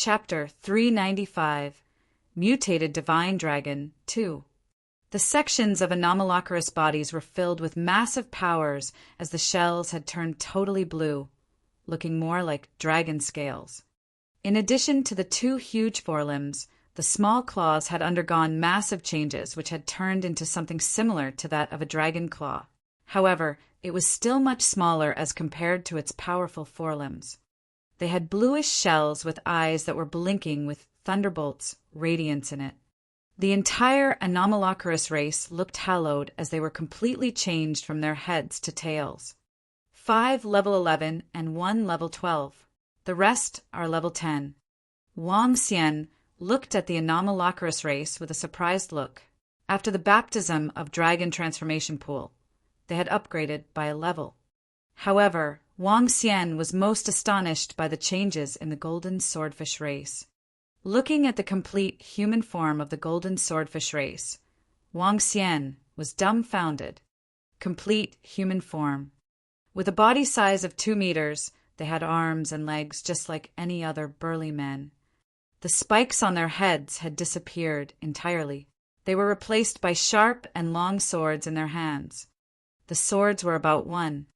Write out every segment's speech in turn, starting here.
Chapter 395, Mutated Divine Dragon 2. The sections of anomalocaris bodies were filled with massive powers as the shells had turned totally blue, looking more like dragon scales. In addition to the two huge forelimbs, the small claws had undergone massive changes which had turned into something similar to that of a dragon claw. However, it was still much smaller as compared to its powerful forelimbs. They had bluish shells with eyes that were blinking with thunderbolts' radiance in it. The entire anomalocaris race looked hallowed as they were completely changed from their heads to tails. 5 level 11 and 1 level 12. The rest are level 10. Wang Xian looked at the anomalocaris race with a surprised look. After the baptism of Dragon Transformation Pool, they had upgraded by a level. However, Wang Xian was most astonished by the changes in the golden swordfish race. Looking at the complete human form of the golden swordfish race, Wang Xian was dumbfounded. Complete human form. With a body size of 2 meters, they had arms and legs just like any other burly men. The spikes on their heads had disappeared entirely. They were replaced by sharp and long swords in their hands. The swords were about 1.5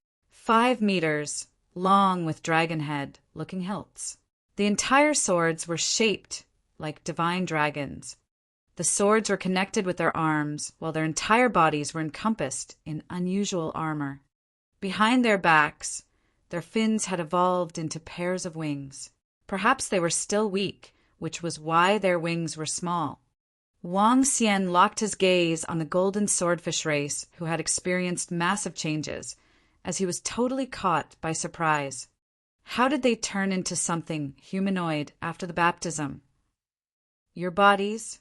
meters long with dragon head-looking hilts. The entire swords were shaped like divine dragons. The swords were connected with their arms, while their entire bodies were encompassed in unusual armor. Behind their backs, their fins had evolved into pairs of wings. Perhaps they were still weak, which was why their wings were small. Wang Xian locked his gaze on the golden swordfish race, who had experienced massive changes, as he was totally caught by surprise. How did they turn into something humanoid after the baptism? Your bodies?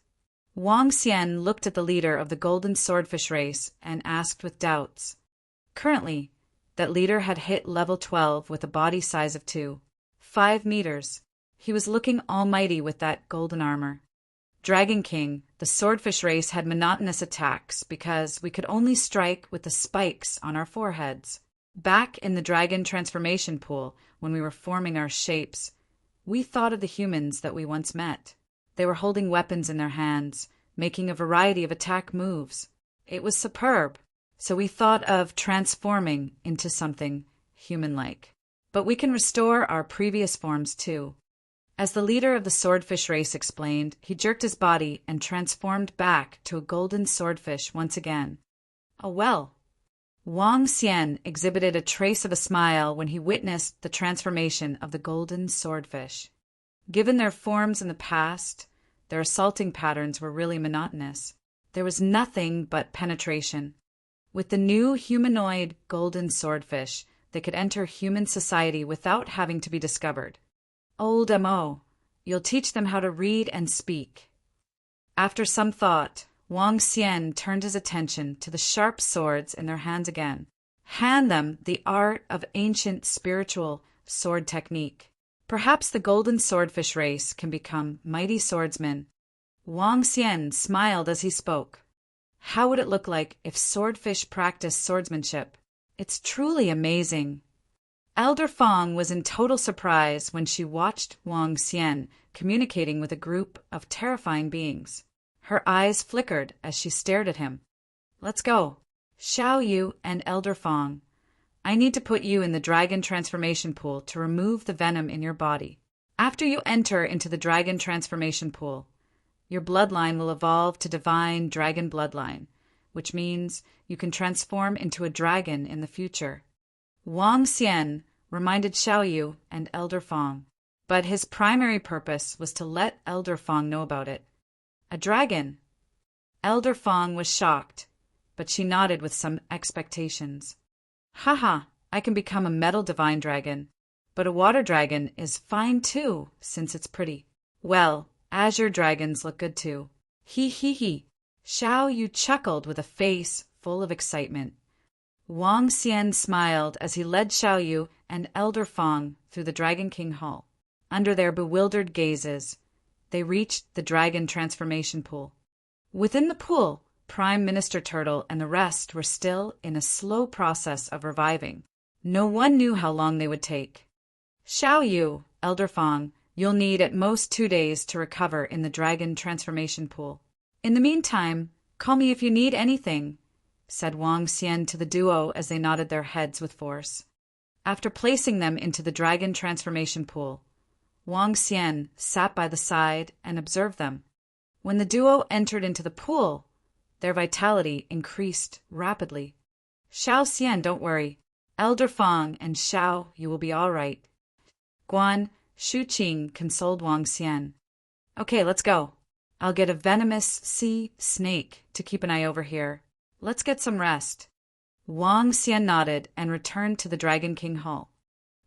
Wang Xian looked at the leader of the golden swordfish race and asked with doubts. Currently, that leader had hit level 12 with a body size of 2.5 meters. He was looking almighty with that golden armor. Dragon King, the swordfish race had monotonous attacks because we could only strike with the spikes on our foreheads. Back in the Dragon Transformation Pool, when we were forming our shapes, we thought of the humans that we once met. They were holding weapons in their hands, making a variety of attack moves. It was superb, so we thought of transforming into something human-like. But we can restore our previous forms too. As the leader of the swordfish race explained, he jerked his body and transformed back to a golden swordfish once again. Oh well. Wang Xian exhibited a trace of a smile when he witnessed the transformation of the golden swordfish. Given their forms in the past, their assaulting patterns were really monotonous. There was nothing but penetration. With the new humanoid golden swordfish, they could enter human society without having to be discovered. Old M.O., you'll teach them how to read and speak. After some thought, Wang Xian turned his attention to the sharp swords in their hands again. Hand them the art of ancient spiritual sword technique. Perhaps the golden swordfish race can become mighty swordsmen. Wang Xian smiled as he spoke. How would it look like if swordfish practiced swordsmanship? It's truly amazing. Elder Fong was in total surprise when she watched Wang Xian communicating with a group of terrifying beings. Her eyes flickered as she stared at him. Let's go. Xiao Yu and Elder Fong. I need to put you in the Dragon Transformation Pool to remove the venom in your body. After you enter into the Dragon Transformation Pool, your bloodline will evolve to Divine Dragon Bloodline, which means you can transform into a dragon in the future. Wang Xian reminded Xiao Yu and Elder Fong, but his primary purpose was to let Elder Fong know about it. A dragon? Elder Fong was shocked, but she nodded with some expectations. Haha, I can become a metal divine dragon, but a water dragon is fine too, since it's pretty. Well, azure dragons look good too. He. Xiao Yu chuckled with a face full of excitement. Wang Xian smiled as he led Xiao Yu and Elder Fong through the Dragon King Hall. Under their bewildered gazes, they reached the Dragon Transformation Pool. Within the pool, Prime Minister Turtle and the rest were still in a slow process of reviving. No one knew how long they would take. Xiao Yu, Elder Fong, You'll need at most 2 days to recover in the dragon transformation pool. In the meantime, call me if you need anything, said Wang Xian to the duo as they nodded their heads with force. After placing them into the dragon transformation pool, Wang Xian sat by the side and observed them. When the duo entered into the pool, their vitality increased rapidly. Xiao Xian, don't worry. Elder Fang and Xiao, you will be all right. Guan Shuqing consoled Wang Xian. Okay, let's go. I'll get a venomous sea snake to keep an eye over here. Let's get some rest. Wang Xian nodded and returned to the Dragon King Hall.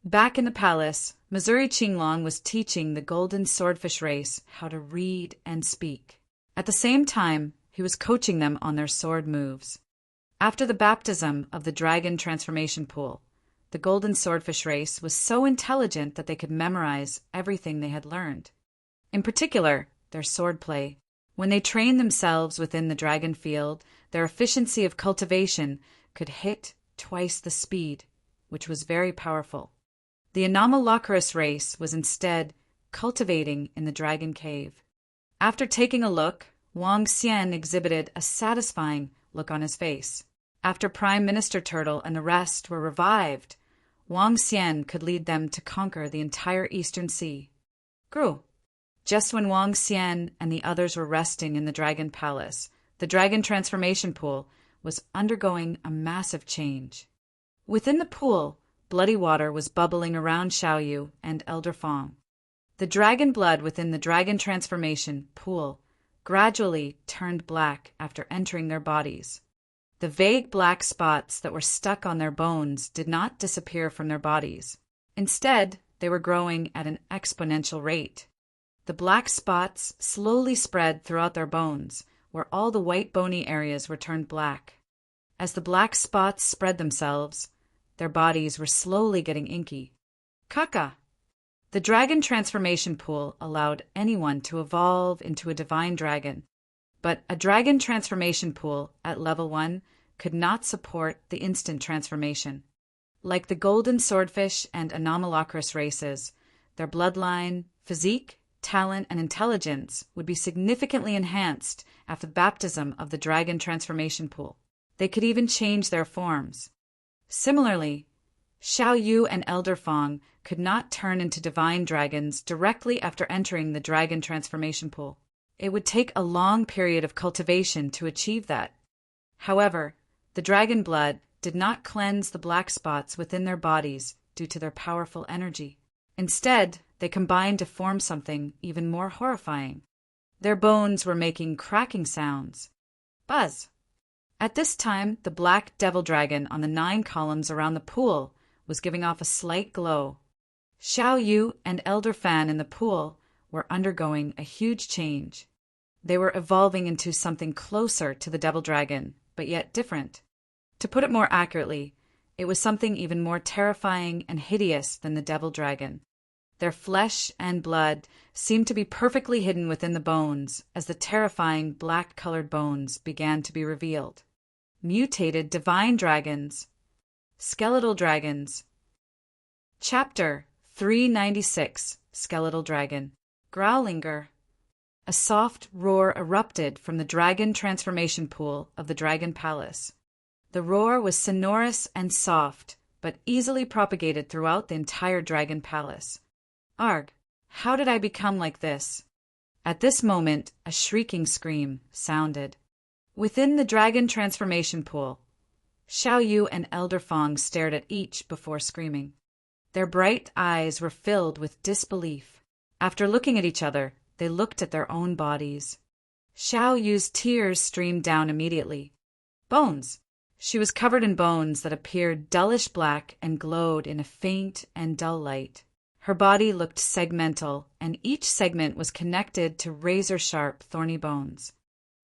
Back in the palace, Missouri Qinglong was teaching the golden swordfish race how to read and speak. At the same time, he was coaching them on their sword moves. After the baptism of the dragon transformation pool, the golden swordfish race was so intelligent that they could memorize everything they had learned. In particular, their swordplay. When they trained themselves within the dragon field, their efficiency of cultivation could hit twice the speed, which was very powerful. The Anomalocaris race was instead cultivating in the dragon cave. After taking a look, Wang Xian exhibited a satisfying look on his face. After Prime Minister Turtle and the rest were revived, Wang Xian could lead them to conquer the entire Eastern Sea. Grew. Just when Wang Xian and the others were resting in the Dragon Palace, the Dragon Transformation Pool was undergoing a massive change. Within the pool, bloody water was bubbling around Xiaoyu and Elder Fang. The dragon blood within the Dragon Transformation Pool gradually turned black after entering their bodies. The vague black spots that were stuck on their bones did not disappear from their bodies. Instead, they were growing at an exponential rate. The black spots slowly spread throughout their bones, where all the white bony areas were turned black. As the black spots spread themselves, their bodies were slowly getting inky. Kaka! The dragon transformation pool allowed anyone to evolve into a divine dragon, but a dragon transformation pool at level 1 could not support the instant transformation. Like the golden swordfish and Anomalocaris races, their bloodline, physique, talent, and intelligence would be significantly enhanced after the baptism of the dragon transformation pool. They could even change their forms. Similarly, Xiaoyu and Elder Fang could not turn into divine dragons directly after entering the dragon transformation pool. It would take a long period of cultivation to achieve that. However, the dragon blood did not cleanse the black spots within their bodies due to their powerful energy. Instead, they combined to form something even more horrifying. Their bones were making cracking sounds. Buzz! At this time, the black devil dragon on the 9 columns around the pool was giving off a slight glow. Xiaoyu and Elder Fan in the pool were undergoing a huge change. They were evolving into something closer to the devil dragon, but yet different. To put it more accurately, it was something even more terrifying and hideous than the devil dragon. Their flesh and blood seemed to be perfectly hidden within the bones as the terrifying black-colored bones began to be revealed. Mutated divine dragons. Skeletal dragons. Chapter 396, Skeletal Dragon. Growlinger. A soft roar erupted from the dragon transformation pool of the Dragon Palace. The roar was sonorous and soft, but easily propagated throughout the entire Dragon Palace. Arg, how did I become like this? At this moment, a shrieking scream sounded. Within the dragon transformation pool, Xiaoyu and Elder Fang stared at each before screaming. Their bright eyes were filled with disbelief. After looking at each other, they looked at their own bodies. Xiaoyu's tears streamed down immediately. Bones! She was covered in bones that appeared dullish black and glowed in a faint and dull light. Her body looked segmental, and each segment was connected to razor-sharp, thorny bones.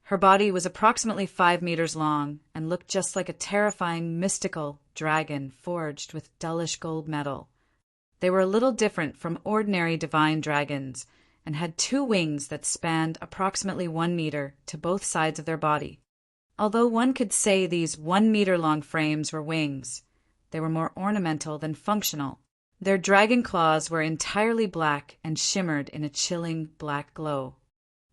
Her body was approximately 5 meters long and looked just like a terrifying, mystical dragon forged with dullish gold metal. They were a little different from ordinary divine dragons and had 2 wings that spanned approximately 1 meter to both sides of their body. Although one could say these 1-meter-long frames were wings, they were more ornamental than functional. Their dragon claws were entirely black and shimmered in a chilling black glow.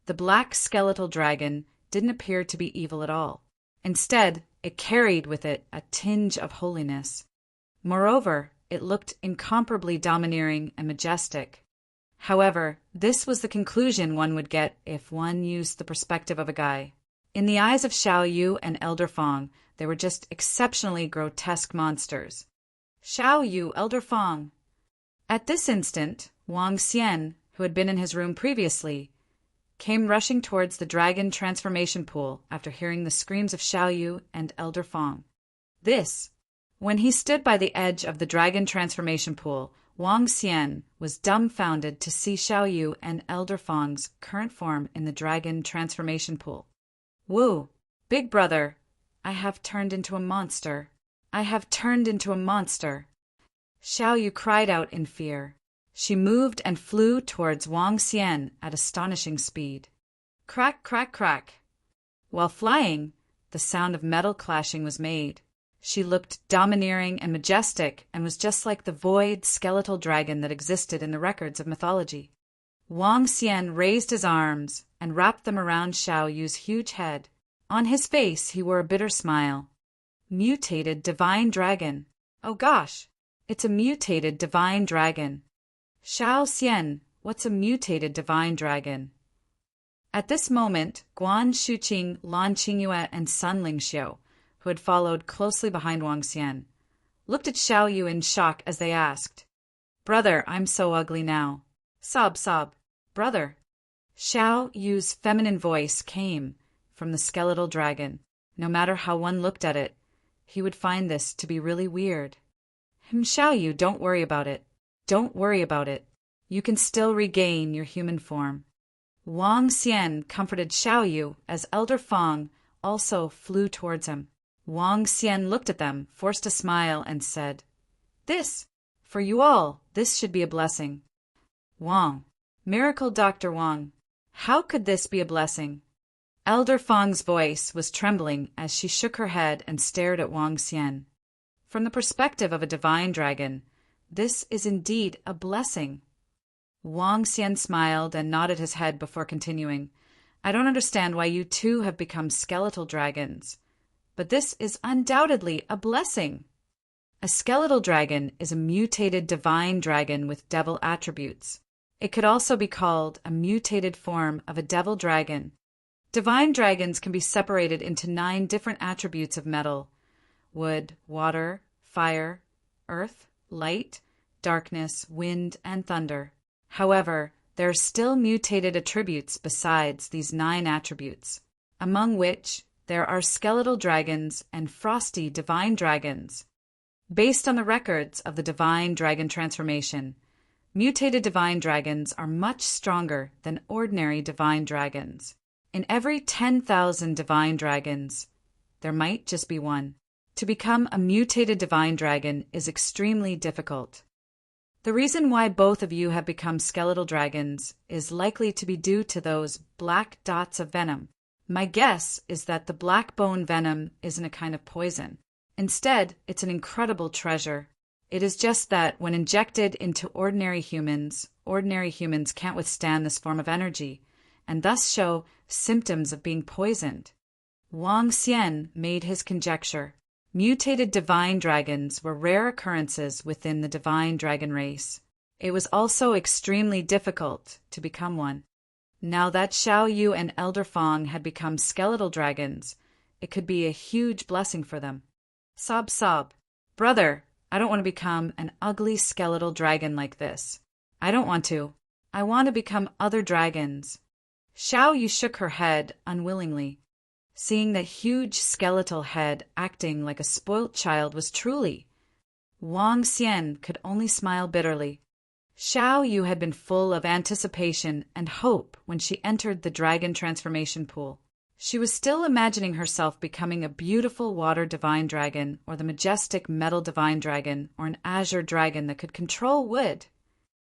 The black skeletal dragon didn't appear to be evil at all. Instead, it carried with it a tinge of holiness. Moreover, it looked incomparably domineering and majestic. However, this was the conclusion one would get if one used the perspective of a guy. In the eyes of Xiao Yu and Elder Fong, they were just exceptionally grotesque monsters. Xiao Yu, Elder Fong. At this instant, Wang Xian, who had been in his room previously, came rushing towards the dragon transformation pool after hearing the screams of Xiao Yu and Elder Fong. When he stood by the edge of the dragon transformation pool, Wang Xian was dumbfounded to see Xiao Yu and Elder Fong's current form in the dragon transformation pool. Wu, big brother, I have turned into a monster. I have turned into a monster. Xiao Yu cried out in fear. She moved and flew towards Wang Xian at astonishing speed. Crack, crack, crack. While flying, the sound of metal clashing was made. She looked domineering and majestic and was just like the void skeletal dragon that existed in the records of mythology. Wang Xian raised his arms and wrapped them around Xiao Yu's huge head. On his face he wore a bitter smile. Mutated divine dragon. Oh gosh, it's a mutated divine dragon. Xiao Xian, what's a mutated divine dragon? At this moment, Guan Shuqing, Lan Qingyue, and Sun Lingxiu, who had followed closely behind Wang Xian, looked at Xiao Yu in shock as they asked, "Brother, I'm so ugly now." Sob, sob. Brother. Xiao Yu's feminine voice came from the skeletal dragon. No matter how one looked at it, he would find this to be really weird. Xiao Yu, don't worry about it. Don't worry about it. You can still regain your human form. Wang Xian comforted Xiao Yu as Elder Fong also flew towards him. Wang Xian looked at them, forced a smile, and said, For you all, this should be a blessing. Wang. Miracle Dr. Wang. How could this be a blessing? Elder Fong's voice was trembling as she shook her head and stared at Wang Xian. From the perspective of a divine dragon, this is indeed a blessing. Wang Xian smiled and nodded his head before continuing. I don't understand why you two have become skeletal dragons, but this is undoubtedly a blessing. A skeletal dragon is a mutated divine dragon with devil attributes. It could also be called a mutated form of a devil dragon. Divine dragons can be separated into 9 different attributes of metal: wood, water, fire, earth, light, darkness, wind, and thunder. However, there are still mutated attributes besides these 9 attributes, among which there are skeletal dragons and frosty divine dragons. Based on the records of the divine dragon transformation, mutated divine dragons are much stronger than ordinary divine dragons. In every 10,000 divine dragons, there might just be one. To become a mutated divine dragon is extremely difficult. The reason why both of you have become skeletal dragons is likely to be due to those black dots of venom. My guess is that the black bone venom isn't a kind of poison. Instead, it's an incredible treasure. It is just that when injected into ordinary humans can't withstand this form of energy, and thus show symptoms of being poisoned. Wang Xian made his conjecture. Mutated divine dragons were rare occurrences within the divine dragon race. It was also extremely difficult to become one. Now that Xiao Yu and Elder Fong had become skeletal dragons, it could be a huge blessing for them. Sob, sob. Brother, I don't want to become an ugly skeletal dragon like this. I don't want to. I want to become other dragons. Xiao Yu shook her head unwillingly. Seeing that huge skeletal head acting like a spoilt child was truly. Wang Xian could only smile bitterly. Xiao Yu had been full of anticipation and hope when she entered the dragon transformation pool. She was still imagining herself becoming a beautiful water divine dragon, or the majestic metal divine dragon, or an azure dragon that could control wood.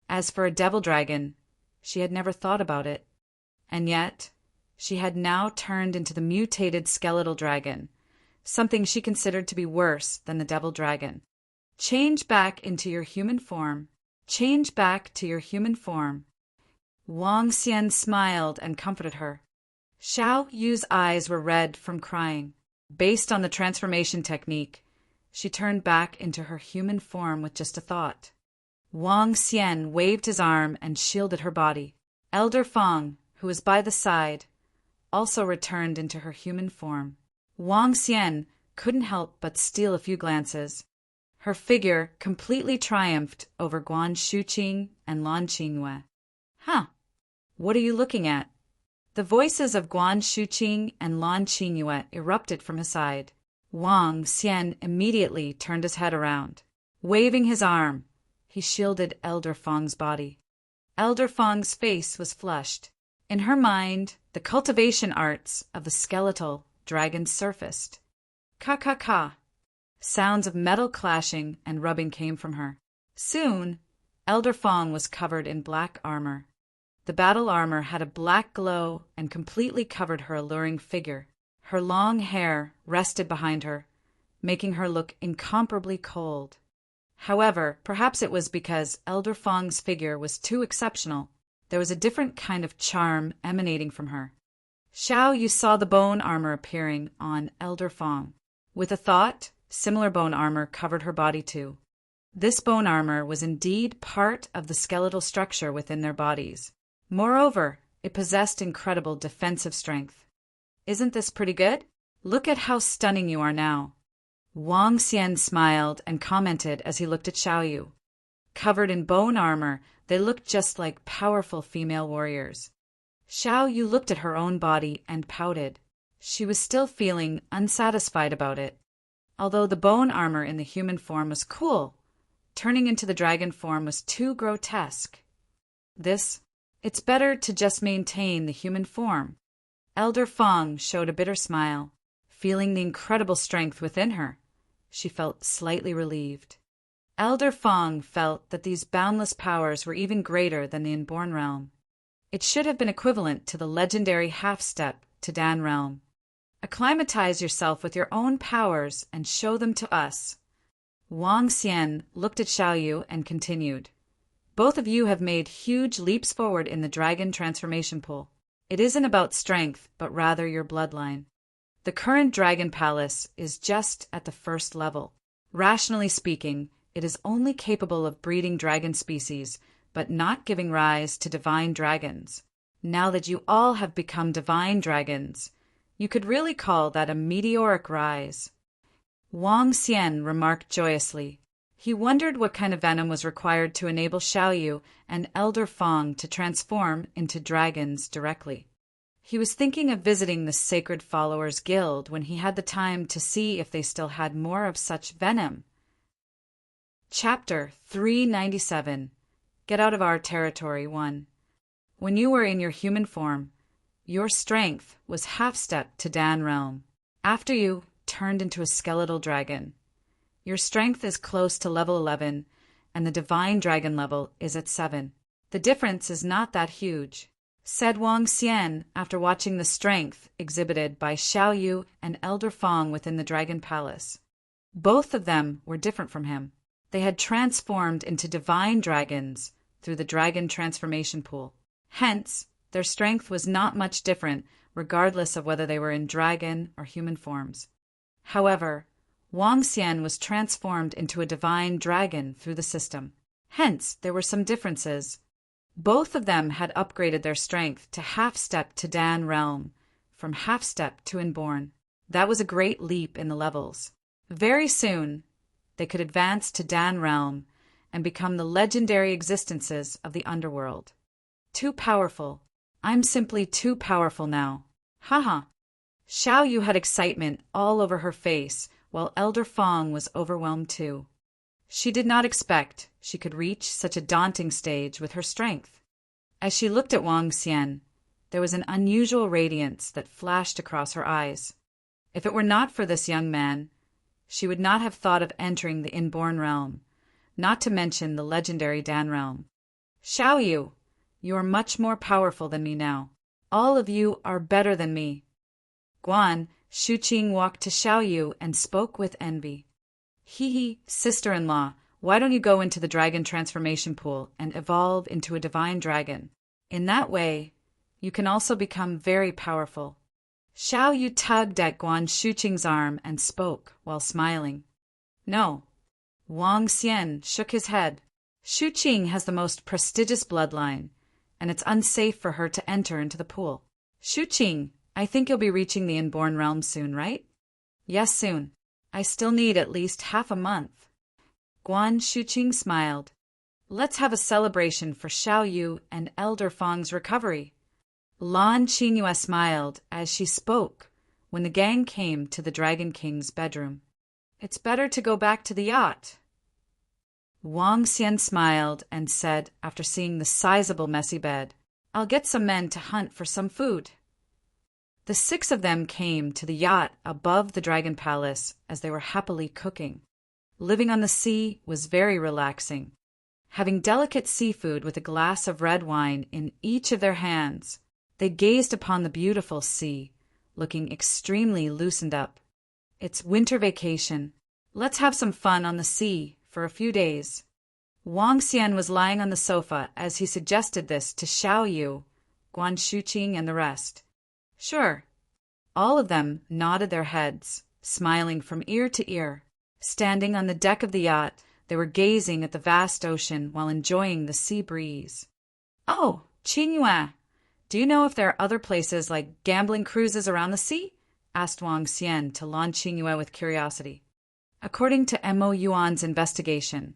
As for a devil dragon, she had never thought about it. And yet, she had now turned into the mutated skeletal dragon, something she considered to be worse than the devil dragon. Change back into your human form. Change back to your human form. Wang Xian smiled and comforted her. Xiao Yu's eyes were red from crying. Based on the transformation technique, she turned back into her human form with just a thought. Wang Xian waved his arm and shielded her body. Elder Fang, who was by the side, also returned into her human form. Wang Xian couldn't help but steal a few glances. Her figure completely triumphed over Guan Shuqing and Lan Qingyue. Huh, what are you looking at? The voices of Guan Shuqing and Lan Qingyue erupted from his side. Wang Xian immediately turned his head around. Waving his arm, he shielded Elder Fang's body. Elder Fang's face was flushed. In her mind, the cultivation arts of the skeletal dragon surfaced. Ka-ka-ka. Sounds of metal clashing and rubbing came from her. Soon, Elder Fang was covered in black armor. The battle armor had a black glow and completely covered her alluring figure. Her long hair rested behind her, making her look incomparably cold. However, perhaps it was because Elder Fang's figure was too exceptional. There was a different kind of charm emanating from her. Xiao Yu saw the bone armor appearing on Elder Fang. With a thought, similar bone armor covered her body too. This bone armor was indeed part of the skeletal structure within their bodies. Moreover, it possessed incredible defensive strength. Isn't this pretty good? Look at how stunning you are now. Wang Xian smiled and commented as he looked at Xiao Yu. Covered in bone armor, they looked just like powerful female warriors. Xiao Yu looked at her own body and pouted. She was still feeling unsatisfied about it. Although the bone armor in the human form was cool, turning into the dragon form was too grotesque. It's better to just maintain the human form. Elder Fang showed a bitter smile. Feeling the incredible strength within her, she felt slightly relieved. Elder Fang felt that these boundless powers were even greater than the inborn realm. It should have been equivalent to the legendary half-step to Dan realm. Acclimatize yourself with your own powers and show them to us. Wang Xian looked at Xiao Yu and continued. Both of you have made huge leaps forward in the dragon transformation pool. It isn't about strength, but rather your bloodline. The current dragon palace is just at the first level. Rationally speaking, it is only capable of breeding dragon species, but not giving rise to divine dragons. Now that you all have become divine dragons, you could really call that a meteoric rise. Wang Xian remarked joyously. He wondered what kind of venom was required to enable Xiao Yu and Elder Fang to transform into dragons directly. He was thinking of visiting the Sacred Followers Guild when he had the time to see if they still had more of such venom. Chapter 397. Get out of our territory 1. When you were in your human form, your strength was half-step to Dan realm. After you turned into a skeletal dragon, your strength is close to level 11, and the divine dragon level is at 7. The difference is not that huge, said Wang Xian after watching the strength exhibited by Xiao Yu and Elder Fang within the dragon palace. Both of them were different from him. They had transformed into divine dragons through the dragon transformation pool. Hence, their strength was not much different regardless of whether they were in dragon or human forms. However, Wang Xian was transformed into a divine dragon through the system. Hence, there were some differences. Both of them had upgraded their strength to half-step to Dan realm, from half-step to inborn. That was a great leap in the levels. Very soon, they could advance to Dan realm and become the legendary existences of the underworld. Too powerful. I'm simply too powerful now. Haha. Xiao Yu had excitement all over her face, while Elder Fang was overwhelmed too. She did not expect she could reach such a daunting stage with her strength. As she looked at Wang Xian, there was an unusual radiance that flashed across her eyes. If it were not for this young man, she would not have thought of entering the inborn realm, not to mention the legendary Dan realm. Xiao Yu, you are much more powerful than me now. All of you are better than me. Guan Shuqing walked to Xiao Yu and spoke with envy. Hee, sister-in-law, why don't you go into the dragon transformation pool and evolve into a divine dragon? In that way, you can also become very powerful. Xiao Yu tugged at Guan Shuqing's arm and spoke while smiling. No. Wang Xian shook his head. Shuqing has the most prestigious bloodline, and it's unsafe for her to enter into the pool. Shuqing, I think you'll be reaching the inborn realm soon, right? Yes, soon. I still need at least half a month. Guan Shuqing smiled. Let's have a celebration for Xiao Yu and Elder Fang's recovery. Lan Qingyue smiled as she spoke when the gang came to the Dragon King's bedroom. It's better to go back to the yacht. Wang Xian smiled and said, after seeing the sizable messy bed, I'll get some men to hunt for some food. The 6 of them came to the yacht above the Dragon Palace as they were happily cooking. Living on the sea was very relaxing. Having delicate seafood with a glass of red wine in each of their hands, they gazed upon the beautiful sea, looking extremely loosened up. It's winter vacation. Let's have some fun on the sea for a few days. Wang Xian was lying on the sofa as he suggested this to Xiao Yu, Guan Shuqing, and the rest. Sure. All of them nodded their heads, smiling from ear to ear. Standing on the deck of the yacht, they were gazing at the vast ocean while enjoying the sea breeze. Oh, Qingyue, do you know if there are other places like gambling cruises around the sea? Asked Wang Xian to Lan Qingyue with curiosity. According to Mo Yuan's investigation,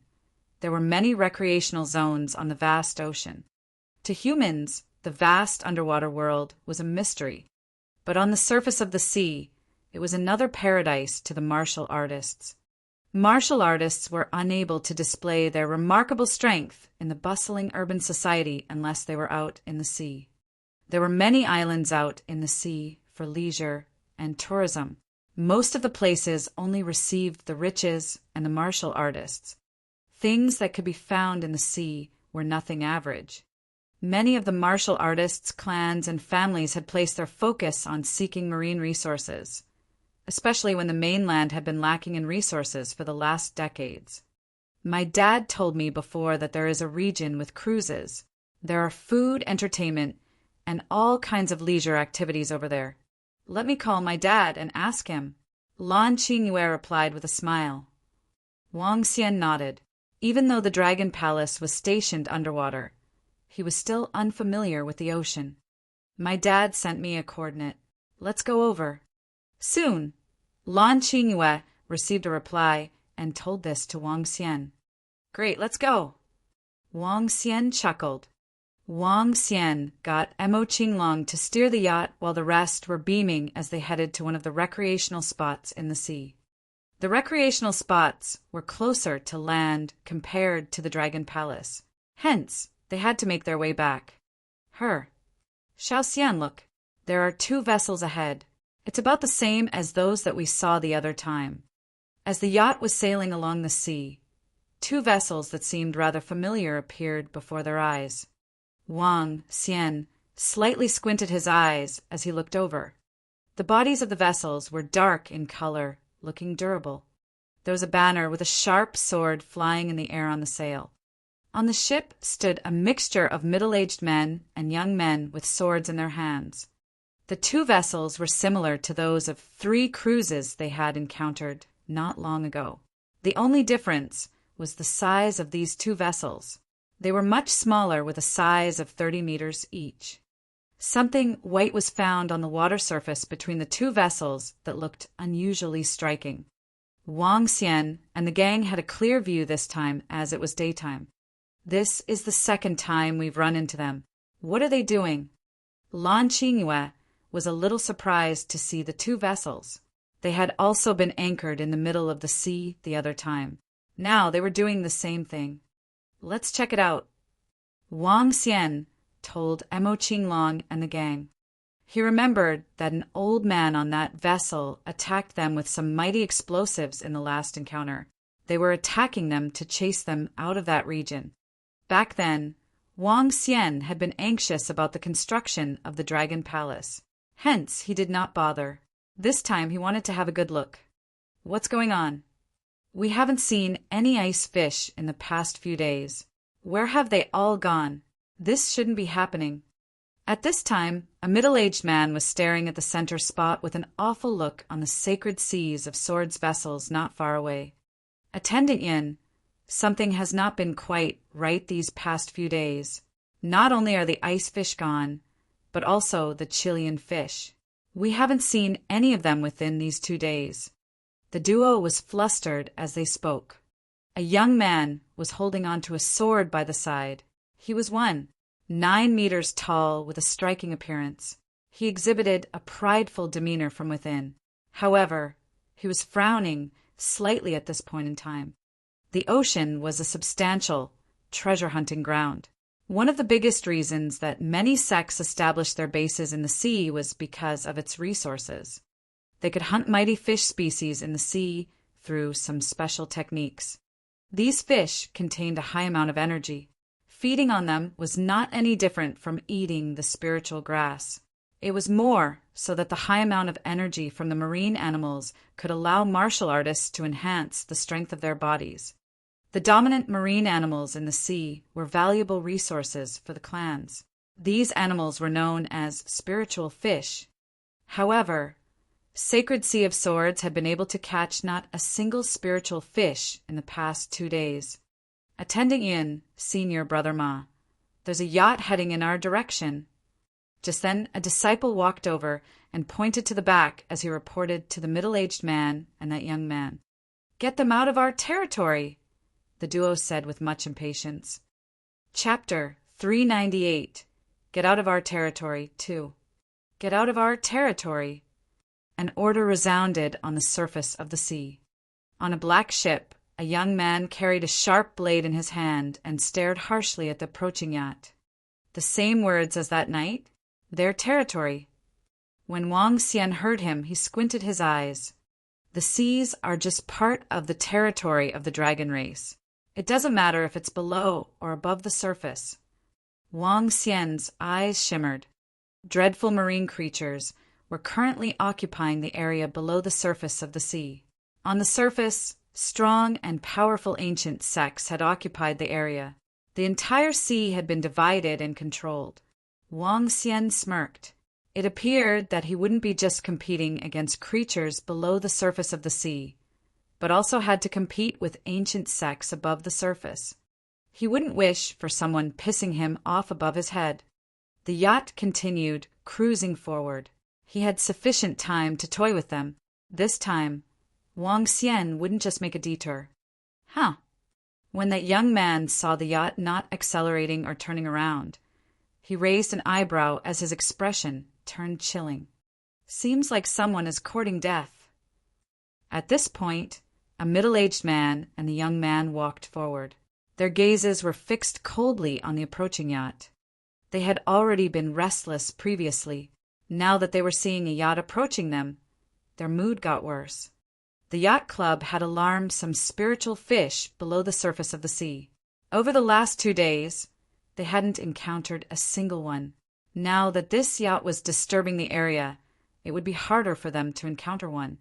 there were many recreational zones on the vast ocean. To humans, the vast underwater world was a mystery, but on the surface of the sea, it was another paradise to the martial artists. Martial artists were unable to display their remarkable strength in the bustling urban society unless they were out in the sea. There were many islands out in the sea for leisure and tourism. Most of the places only received the riches and the martial artists. Things that could be found in the sea were nothing average. Many of the martial artists, clans, and families had placed their focus on seeking marine resources, especially when the mainland had been lacking in resources for the last decades. My dad told me before that there is a region with cruises. There are food, entertainment, and all kinds of leisure activities over there. Let me call my dad and ask him. Lan Qingyue replied with a smile. Wang Xian nodded. Even though the Dragon Palace was stationed underwater, he was still unfamiliar with the ocean. My dad sent me a coordinate. Let's go over. Soon. Lan Qingyue received a reply and told this to Wang Xian. Great, let's go. Wang Xian chuckled. Wang Xian got Mo Qinglong to steer the yacht while the rest were beaming as they headed to one of the recreational spots in the sea. The recreational spots were closer to land compared to the Dragon Palace. Hence, they had to make their way back. Xiao Xian, look. There are 2 vessels ahead. It's about the same as those that we saw the other time. As the yacht was sailing along the sea, 2 vessels that seemed rather familiar appeared before their eyes. Wang Xian slightly squinted his eyes as he looked over. The bodies of the vessels were dark in color, looking durable. There was a banner with a sharp sword flying in the air on the sail. On the ship stood a mixture of middle-aged men and young men with swords in their hands. The 2 vessels were similar to those of 3 cruises they had encountered not long ago. The only difference was the size of these 2 vessels. They were much smaller, with a size of 30 meters each. Something white was found on the water surface between the 2 vessels that looked unusually striking. Wang Xian and the gang had a clear view this time as it was daytime. This is the 2nd time we've run into them. What are they doing? Lan Qingyue was a little surprised to see the 2 vessels. They had also been anchored in the middle of the sea the other time. Now they were doing the same thing. Let's check it out. Wang Xian told Mo Qinglong and the gang. He remembered that an old man on that vessel attacked them with some mighty explosives in the last encounter. They were attacking them to chase them out of that region. Back then, Wang Xian had been anxious about the construction of the Dragon Palace. Hence, he did not bother. This time he wanted to have a good look. What's going on? We haven't seen any ice fish in the past few days. Where have they all gone? This shouldn't be happening." At this time, a middle-aged man was staring at the center spot with an awful look on the sacred seas of Swords vessels not far away. Attending in, something has not been quite right these past few days. Not only are the ice fish gone, but also the Chilean fish. We haven't seen any of them within these 2 days. The duo was flustered as they spoke. A young man was holding onto a sword by the side. He was 9 meters tall with a striking appearance. He exhibited a prideful demeanor from within. However, he was frowning slightly at this point in time. The ocean was a substantial treasure-hunting ground. One of the biggest reasons that many sects established their bases in the sea was because of its resources. They could hunt mighty fish species in the sea through some special techniques. These fish contained a high amount of energy. Feeding on them was not any different from eating the spiritual grass. It was more so that the high amount of energy from the marine animals could allow martial artists to enhance the strength of their bodies. The dominant marine animals in the sea were valuable resources for the clans. These animals were known as spiritual fish. However, Sacred Sea of Swords had been able to catch not a single spiritual fish in the past 2 days. Attending in, Senior Brother Ma. There's a yacht heading in our direction. Just then, a disciple walked over and pointed to the back as he reported to the middle-aged man and that young man. "Get them out of our territory," the duo said with much impatience. Chapter 398. Get out of our territory, 2. Get out of our territory. An order resounded on the surface of the sea. On a black ship, a young man carried a sharp blade in his hand and stared harshly at the approaching yacht. The same words as that night? Their territory. When Wang Xian heard him, he squinted his eyes. The seas are just part of the territory of the dragon race. It doesn't matter if it's below or above the surface. Wang Xian's eyes shimmered. Dreadful marine creatures were currently occupying the area below the surface of the sea. On the surface, strong and powerful ancient sects had occupied the area. The entire sea had been divided and controlled. Wang Xian smirked. It appeared that he wouldn't be just competing against creatures below the surface of the sea, but also had to compete with ancient sects above the surface. He wouldn't wish for someone pissing him off above his head. The yacht continued cruising forward. He had sufficient time to toy with them. This time, Wang Xian wouldn't just make a detour. When that young man saw the yacht not accelerating or turning around, he raised an eyebrow as his expression turned chilling. Seems like someone is courting death. At this point, a middle-aged man and the young man walked forward. Their gazes were fixed coldly on the approaching yacht. They had already been restless previously. Now that they were seeing a yacht approaching them, their mood got worse. The yacht club had alarmed some spiritual fish below the surface of the sea. Over the last 2 days, they hadn't encountered a single one. Now that this yacht was disturbing the area, it would be harder for them to encounter one.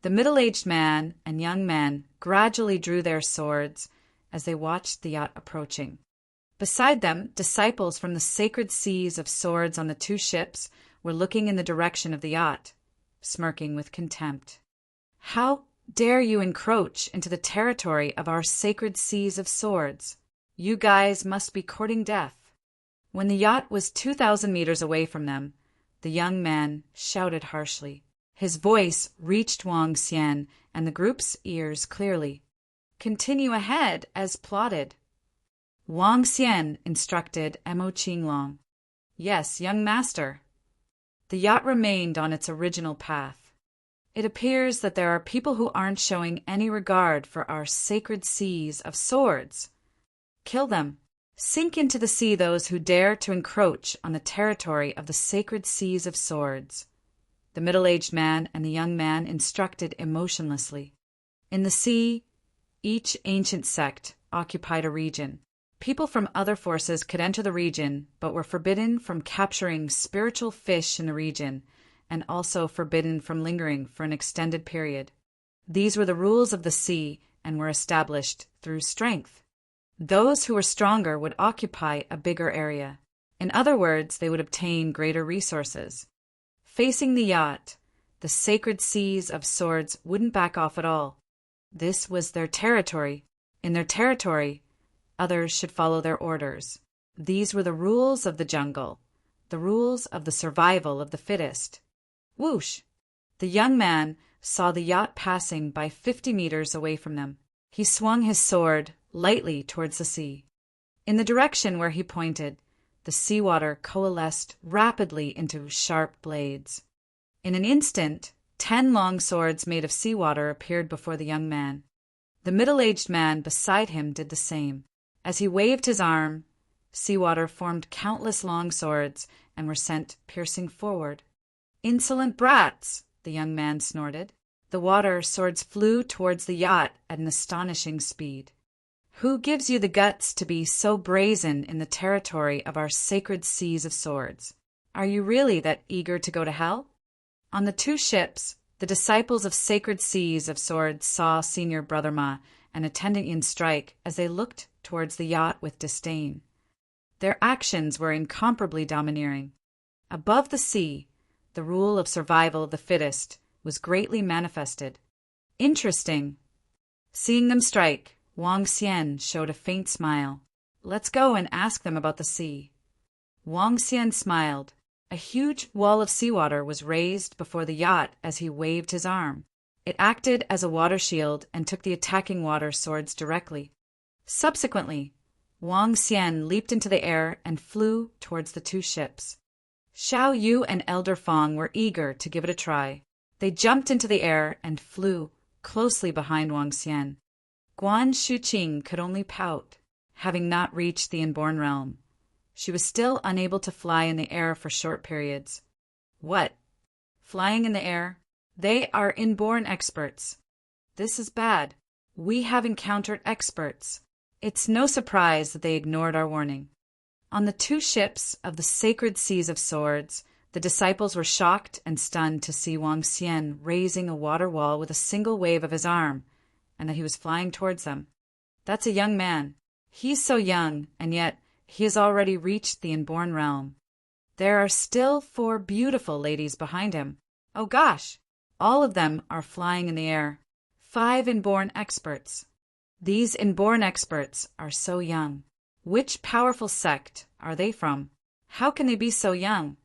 The middle-aged man and young man gradually drew their swords as they watched the yacht approaching. Beside them, disciples from the sacred seas of Swords on the 2 ships were looking in the direction of the yacht, smirking with contempt. "How dare you encroach into the territory of our sacred seas of Swords? You guys must be courting death." When the yacht was 2,000 meters away from them, the young man shouted harshly. His voice reached Wang Xian and the group's ears clearly. "Continue ahead as plotted." Wang Xian instructed Mo Qinglong. "Yes, young master." The yacht remained on its original path. "It appears that there are people who aren't showing any regard for our sacred seas of Swords. Kill them. Sink into the sea those who dare to encroach on the territory of the sacred seas of Swords." The middle-aged man and the young man instructed emotionlessly. In the sea, each ancient sect occupied a region. People from other forces could enter the region, but were forbidden from capturing spiritual fish in the region, and also forbidden from lingering for an extended period. These were the rules of the sea, and were established through strength. Those who were stronger would occupy a bigger area. In other words, they would obtain greater resources. Facing the yacht, the sacred seas of swords wouldn't back off at all. This was their territory. In their territory, others should follow their orders. These were the rules of the jungle, the rules of the survival of the fittest. Whoosh! The young man saw the yacht passing by 50 meters away from them. He swung his sword lightly towards the sea. In the direction where he pointed, the seawater coalesced rapidly into sharp blades. In an instant, 10 long swords made of seawater appeared before the young man. The middle-aged man beside him did the same. As he waved his arm, seawater formed countless long swords and were sent piercing forward. "Insolent brats!" the young man snorted. The water swords flew towards the yacht at an astonishing speed. "Who gives you the guts to be so brazen in the territory of our sacred seas of swords? Are you really that eager to go to hell?" On the 2 ships, the disciples of sacred seas of swords saw Senior Brother Ma and Attendant Yin strike as they looked towards the yacht with disdain. Their actions were incomparably domineering. Above the sea, the rule of survival of the fittest was greatly manifested. Interesting. Seeing them strike, Wang Xian showed a faint smile. "Let's go and ask them about the sea." Wang Xian smiled. A huge wall of seawater was raised before the yacht as he waved his arm. It acted as a water shield and took the attacking water swords directly. Subsequently, Wang Xian leaped into the air and flew towards the 2 ships. Xiao Yu and Elder Fong were eager to give it a try. They jumped into the air and flew closely behind Wang Xian. Guan Shuqing could only pout, having not reached the inborn realm. She was still unable to fly in the air for short periods. What? Flying in the air? They are inborn experts. This is bad. We have encountered experts. It's no surprise that they ignored our warning. On the 2 ships of the sacred seas of swords, the disciples were shocked and stunned to see Wang Xian raising a water wall with a single wave of his arm, and that he was flying towards them. That's a young man. He's so young, and yet he has already reached the inborn realm. There are still 4 beautiful ladies behind him. Oh gosh! All of them are flying in the air. 5 inborn experts. These inborn experts are so young. Which powerful sect are they from? How can they be so young?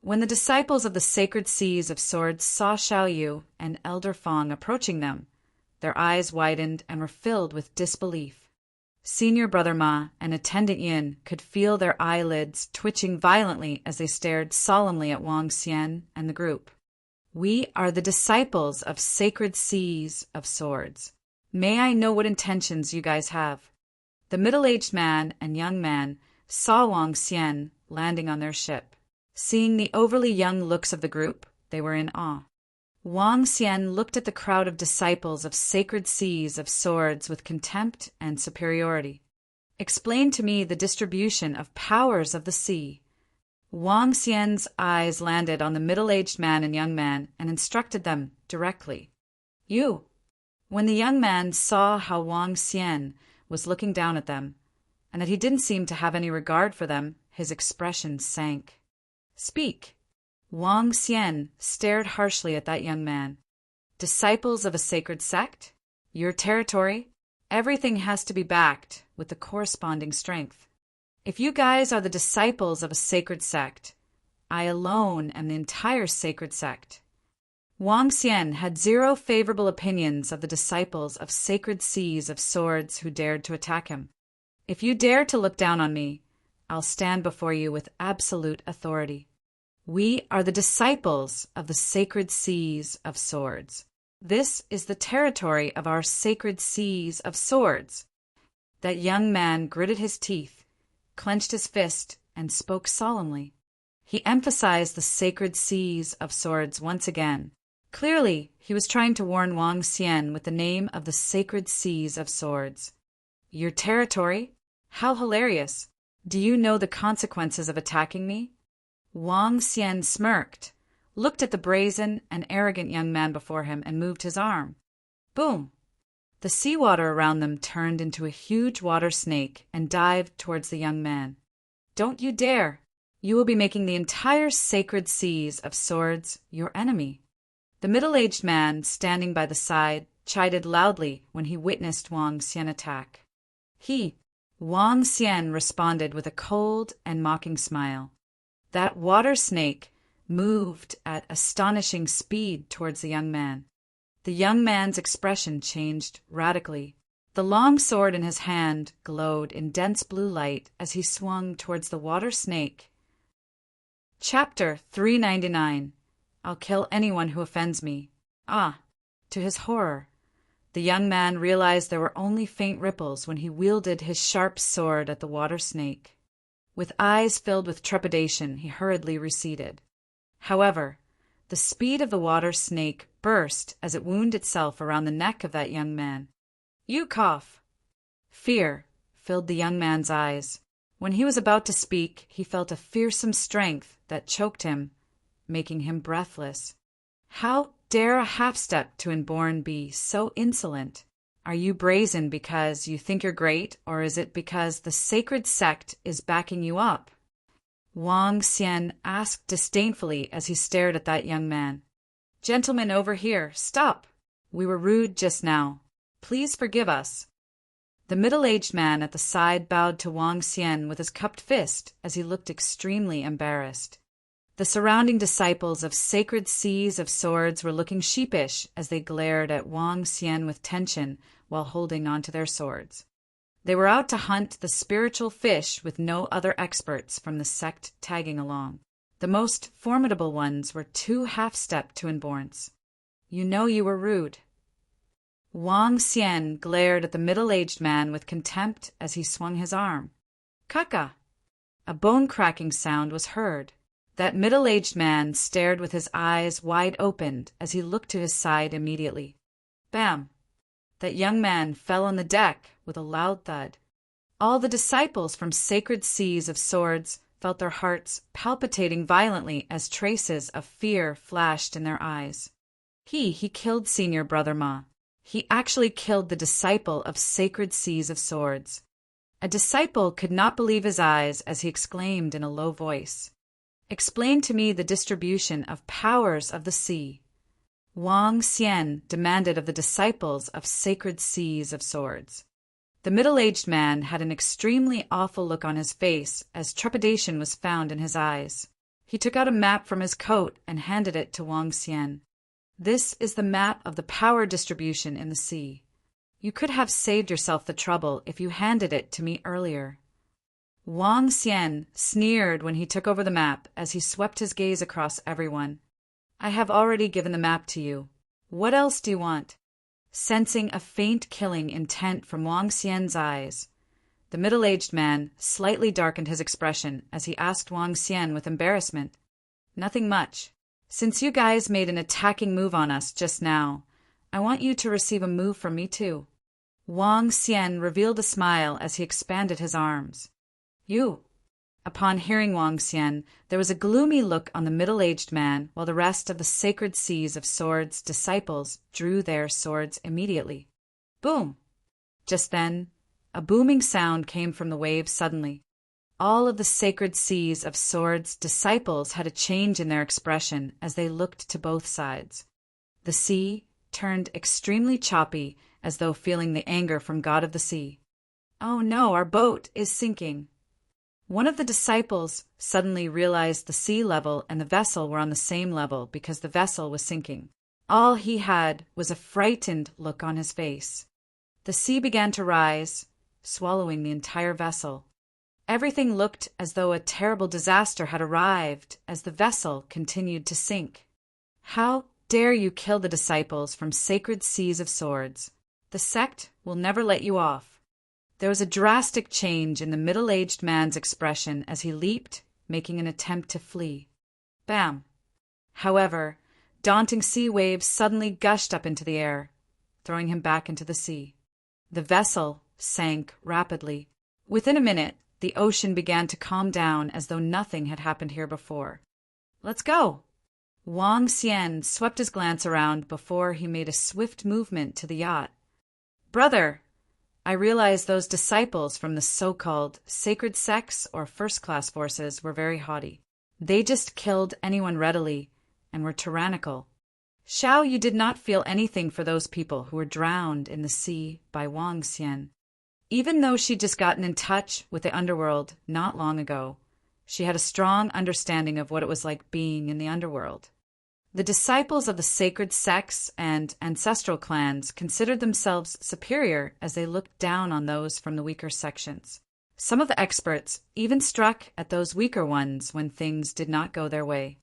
When the disciples of the sacred seas of swords saw Xiao Yu and Elder Fong approaching them, their eyes widened and were filled with disbelief. Senior Brother Ma and Attendant Yin could feel their eyelids twitching violently as they stared solemnly at Wang Xian and the group. "We are the disciples of sacred seas of swords. May I know what intentions you guys have?" The middle-aged man and young man saw Wang Xian landing on their ship. Seeing the overly young looks of the group, they were in awe. Wang Xian looked at the crowd of disciples of sacred seas of swords with contempt and superiority. "Explain to me the distribution of powers of the sea." Wang Xian's eyes landed on the middle-aged man and young man and instructed them directly. "You." When the young man saw how Wang Xian was looking down at them, and that he didn't seem to have any regard for them, his expression sank. "Speak." Wang Xian stared harshly at that young man. "Disciples of a sacred sect? Your territory? Everything has to be backed with the corresponding strength. If you guys are the disciples of a sacred sect, I alone am the entire sacred sect." Wang Xian had 0 favorable opinions of the disciples of sacred seas of swords who dared to attack him. "If you dare to look down on me, I'll stand before you with absolute authority. We are the disciples of the sacred seas of swords. This is the territory of our sacred seas of swords." That young man gritted his teeth, clenched his fist, and spoke solemnly. He emphasized the sacred seas of swords once again. Clearly, he was trying to warn Wang Xian with the name of the sacred seas of swords. "Your territory? How hilarious! Do you know the consequences of attacking me?" Wang Xian smirked, looked at the brazen and arrogant young man before him, and moved his arm. Boom! The seawater around them turned into a huge water snake and dived towards the young man. "Don't you dare! You will be making the entire sacred seas of swords your enemy." The middle-aged man, standing by the side, chided loudly when he witnessed Wang Xian attack. Wang Xian responded with a cold and mocking smile. That water snake moved at astonishing speed towards the young man. The young man's expression changed radically. The long sword in his hand glowed in dense blue light as he swung towards the water snake. Chapter 399. I'll kill anyone who offends me. To his horror, the young man realized there were only faint ripples when he wielded his sharp sword at the water snake. With eyes filled with trepidation, he hurriedly receded. However, the speed of the water snake burst as it wound itself around the neck of that young man. "You cough!" Fear filled the young man's eyes. When he was about to speak, he felt a fearsome strength that choked him, making him breathless. How dare a half-step to inborn be so insolent? Are you brazen because you think you're great, or is it because the sacred sect is backing you up? Wang Xian asked disdainfully as he stared at that young man. "Gentlemen over here, stop! We were rude just now. Please forgive us." The middle-aged man at the side bowed to Wang Xian with his cupped fist as he looked extremely embarrassed. The surrounding disciples of Sacred Seas of Swords were looking sheepish as they glared at Wang Xian with tension while holding onto their swords. They were out to hunt the spiritual fish with no other experts from the sect tagging along. The most formidable ones were 2 half-step to inborns. "You know you were rude." Wang Xian glared at the middle-aged man with contempt as he swung his arm. "Kaka!" A bone-cracking sound was heard. That middle-aged man stared with his eyes wide opened as he looked to his side immediately. Bam! That young man fell on the deck with a loud thud. All the disciples from Sacred Seas of Swords felt their hearts palpitating violently as traces of fear flashed in their eyes. He killed Senior Brother Ma. He actually killed the disciple of Sacred Seas of Swords. A disciple could not believe his eyes as he exclaimed in a low voice, "Explain to me the distribution of powers of the sea." Wang Xian demanded of the disciples of Sacred Seas of Swords. The middle-aged man had an extremely awful look on his face as trepidation was found in his eyes. He took out a map from his coat and handed it to Wang Xian. "This is the map of the power distribution in the sea. You could have saved yourself the trouble if you handed it to me earlier." Wang Xian sneered when he took over the map as he swept his gaze across everyone. "I have already given the map to you. What else do you want?" Sensing a faint killing intent from Wang Xian's eyes, the middle-aged man slightly darkened his expression as he asked Wang Xian with embarrassment, "Nothing much. Since you guys made an attacking move on us just now, I want you to receive a move from me too." Wang Xian revealed a smile as he expanded his arms. "You." Upon hearing Wang Xian, there was a gloomy look on the middle-aged man while the rest of the Sacred Seas of Swords disciples drew their swords immediately. Boom! Just then, a booming sound came from the waves suddenly. All of the Sacred Seas of Swords disciples had a change in their expression as they looked to both sides. The sea turned extremely choppy as though feeling the anger from God of the Sea. "Oh no, our boat is sinking." One of the disciples suddenly realized the sea level and the vessel were on the same level because the vessel was sinking. All he had was a frightened look on his face. The sea began to rise, swallowing the entire vessel. Everything looked as though a terrible disaster had arrived as the vessel continued to sink. "How dare you kill the disciples from Sacred Seas of Swords? The sect will never let you off." There was a drastic change in the middle-aged man's expression as he leaped, making an attempt to flee. Bam! However, daunting sea waves suddenly gushed up into the air, throwing him back into the sea. The vessel sank rapidly. Within a minute, the ocean began to calm down as though nothing had happened here before. "Let's go!" Wang Xian swept his glance around before he made a swift movement to the yacht. Brother, I realized those disciples from the so-called sacred sects or first-class forces were very haughty. They just killed anyone readily and were tyrannical. Xiao Yu did not feel anything for those people who were drowned in the sea by Wang Xian. Even though she'd just gotten in touch with the underworld not long ago, she had a strong understanding of what it was like being in the underworld. The disciples of the sacred sects and ancestral clans considered themselves superior as they looked down on those from the weaker sections. Some of the experts even struck at those weaker ones when things did not go their way.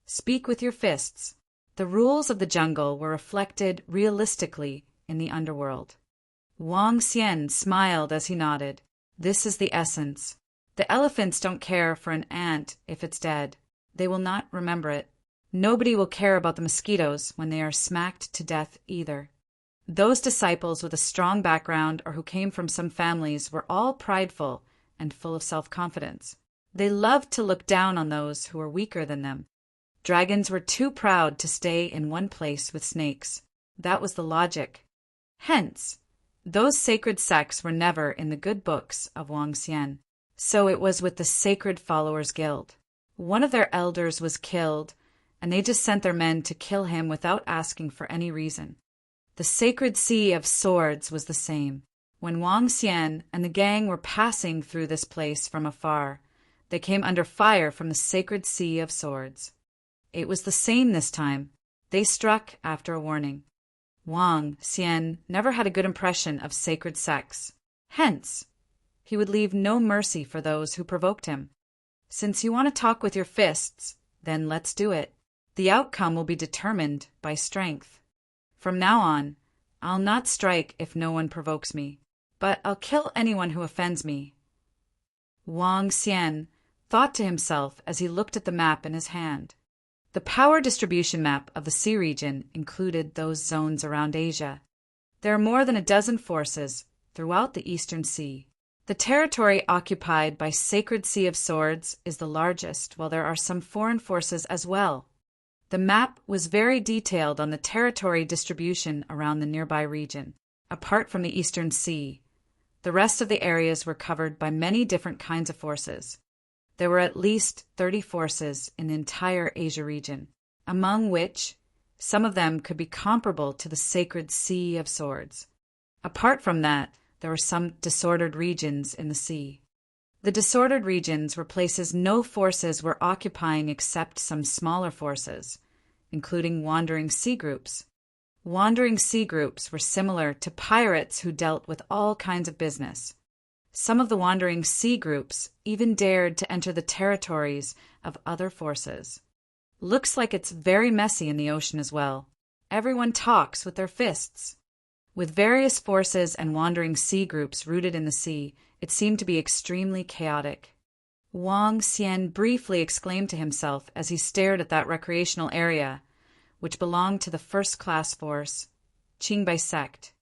Speak with your fists. The rules of the jungle were reflected realistically in the underworld. Wang Xian smiled as he nodded. This is the essence. The elephants don't care for an ant if it's dead. They will not remember it. Nobody will care about the mosquitoes when they are smacked to death either. Those disciples with a strong background or who came from some families were all prideful and full of self-confidence. They loved to look down on those who were weaker than them. Dragons were too proud to stay in one place with snakes. That was the logic. Hence, those sacred sects were never in the good books of Wang Xian. So it was with the Sacred Followers Guild. One of their elders was killed, and they just sent their men to kill him without asking for any reason. The Sacred Sea of Swords was the same. When Wang Xian and the gang were passing through this place from afar, they came under fire from the Sacred Sea of Swords. It was the same this time. They struck after a warning. Wang Xian never had a good impression of sacred sects. Hence, he would leave no mercy for those who provoked him. Since you want to talk with your fists, then let's do it. The outcome will be determined by strength. From now on, I'll not strike if no one provokes me, but I'll kill anyone who offends me. Wang Xian thought to himself as he looked at the map in his hand. The power distribution map of the sea region included those zones around Asia. There are more than a dozen forces throughout the Eastern Sea. The territory occupied by Sacred Sea of Swords is the largest, while there are some foreign forces as well. The map was very detailed on the territory distribution around the nearby region. Apart from the Eastern Sea, the rest of the areas were covered by many different kinds of forces. There were at least 30 forces in the entire Asia region, among which some of them could be comparable to the Sacred Sea of Swords. Apart from that, there were some disordered regions in the sea. The disordered regions were places no forces were occupying except some smaller forces, including wandering sea groups. Wandering sea groups were similar to pirates who dealt with all kinds of business. Some of the wandering sea groups even dared to enter the territories of other forces. Looks like it's very messy in the ocean as well. Everyone talks with their fists. With various forces and wandering sea groups rooted in the sea, it seemed to be extremely chaotic. Wang Xian briefly exclaimed to himself as he stared at that recreational area, which belonged to the first-class force, Qingbai sect.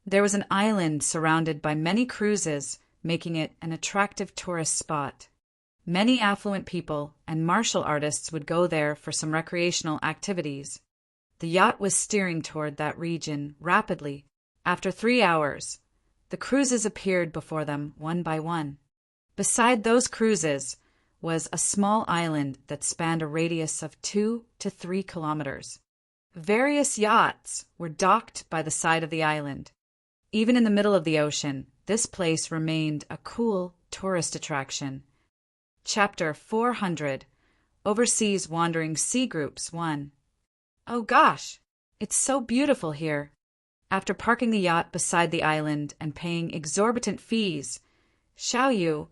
There was an island surrounded by many cruises, making it an attractive tourist spot. Many affluent people and martial artists would go there for some recreational activities. The yacht was steering toward that region rapidly. After 3 hours, the cruises appeared before them one by one. Beside those cruises was a small island that spanned a radius of 2 to 3 kilometers. Various yachts were docked by the side of the island. Even in the middle of the ocean, this place remained a cool tourist attraction. Chapter 400, Overseas Wandering Sea Groups 1. Oh gosh, it's so beautiful here. After parking the yacht beside the island and paying exorbitant fees, Xiao Yu,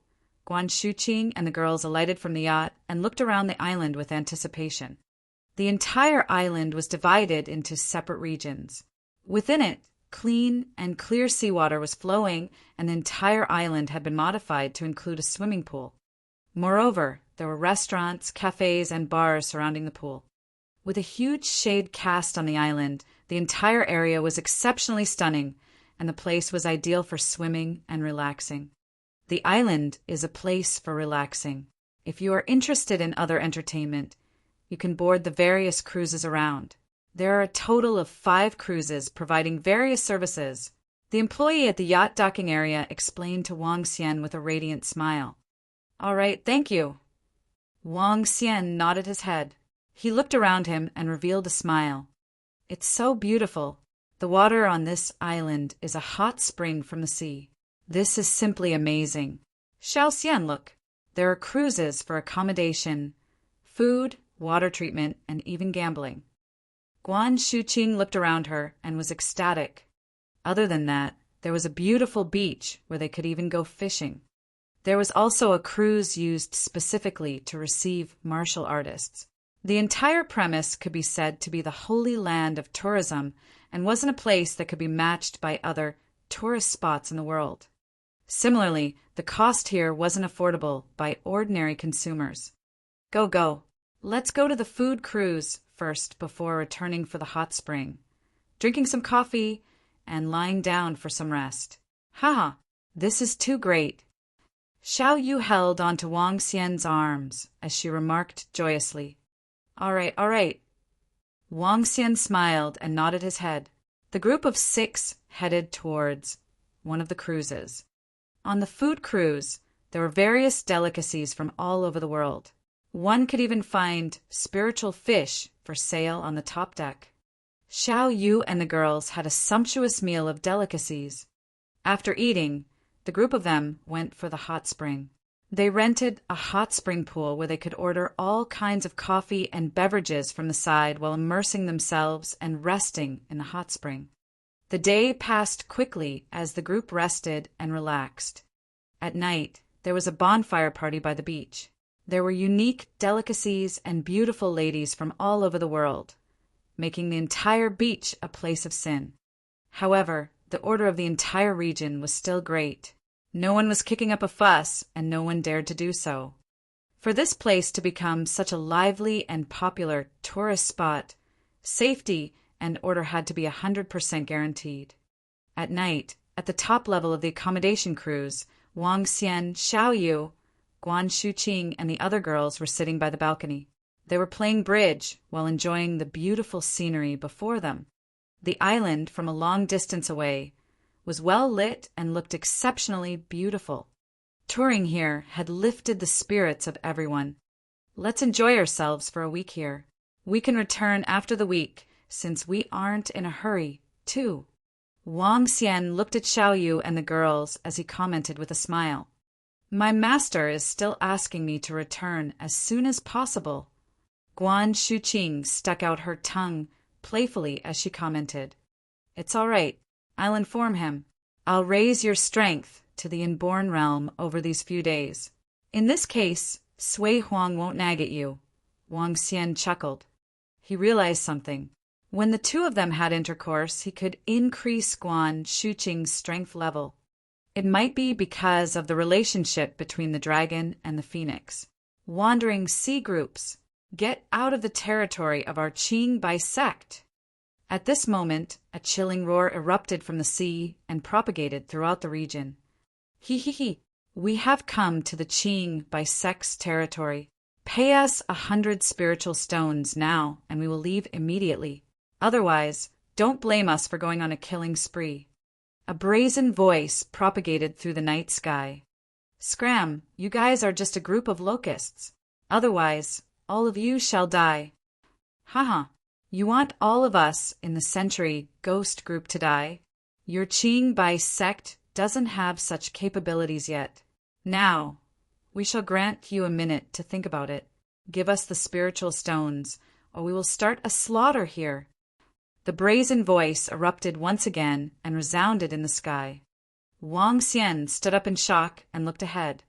Guan Shuqing, and the girls alighted from the yacht and looked around the island with anticipation. The entire island was divided into separate regions. Within it, clean and clear seawater was flowing, and the entire island had been modified to include a swimming pool. Moreover, there were restaurants, cafes, and bars surrounding the pool. With a huge shade cast on the island, the entire area was exceptionally stunning, and the place was ideal for swimming and relaxing. The island is a place for relaxing. If you are interested in other entertainment, you can board the various cruises around. There are a total of 5 cruises providing various services. The employee at the yacht docking area explained to Wang Xian with a radiant smile. All right, thank you. Wang Xian nodded his head. He looked around him and revealed a smile. It's so beautiful. The water on this island is a hot spring from the sea. This is simply amazing. Xiao Xian, look. There are cruises for accommodation, food, water treatment, and even gambling. Guan Shuqing looked around her and was ecstatic. Other than that, there was a beautiful beach where they could even go fishing. There was also a cruise used specifically to receive martial artists. The entire premise could be said to be the holy land of tourism and wasn't a place that could be matched by other tourist spots in the world. Similarly, the cost here wasn't affordable by ordinary consumers. Go. Let's go to the food cruise first before returning for the hot spring, drinking some coffee, and lying down for some rest. Haha, this is too great. Xiao Yu held onto Wang Xian's arms as she remarked joyously. All right. Wang Xian smiled and nodded his head. The group of 6 headed towards one of the cruises. On the food cruise, there were various delicacies from all over the world. One could even find spiritual fish for sale on the top deck. Xiao Yu and the girls had a sumptuous meal of delicacies. After eating, the group of them went for the hot spring. They rented a hot spring pool where they could order all kinds of coffee and beverages from the side while immersing themselves and resting in the hot spring. The day passed quickly as the group rested and relaxed. At night, there was a bonfire party by the beach. There were unique delicacies and beautiful ladies from all over the world, making the entire beach a place of sin. However, the order of the entire region was still great. No one was kicking up a fuss, and no one dared to do so. For this place to become such a lively and popular tourist spot, safety and order had to be 100% guaranteed. At night, at the top level of the accommodation cruise, Wang Xian, Xiao Yu, Guan Shuqing, and the other girls were sitting by the balcony. They were playing bridge while enjoying the beautiful scenery before them. The island, from a long distance away, was well lit and looked exceptionally beautiful. Touring here had lifted the spirits of everyone. Let's enjoy ourselves for a week here. We can return after the week, since we aren't in a hurry, too. Wang Xian looked at Xiao Yu and the girls as he commented with a smile. My master is still asking me to return as soon as possible. Guan Shuqing stuck out her tongue playfully as she commented. It's all right. I'll inform him. I'll raise your strength to the inborn realm over these few days. In this case, Sui Huang won't nag at you. Wang Xian chuckled. He realized something. When the two of them had intercourse, he could increase Guan Shuqing's strength level. It might be because of the relationship between the dragon and the phoenix. Wandering sea groups, get out of the territory of our Qing bisect. At this moment, a chilling roar erupted from the sea and propagated throughout the region. He, we have come to the Qing bisect's territory. Pay us 100 spiritual stones now, and we will leave immediately. Otherwise, don't blame us for going on a killing spree. A brazen voice propagated through the night sky. Scram, you guys are just a group of locusts. Otherwise, all of you shall die. Haha, you want all of us in the century ghost group to die? Your Qing Bai sect doesn't have such capabilities yet. Now, we shall grant you a minute to think about it. Give us the spiritual stones, or we will start a slaughter here. The brazen voice erupted once again and resounded in the sky. Wang Xian stood up in shock and looked ahead.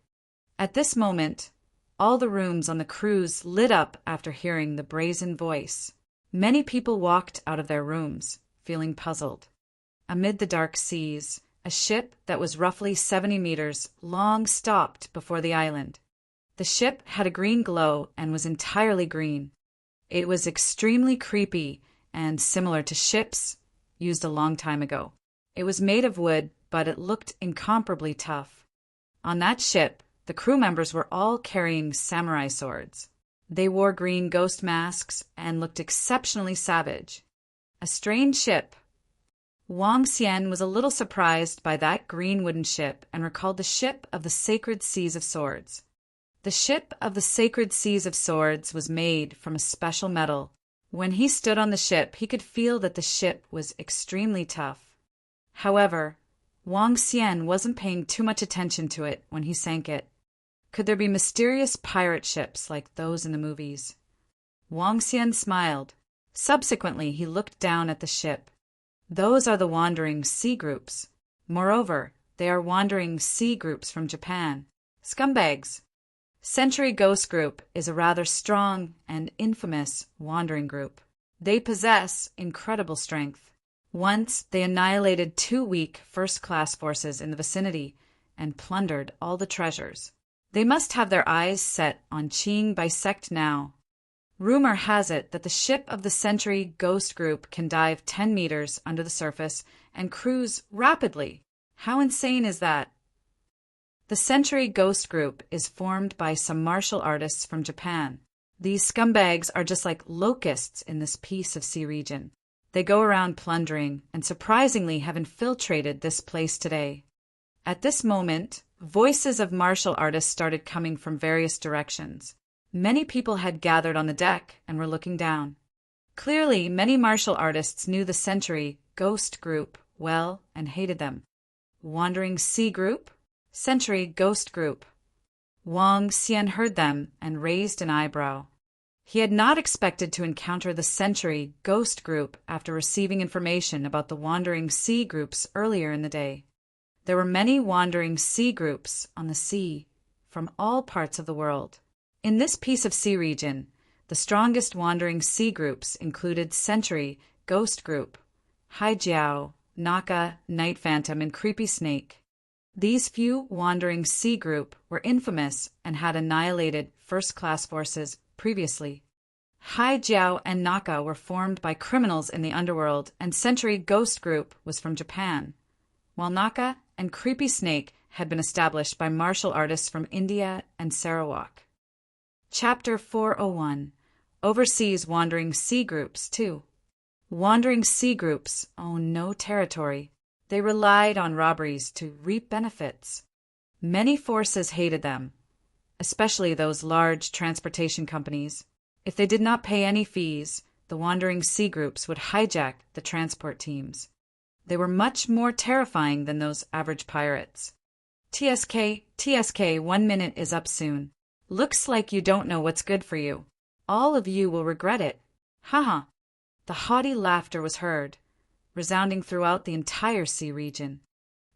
At this moment, all the rooms on the cruise lit up after hearing the brazen voice. Many people walked out of their rooms, feeling puzzled. Amid the dark seas, a ship that was roughly 70 meters long stopped before the island. The ship had a green glow and was entirely green. It was extremely creepy and similar to ships used a long time ago. It was made of wood, but it looked incomparably tough. On that ship, the crew members were all carrying samurai swords. They wore green ghost masks and looked exceptionally savage. A strange ship. Wang Xian was a little surprised by that green wooden ship and recalled the ship of the Sacred Seas of Swords. The ship of the Sacred Seas of Swords was made from a special metal. When he stood on the ship, he could feel that the ship was extremely tough. However, Wang Xian wasn't paying too much attention to it when he sank it. Could there be mysterious pirate ships like those in the movies? Wang Xian smiled. Subsequently, he looked down at the ship. Those are the Wandering Sea Groups. Moreover, they are Wandering Sea Groups from Japan. Scumbags. Century Ghost Group is a rather strong and infamous wandering group. They possess incredible strength. Once, they annihilated 2 weak first-class forces in the vicinity and plundered all the treasures. They must have their eyes set on Qing bisect now. Rumor has it that the ship of the Century Ghost Group can dive 10 meters under the surface and cruise rapidly. How insane is that? The Century Ghost Group is formed by some martial artists from Japan. These scumbags are just like locusts in this piece of sea region. They go around plundering and surprisingly have infiltrated this place today. At this moment, voices of martial artists started coming from various directions. Many people had gathered on the deck and were looking down. Clearly, many martial artists knew the Century Ghost Group well and hated them. Wandering Sea Group? Century Ghost Group. Wang Xian heard them and raised an eyebrow. He had not expected to encounter the Century Ghost Group after receiving information about the Wandering Sea Groups earlier in the day. There were many Wandering Sea Groups on the sea from all parts of the world. In this piece of sea region, the strongest Wandering Sea Groups included Century Ghost Group, Haijiao, Naka, Night Phantom, and Creepy Snake. These few Wandering Sea Group were infamous and had annihilated first-class forces previously. Haijiao and Naka were formed by criminals in the underworld, and Century Ghost Group was from Japan, while Naka and Creepy Snake had been established by martial artists from India and Sarawak. Chapter 401. Overseas Wandering Sea Groups 2. Wandering Sea Groups own no territory. They relied on robberies to reap benefits. Many forces hated them, especially those large transportation companies. If they did not pay any fees, the Wandering Sea Groups would hijack the transport teams. They were much more terrifying than those average pirates. TSK, 1 minute is up soon. Looks like you don't know what's good for you. All of you will regret it. Haha. The haughty laughter was heard, resounding throughout the entire sea region.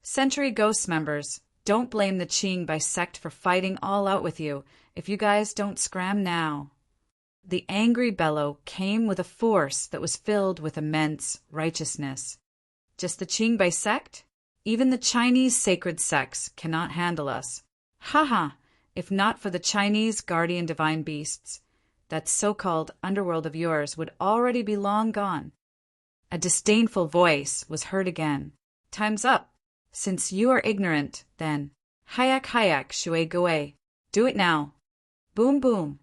Century Ghost members, don't blame the Qing bisect for fighting all out with you if you guys don't scram now. The angry bellow came with a force that was filled with immense righteousness. Just the Qing bisect? Even the Chinese sacred sects cannot handle us. Haha. If not for the Chinese guardian divine beasts, that so-called underworld of yours would already be long gone. A disdainful voice was heard again. Time's up. Since you are ignorant, then, hayak shui goe. Do it now. Boom boom.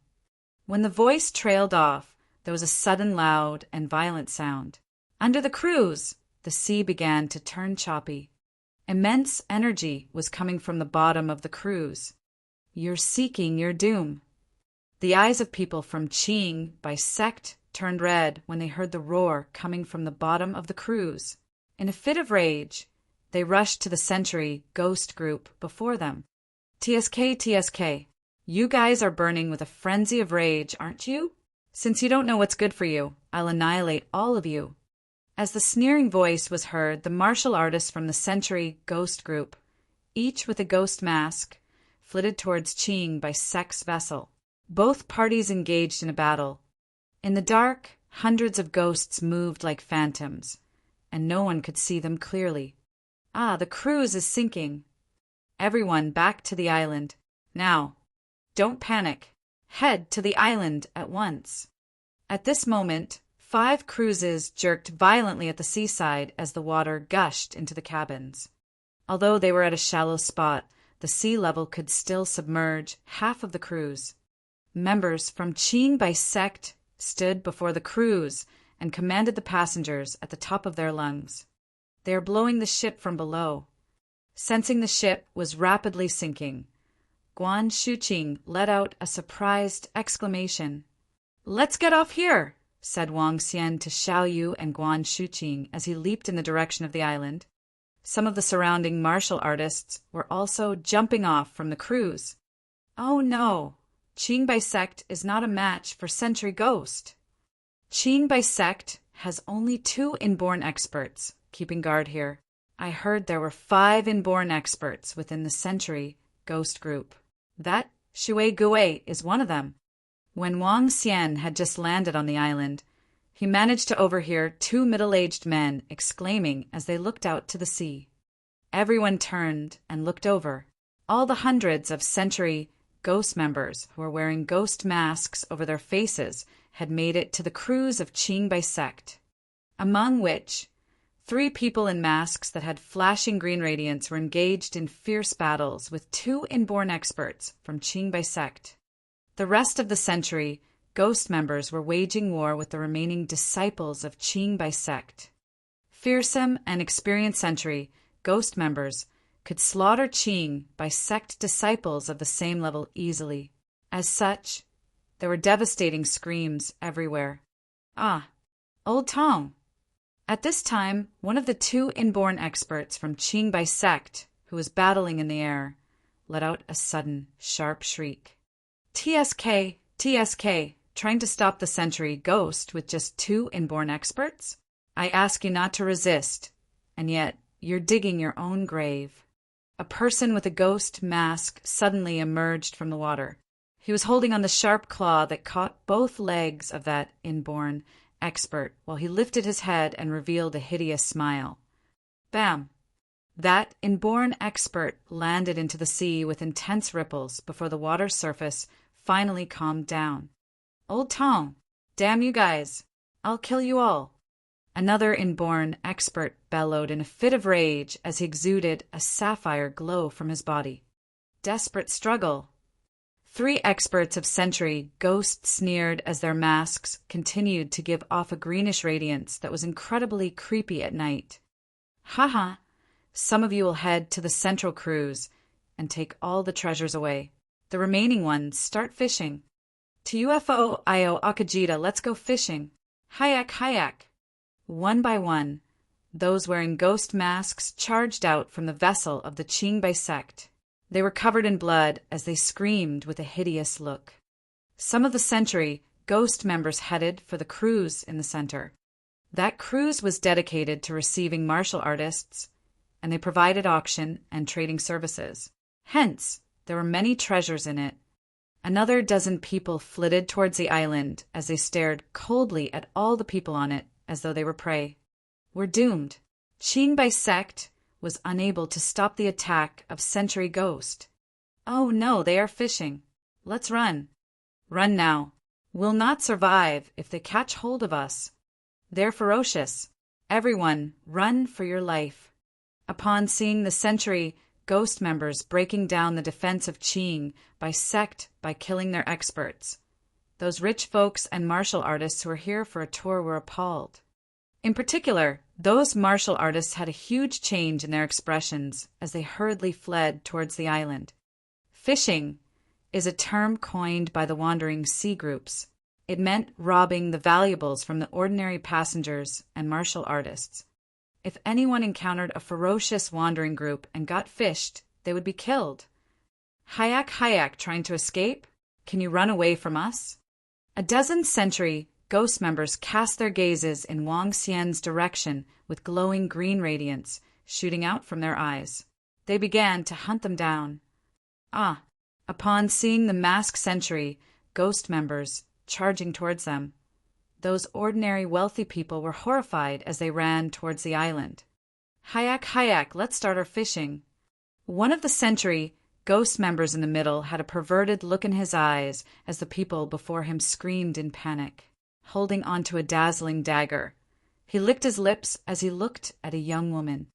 When the voice trailed off, there was a sudden loud and violent sound. Under the cruise, the sea began to turn choppy. Immense energy was coming from the bottom of the cruise. You're seeking your doom. The eyes of people from Qing bisect turned red when they heard the roar coming from the bottom of the cruise. In a fit of rage, they rushed to the Century Ghost Group before them. TSK, you guys are burning with a frenzy of rage, aren't you? Since you don't know what's good for you, I'll annihilate all of you. As the sneering voice was heard, the martial artists from the Century Ghost Group, each with a ghost mask, flitted towards Qing bisect's vessel. Both parties engaged in a battle. In the dark, hundreds of ghosts moved like phantoms, and no one could see them clearly. Ah, the cruise is sinking. Everyone back to the island. Now, don't panic. Head to the island at once. At this moment, 5 cruises jerked violently at the seaside as the water gushed into the cabins. Although they were at a shallow spot, the sea level could still submerge half of the cruise. Members from Qing bisect stood before the cruise and commanded the passengers at the top of their lungs. They are blowing the ship from below. Sensing the ship was rapidly sinking, Guan Shuqing let out a surprised exclamation. "Let's get off here," said Wang Xian to Xiao Yu and Guan Shuqing as he leaped in the direction of the island. Some of the surrounding martial artists were also jumping off from the cruise. Oh no! Qing Bai sect is not a match for Century Ghost. Qing Bai sect has only 2 inborn experts keeping guard here. I heard there were 5 inborn experts within the Century Ghost group. That Shui Gui is one of them. When Wang Xian had just landed on the island, he managed to overhear 2 middle-aged men exclaiming as they looked out to the sea. Everyone turned and looked over. All the hundreds of Century Ghost members who were wearing ghost masks over their faces had made it to the cruise of Qing Bai sect, among which 3 people in masks that had flashing green radiance were engaged in fierce battles with 2 inborn experts from Qing Bai sect. The rest of the Century Ghost members were waging war with the remaining disciples of Qing Bai sect. Fearsome and experienced Century Ghost members could slaughter Qing Bai sect disciples of the same level easily. As such, there were devastating screams everywhere. Ah, Old Tong! At this time, one of the 2 inborn experts from Qing Bai sect, who was battling in the air, let out a sudden, sharp shriek. TSK, TSK, trying to stop the Century Ghost with just 2 inborn experts? I ask you not to resist, and yet you're digging your own grave. A person with a ghost mask suddenly emerged from the water. He was holding on the sharp claw that caught both legs of that inborn expert while he lifted his head and revealed a hideous smile. Bam! That inborn expert landed into the sea with intense ripples before the water's surface finally calmed down. Old Tong, damn you guys, I'll kill you all. Another inborn expert bellowed in a fit of rage as he exuded a sapphire glow from his body. Desperate struggle. 3 experts of Century Ghost sneered as their masks continued to give off a greenish radiance that was incredibly creepy at night. Haha, some of you will head to the Central Cruise and take all the treasures away. The remaining ones start fishing. To UFO Io Akajita, let's go fishing. Hayak, hayak. One by one, those wearing ghost masks charged out from the vessel of the Qing Bai sect. They were covered in blood as they screamed with a hideous look. Some of the Century Ghost members headed for the cruise in the center. That cruise was dedicated to receiving martial artists, and they provided auction and trading services. Hence, there were many treasures in it. Another dozen people flitted towards the island as they stared coldly at all the people on it as though they were prey. We're doomed. Qing Bai sect was unable to stop the attack of Century Ghost. Oh no, they are fishing. Let's run. Run now. We'll not survive if they catch hold of us. They're ferocious. Everyone, run for your life. Upon seeing the Century Ghost members breaking down the defense of Qing Bai sect by killing their experts, those rich folks and martial artists who were here for a tour were appalled. In particular, those martial artists had a huge change in their expressions as they hurriedly fled towards the island. Fishing is a term coined by the wandering sea groups. It meant robbing the valuables from the ordinary passengers and martial artists. If anyone encountered a ferocious wandering group and got fished, they would be killed. Hayak, hayak, trying to escape? Can you run away from us? A dozen Century Ghost members cast their gazes in Wang Xian's direction with glowing green radiance shooting out from their eyes. They began to hunt them down. Ah! Upon seeing the masked Century Ghost members charging towards them, those ordinary wealthy people were horrified as they ran towards the island. Hayak, hayak, let's start our fishing. One of the Century Ghost members in the middle had a perverted look in his eyes as the people before him screamed in panic, holding onto a dazzling dagger. He licked his lips as he looked at a young woman.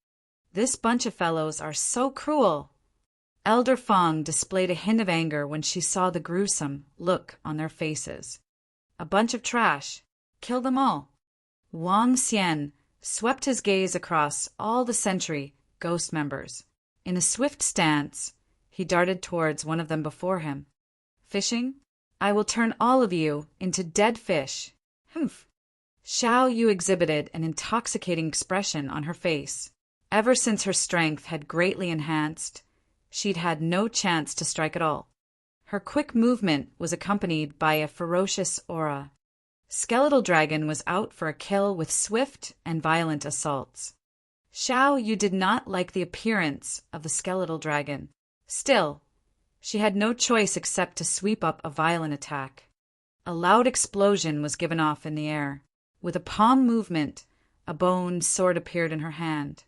This bunch of fellows are so cruel. Elder Fong displayed a hint of anger when she saw the gruesome look on their faces. A bunch of trash. Kill them all. Wang Xian swept his gaze across all the Sentry Ghost members. In a swift stance, he darted towards one of them before him. Fishing? I will turn all of you into dead fish. Humph. Xiao Yu exhibited an intoxicating expression on her face. Ever since her strength had greatly enhanced, she'd had no chance to strike at all. Her quick movement was accompanied by a ferocious aura. Skeletal Dragon was out for a kill with swift and violent assaults. Xiao Yu did not like the appearance of the Skeletal Dragon. Still, she had no choice except to sweep up a violent attack. A loud explosion was given off in the air. With a palm movement, a bone sword appeared in her hand.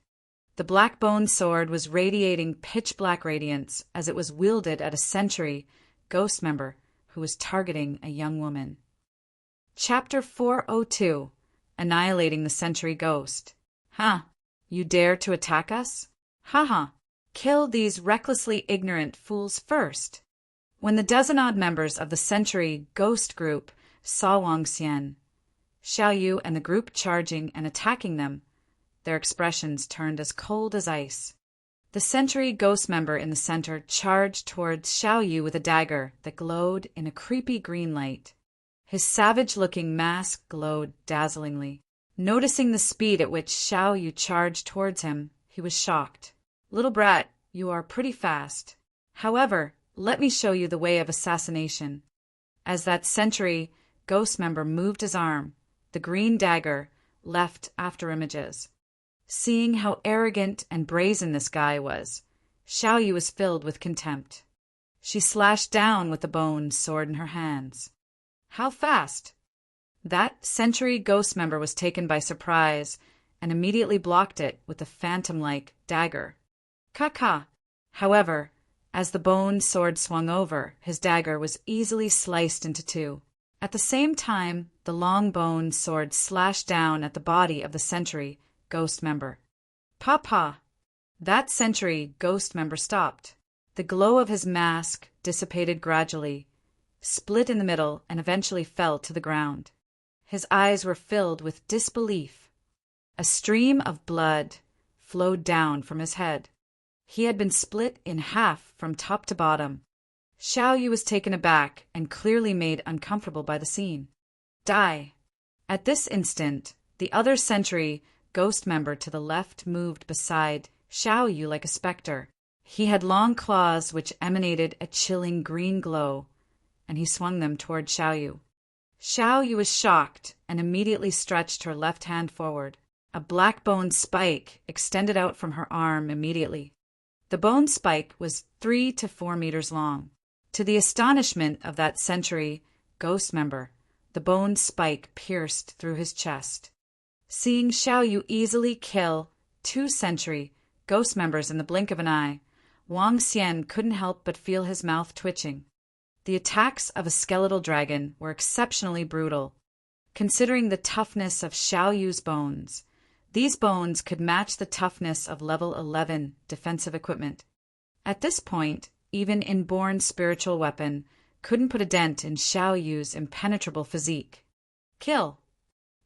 The black bone sword was radiating pitch-black radiance as it was wielded at a Sentry Ghost member who was targeting a young woman. Chapter 402. Annihilating the Sentry Ghost. Ha! You dare to attack us? Ha ha! Kill these recklessly ignorant fools first. When the dozen-odd members of the Sentry Ghost group saw Wang Xian, Xiao Yu and the group charging and attacking them, their expressions turned as cold as ice. The Sentry Ghost member in the center charged towards Xiao Yu with a dagger that glowed in a creepy green light. His savage-looking mask glowed dazzlingly. Noticing the speed at which Xiao Yu charged towards him, he was shocked. Little brat, you are pretty fast. However, let me show you the way of assassination. As that Sentry Ghost member moved his arm, the green dagger left after images. Seeing how arrogant and brazen this guy was, Xiao Yu was filled with contempt. She slashed down with the bone sword in her hands. How fast? That Sentry Ghost member was taken by surprise and immediately blocked it with the phantom-like dagger. Ka-ka! However, as the bone sword swung over, his dagger was easily sliced into two. At the same time, the long bone sword slashed down at the body of the Sentry Ghost member. Pa-pa! That Sentry Ghost member stopped. The glow of his mask dissipated gradually, split in the middle, and eventually fell to the ground. His eyes were filled with disbelief. A stream of blood flowed down from his head. He had been split in half from top to bottom. Xiao Yu was taken aback and clearly made uncomfortable by the scene. Die! At this instant, the other Sentry Ghost member to the left moved beside Xiao Yu like a specter. He had long claws which emanated a chilling green glow, and he swung them toward Xiao Yu. Xiao Yu was shocked and immediately stretched her left hand forward. A black bone spike extended out from her arm immediately. The bone spike was 3 to 4 meters long. To the astonishment of that Sentry Ghost member, the bone spike pierced through his chest. Seeing Xiao Yu easily kill 2 Sentry Ghost members in the blink of an eye, Wang Xian couldn't help but feel his mouth twitching. The attacks of a skeletal dragon were exceptionally brutal. Considering the toughness of Xiao Yu's bones, these bones could match the toughness of level 11 defensive equipment. At this point, even inborn spiritual weapon couldn't put a dent in Xiao Yu's impenetrable physique. Kill!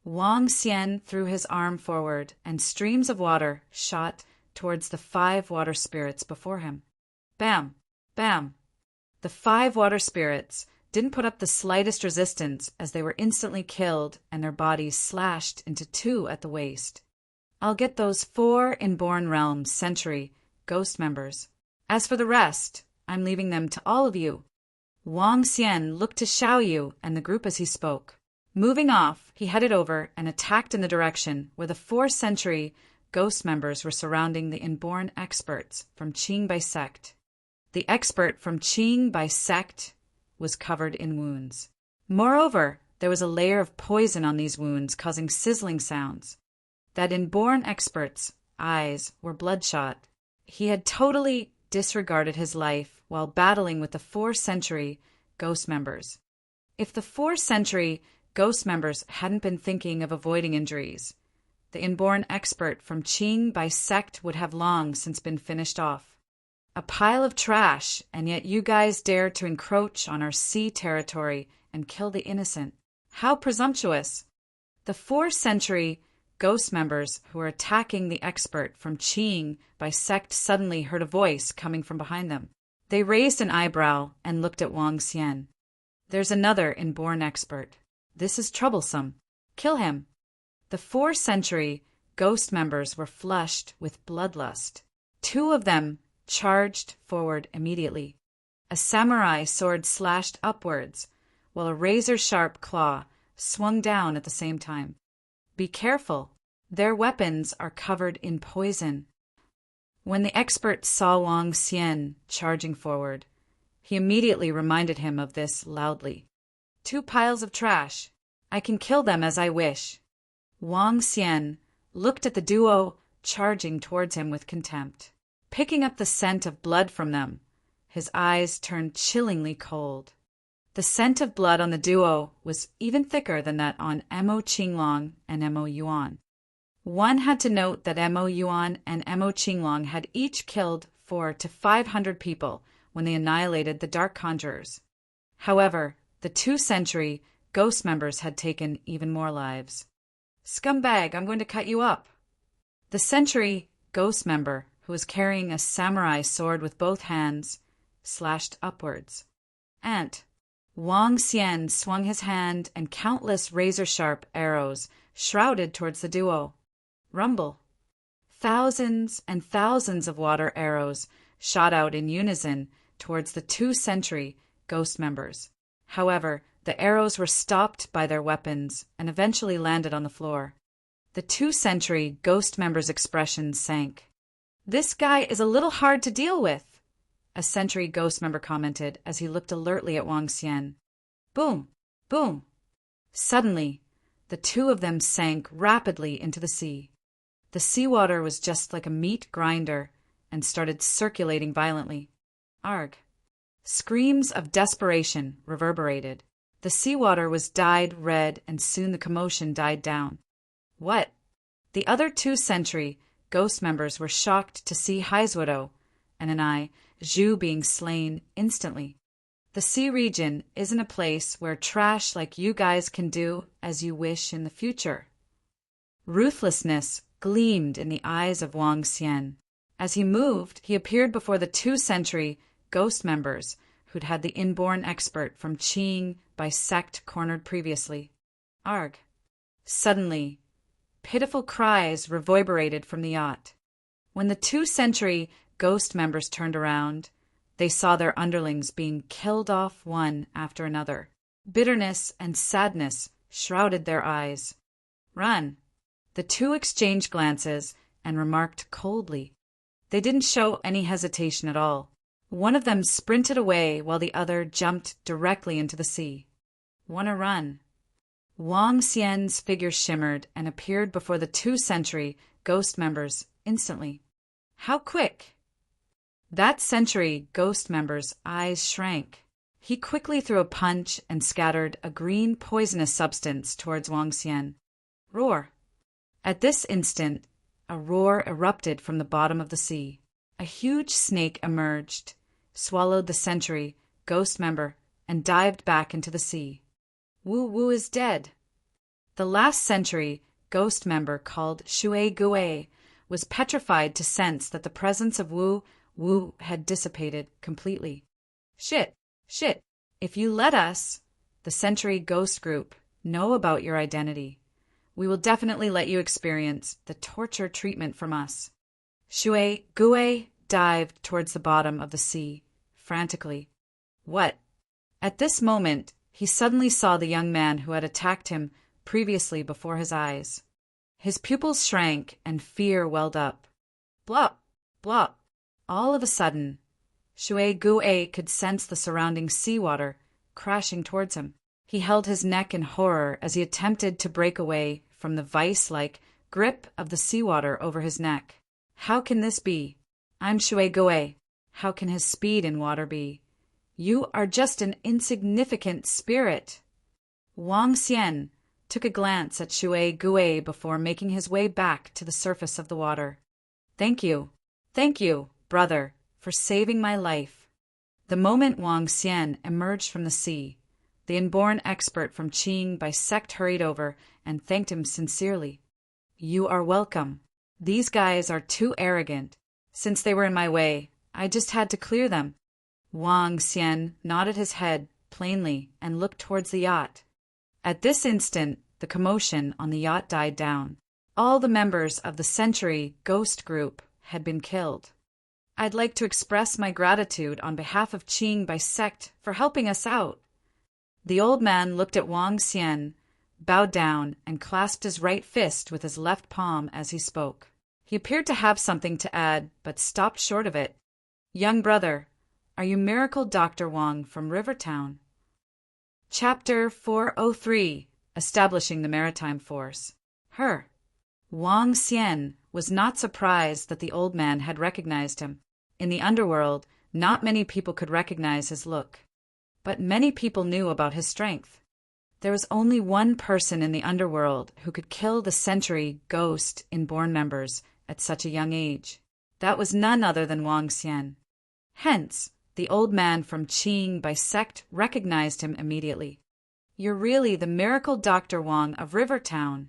Wang Xian threw his arm forward, and streams of water shot towards the 5 water spirits before him. Bam! Bam! The 5 water spirits didn't put up the slightest resistance as they were instantly killed and their bodies slashed into 2 at the waist. I'll get those 4 inborn realm Sentry Ghost members. As for the rest, I'm leaving them to all of you. Wang Xian looked to Xiao Yu and the group as he spoke. Moving off, he headed over and attacked in the direction where the 4 Sentry Ghost members were surrounding the inborn experts from Qing by sect. The expert from Qing by sect was covered in wounds. Moreover, there was a layer of poison on these wounds, causing sizzling sounds. That inborn expert's eyes were bloodshot. He had totally disregarded his life while battling with the 4 Sentry Ghost members. If the 4 Sentry Ghost members hadn't been thinking of avoiding injuries, the inborn expert from Qing by sect would have long since been finished off. A pile of trash, and yet you guys dare to encroach on our sea territory and kill the innocent. How presumptuous! The 4 Sentry ghost members who were attacking the expert from Qing by sect suddenly heard a voice coming from behind them. They raised an eyebrow and looked at Wang Xian. There's another inborn expert. This is troublesome. Kill him. The 4th century ghost members were flushed with bloodlust. 2 of them charged forward immediately. A samurai sword slashed upwards, while a razor-sharp claw swung down at the same time. Be careful. Their weapons are covered in poison. When the expert saw Wang Xian charging forward, he immediately reminded him of this loudly. 2 piles of trash. I can kill them as I wish. Wang Xian looked at the duo charging towards him with contempt. Picking up the scent of blood from them, his eyes turned chillingly cold. The scent of blood on the duo was even thicker than that on Mo Qinglong and Mo Yuan. One had to note that Mo Yuan and Mo Qinglong had each killed 400 to 500 people when they annihilated the Dark Conjurers. However, the 2nd century ghost members had taken even more lives. Scumbag, I'm going to cut you up. The century ghost member, who was carrying a samurai sword with both hands, slashed upwards. Wang Xian swung his hand and countless razor-sharp arrows shrouded towards the duo. Rumble. Thousands and thousands of water arrows shot out in unison towards the 2nd century ghost members. However, the arrows were stopped by their weapons and eventually landed on the floor. The 2nd century ghost members' expression sank. This guy is a little hard to deal with, a century ghost member commented as he looked alertly at Wang Xian. Boom! Boom! Suddenly, the 2 of them sank rapidly into the sea. The seawater was just like a meat grinder and started circulating violently. Arg! Screams of desperation reverberated. The seawater was dyed red and soon the commotion died down. What? The other 2nd century ghost members were shocked to see Haizhuo and Zhu being slain instantly. The sea region isn't a place where trash like you guys can do as you wish in the future. Ruthlessness gleamed in the eyes of Wang Xian. As he moved, he appeared before the 2nd century ghost members who'd had the inborn expert from Qing by sect cornered previously. Arg! Suddenly, pitiful cries reverberated from the yacht. When the 2nd century ghost members turned around, they saw their underlings being killed off one after another. Bitterness and sadness shrouded their eyes. Run! The 2 exchanged glances and remarked coldly. They didn't show any hesitation at all. One of them sprinted away while the other jumped directly into the sea. Wanna run? Wang Xian's figure shimmered and appeared before the 2nd century ghost members instantly. How quick! That century ghost member's eyes shrank. He quickly threw a punch and scattered a green poisonous substance towards Wang Xian. Roar! At this instant, a roar erupted from the bottom of the sea. A huge snake emerged, swallowed the century ghost member, and dived back into the sea. Wu Wu is dead. The last century ghost member, called Shui Gui, was petrified to sense that the presence of Wu Wu had dissipated completely. Shit! If you let us, the century ghost group, know about your identity, we will definitely let you experience the torture treatment from us. Shui Gui dived towards the bottom of the sea, frantically. What? At this moment, he suddenly saw the young man who had attacked him previously before his eyes. His pupils shrank and fear welled up. Blop! Blop! All of a sudden, Shui Gui could sense the surrounding seawater crashing towards him. He held his neck in horror as he attempted to break away from the vice-like grip of the seawater over his neck. How can this be? I'm Shui Gui. How can his speed in water be? You are just an insignificant spirit. Wang Xian took a glance at Shui Gui before making his way back to the surface of the water. Thank you, brother, for saving my life. The moment Wang Xian emerged from the sea, the inborn expert from Qing by sect hurried over and thanked him sincerely. You are welcome. These guys are too arrogant. Since they were in my way, I just had to clear them. Wang Xian nodded his head plainly and looked towards the yacht. At this instant, the commotion on the yacht died down. All the members of the Century Ghost Group had been killed. I'd like to express my gratitude on behalf of Qing by sect for helping us out. The old man looked at Wang Xian, bowed down, and clasped his right fist with his left palm as he spoke. He appeared to have something to add, but stopped short of it. Young brother, are you Miracle Dr. Wang from Rivertown? Chapter 403, Establishing the Maritime Force. Her. Wang Xian was not surprised that the old man had recognized him. In the underworld, not many people could recognize his look. But many people knew about his strength. There was only one person in the underworld who could kill the Century Ghost Inborn members at such a young age. That was none other than Wang Xian. Hence, the old man from Qing by sect recognized him immediately. You're really the Miracle Dr. Wang of Rivertown.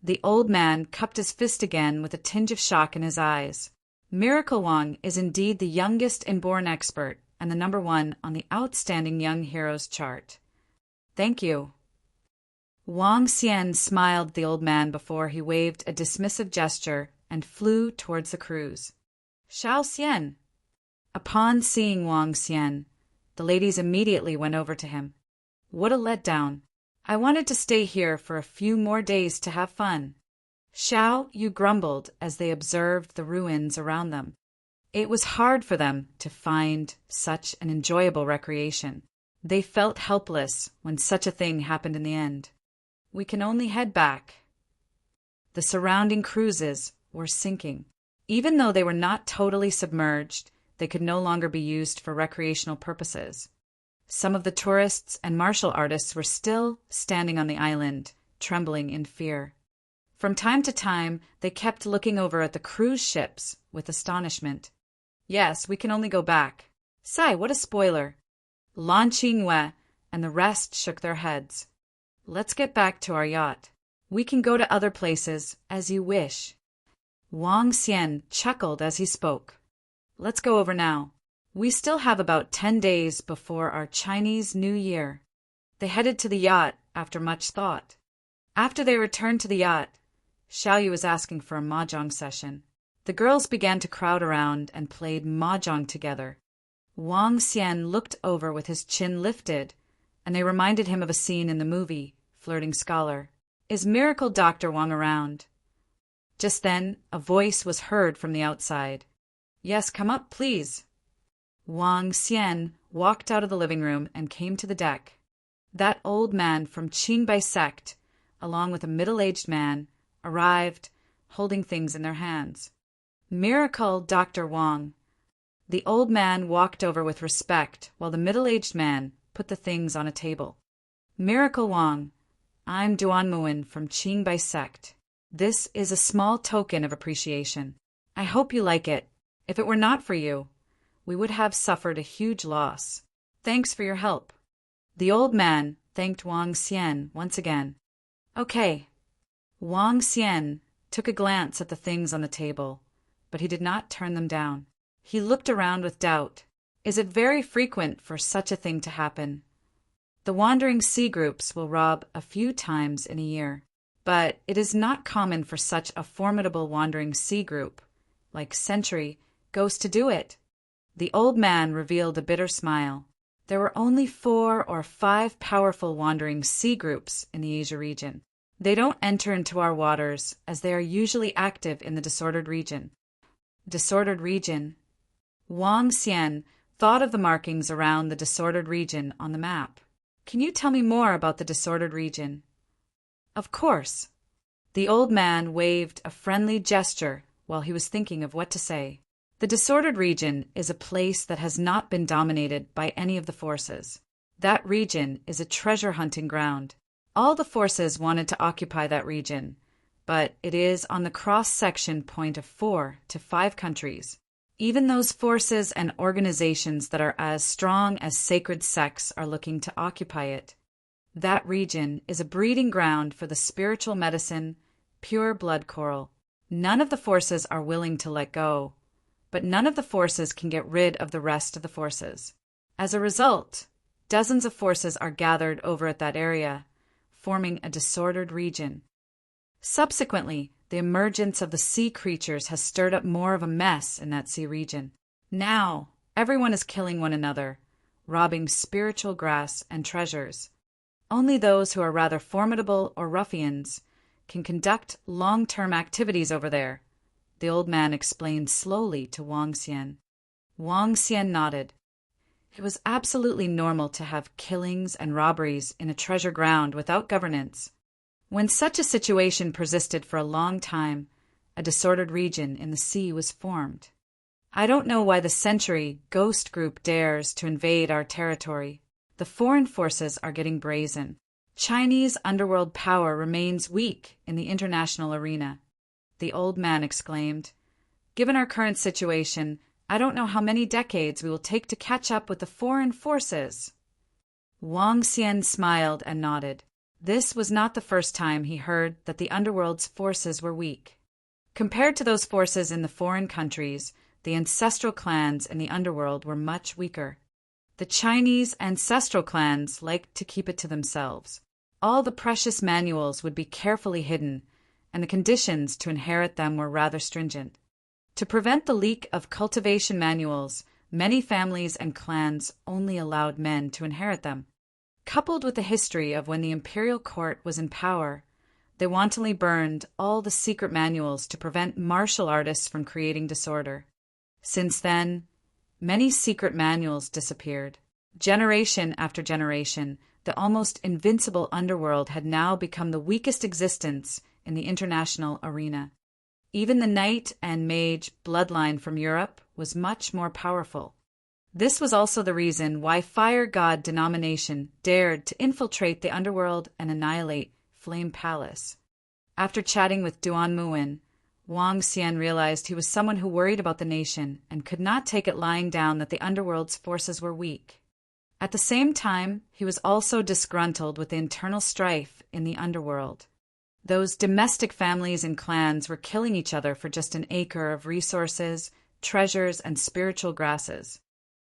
The old man cupped his fist again with a tinge of shock in his eyes. Miracle Wang is indeed the youngest inborn expert and the number one on the Outstanding Young Heroes chart. Thank you. Wang Xian smiled at the old man before he waved a dismissive gesture and flew towards the cruise. Xiao Xian. Upon seeing Wang Xian, the ladies immediately went over to him. What a letdown. I wanted to stay here for a few more days to have fun. Xiao Yu grumbled as they observed the ruins around them. It was hard for them to find such an enjoyable recreation. They felt helpless when such a thing happened in the end. We can only head back. The surrounding cruises were sinking. Even though they were not totally submerged, they could no longer be used for recreational purposes. Some of the tourists and martial artists were still standing on the island, trembling in fear. From time to time, they kept looking over at the cruise ships with astonishment. Yes, we can only go back. Sai, what a spoiler. Lan Qingwei and the rest shook their heads. Let's get back to our yacht. We can go to other places as you wish. Wang Xian chuckled as he spoke. Let's go over now. We still have about 10 days before our Chinese New Year. They headed to the yacht after much thought. After they returned to the yacht, Xiaoyu was asking for a mahjong session. The girls began to crowd around and played mahjong together. Wang Xian looked over with his chin lifted, and they reminded him of a scene in the movie, Flirting Scholar. Is Miracle Dr. Wang around? Just then, a voice was heard from the outside. Yes, come up, please. Wang Xian walked out of the living room and came to the deck. That old man from Qing by sect, along with a middle-aged man, arrived, holding things in their hands. Miracle Dr. Wang. The old man walked over with respect while the middle-aged man put the things on a table. Miracle Wang, I'm Duanmuin from Qing by sect. This is a small token of appreciation. I hope you like it. If it were not for you, we would have suffered a huge loss. Thanks for your help. The old man thanked Wang Xian once again. Okay. Wang Xian took a glance at the things on the table, but he did not turn them down. He looked around with doubt. Is it very frequent for such a thing to happen? The wandering sea groups will rob a few times in a year, but it is not common for such a formidable wandering sea group, like Century, Ghost to do it. The old man revealed a bitter smile. There were only 4 or 5 powerful wandering sea groups in the Asia region. They don't enter into our waters, as they are usually active in the disordered region. Disordered region. Wang Xian thought of the markings around the disordered region on the map. Can you tell me more about the disordered region? Of course. The old man waved a friendly gesture while he was thinking of what to say. The disordered region is a place that has not been dominated by any of the forces. That region is a treasure-hunting ground. All the forces wanted to occupy that region, but it is on the cross-section point of 4 to 5 countries. Even those forces and organizations that are as strong as sacred sects are looking to occupy it. That region is a breeding ground for the spiritual medicine, pure blood coral. None of the forces are willing to let go, but none of the forces can get rid of the rest of the forces. As a result, dozens of forces are gathered over at that area, forming a disordered region. Subsequently, the emergence of the sea creatures has stirred up more of a mess in that sea region. Now, everyone is killing one another, robbing spiritual grass and treasures. Only those who are rather formidable or ruffians can conduct long-term activities over there, the old man explained slowly to Wang Xian. Wang Xian nodded. It was absolutely normal to have killings and robberies in a treasure ground without governance. When such a situation persisted for a long time, a disordered region in the sea was formed. I don't know why the Century Ghost Group dares to invade our territory. The foreign forces are getting brazen. Chinese underworld power remains weak in the international arena, the old man exclaimed. Given our current situation, I don't know how many decades we will take to catch up with the foreign forces. Wang Xian smiled and nodded. This was not the first time he heard that the underworld's forces were weak. Compared to those forces in the foreign countries, the ancestral clans in the underworld were much weaker. The Chinese ancestral clans liked to keep it to themselves. All the precious manuals would be carefully hidden, and the conditions to inherit them were rather stringent. To prevent the leak of cultivation manuals, many families and clans only allowed men to inherit them. Coupled with the history of when the imperial court was in power, they wantonly burned all the secret manuals to prevent martial artists from creating disorder. Since then, many secret manuals disappeared. Generation after generation, the almost invincible underworld had now become the weakest existence in the international arena. Even the knight and mage bloodline from Europe was much more powerful. This was also the reason why Fire God denomination dared to infiltrate the underworld and annihilate Flame Palace. After chatting with Duan Muin, Wang Xian realized he was someone who worried about the nation and could not take it lying down that the underworld's forces were weak. At the same time, he was also disgruntled with the internal strife in the underworld. Those domestic families and clans were killing each other for just an acre of resources, treasures, and spiritual grasses.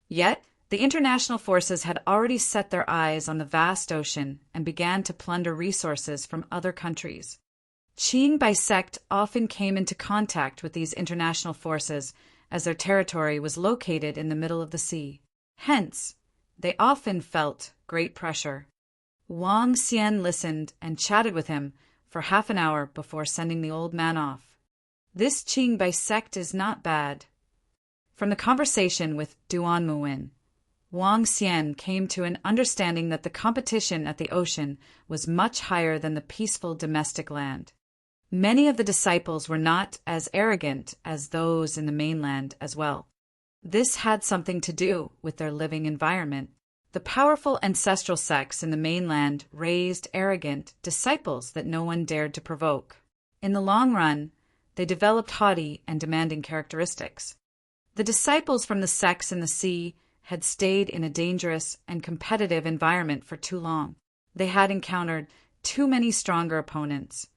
Yet, the international forces had already set their eyes on the vast ocean and began to plunder resources from other countries. Qing sect often came into contact with these international forces as their territory was located in the middle of the sea. Hence, they often felt great pressure. Wang Xian listened and chatted with him for half an hour before sending the old man off. This Qing sect is not bad. From the conversation with Duan Muin, Wang Xian came to an understanding that the competition at the ocean was much higher than the peaceful domestic land. Many of the disciples were not as arrogant as those in the mainland as well. This had something to do with their living environment. The powerful ancestral sects in the mainland raised arrogant disciples that no one dared to provoke. In the long run, they developed haughty and demanding characteristics. The disciples from the sects in the sea had stayed in a dangerous and competitive environment for too long. They had encountered too many stronger opponents,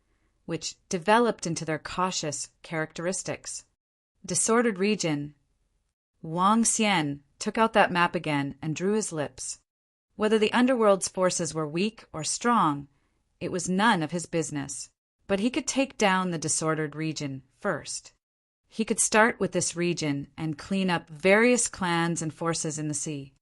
which developed into their cautious characteristics. Disordered region. Wang Xian took out that map again and drew his lips. Whether the underworld's forces were weak or strong, it was none of his business. But he could take down the disordered region first. He could start with this region and clean up various clans and forces in the sea.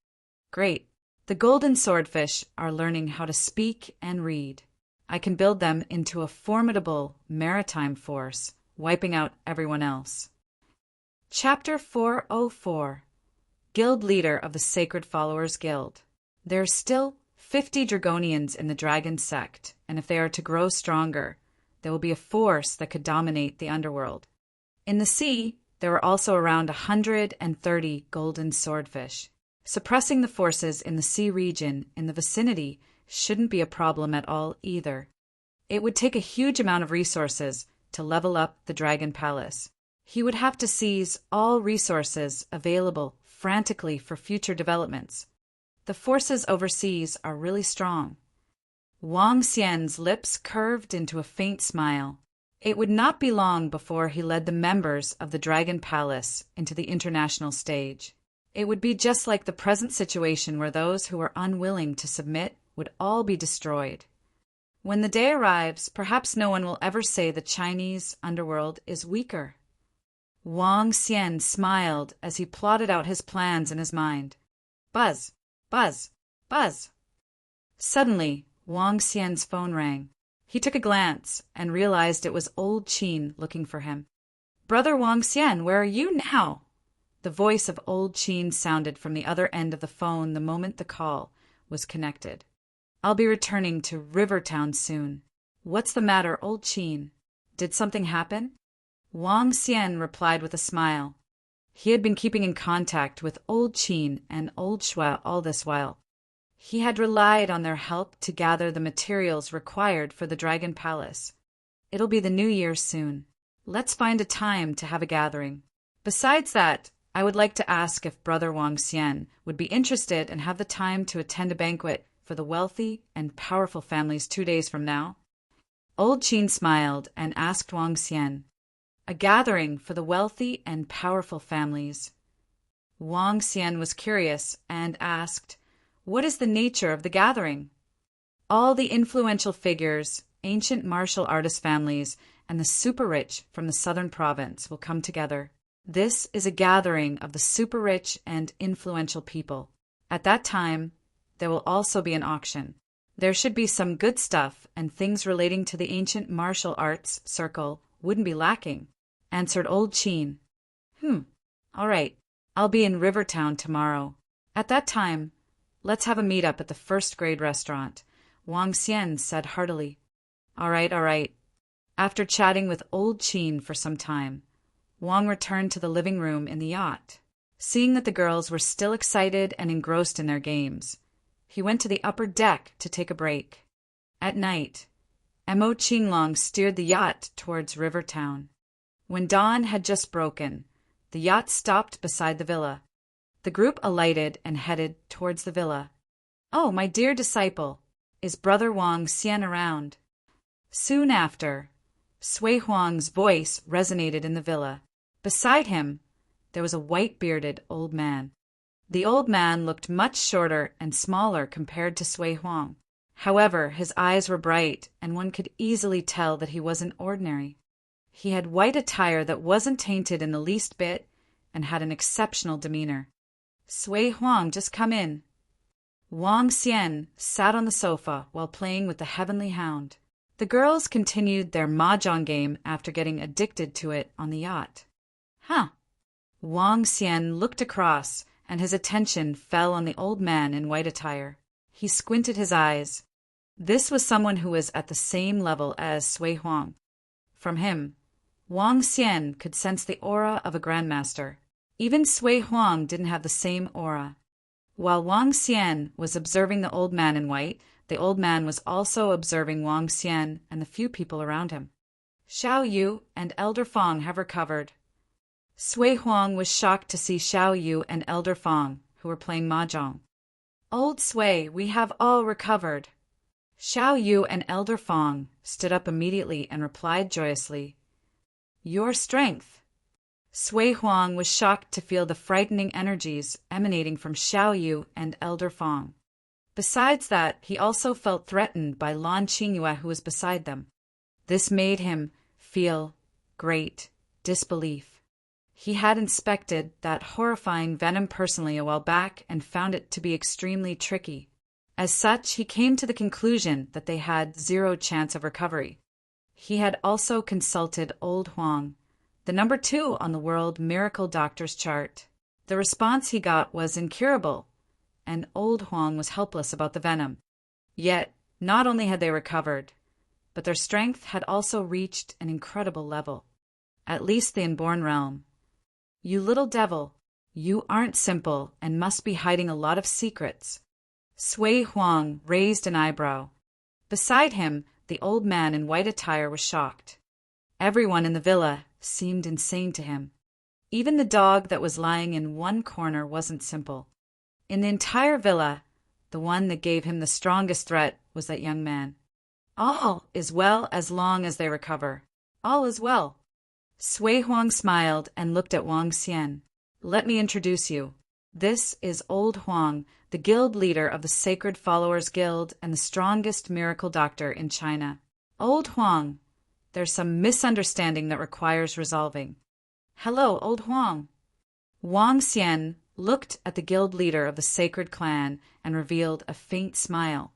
Great. The golden swordfish are learning how to speak and read. I can build them into a formidable maritime force, wiping out everyone else. Chapter 404. Guild Leader of the Sacred Followers Guild. There are still 50 Dragonians in the Dragon Sect, and if they are to grow stronger, there will be a force that could dominate the underworld. In the sea, there were also around 130 golden swordfish. Suppressing the forces in the sea region in the vicinity shouldn't be a problem at all either. It would take a huge amount of resources to level up the Dragon Palace. He would have to seize all resources available frantically for future developments. The forces overseas are really strong. Wang Xian's lips curved into a faint smile. It would not be long before he led the members of the Dragon Palace into the international stage. It would be just like the present situation where those who were unwilling to submit would all be destroyed. When the day arrives, perhaps no one will ever say the Chinese underworld is weaker. Wang Xian smiled as he plotted out his plans in his mind. Buzz, buzz, buzz. Suddenly, Wang Xian's phone rang. He took a glance and realized it was old Qin looking for him. "Brother Wang Xian, where are you now?" The voice of old Qin sounded from the other end of the phone the moment the call was connected. "I'll be returning to Rivertown soon." "What's the matter, old Qin? Did something happen?" Wang Xian replied with a smile. He had been keeping in contact with old Qin and old Shua all this while. He had relied on their help to gather the materials required for the Dragon Palace. "It'll be the New Year soon. Let's find a time to have a gathering. Besides that, I would like to ask if Brother Wang Xian would be interested and have the time to attend a banquet for the wealthy and powerful families 2 days from now." Old Qin smiled and asked Wang Xian, "A gathering for the wealthy and powerful families?" Wang Xian was curious and asked, "What is the nature of the gathering?" "All the influential figures, ancient martial artist families, and the super-rich from the southern province will come together. This is a gathering of the super-rich and influential people. At that time, there will also be an auction. There should be some good stuff, and things relating to the ancient martial arts circle wouldn't be lacking," answered old Qin. All right. I'll be in Rivertown tomorrow. At that time, let's have a meet-up at the first-grade restaurant," Wang Xian said heartily. All right. After chatting with old Qin for some time, Wang returned to the living room in the yacht. Seeing that the girls were still excited and engrossed in their games, he went to the upper deck to take a break. At night, Mo Qinglong steered the yacht towards Rivertown. When dawn had just broken, the yacht stopped beside the villa. The group alighted and headed towards the villa. "Oh, my dear disciple, is Brother Wang Xian around?" Soon after, Sui Huang's voice resonated in the villa. Beside him, there was a white-bearded old man. The old man looked much shorter and smaller compared to Sui Huang. However, his eyes were bright, and one could easily tell that he wasn't ordinary. He had white attire that wasn't tainted in the least bit and had an exceptional demeanor. "Sui Huang, just come in." Wang Xian sat on the sofa while playing with the heavenly hound. The girls continued their mahjong game after getting addicted to it on the yacht. Wang Xian looked across, and his attention fell on the old man in white attire. He squinted his eyes. This was someone who was at the same level as Sui Huang. From him, Wang Xian could sense the aura of a grandmaster. Even Sui Huang didn't have the same aura. While Wang Xian was observing the old man in white, the old man was also observing Wang Xian and the few people around him. "Xiao Yu and Elder Fong have recovered." Sui Huang was shocked to see Xiao Yu and Elder Fong, who were playing mahjong. "Old Sui, we have all recovered." Xiao Yu and Elder Fong stood up immediately and replied joyously, "Your strength." Sui Huang was shocked to feel the frightening energies emanating from Xiao Yu and Elder Fong. Besides that, he also felt threatened by Lan Qingyue, who was beside them. This made him feel great disbelief. He had inspected that horrifying venom personally a while back and found it to be extremely tricky. As such, he came to the conclusion that they had 0 chance of recovery. He had also consulted Old Huang, the number 2 on the World Miracle Doctor's chart. The response he got was incurable, and Old Huang was helpless about the venom. Yet, not only had they recovered, but their strength had also reached an incredible level. At least the Inborn Realm. "You little devil, you aren't simple and must be hiding a lot of secrets." Sui Huang raised an eyebrow. Beside him, the old man in white attire was shocked. Everyone in the villa seemed insane to him. Even the dog that was lying in one corner wasn't simple. In the entire villa, the one that gave him the strongest threat was that young man. "All is well as long as they recover. All is well. Sui Huang smiled and looked at Wang Xian. Let me introduce you. This is Old Huang, the guild leader of the Sacred Followers Guild and the strongest miracle doctor in China. Old Huang, there's some misunderstanding that requires resolving. Hello, Old Huang. Wang Xian looked at the guild leader of the sacred clan and revealed a faint smile.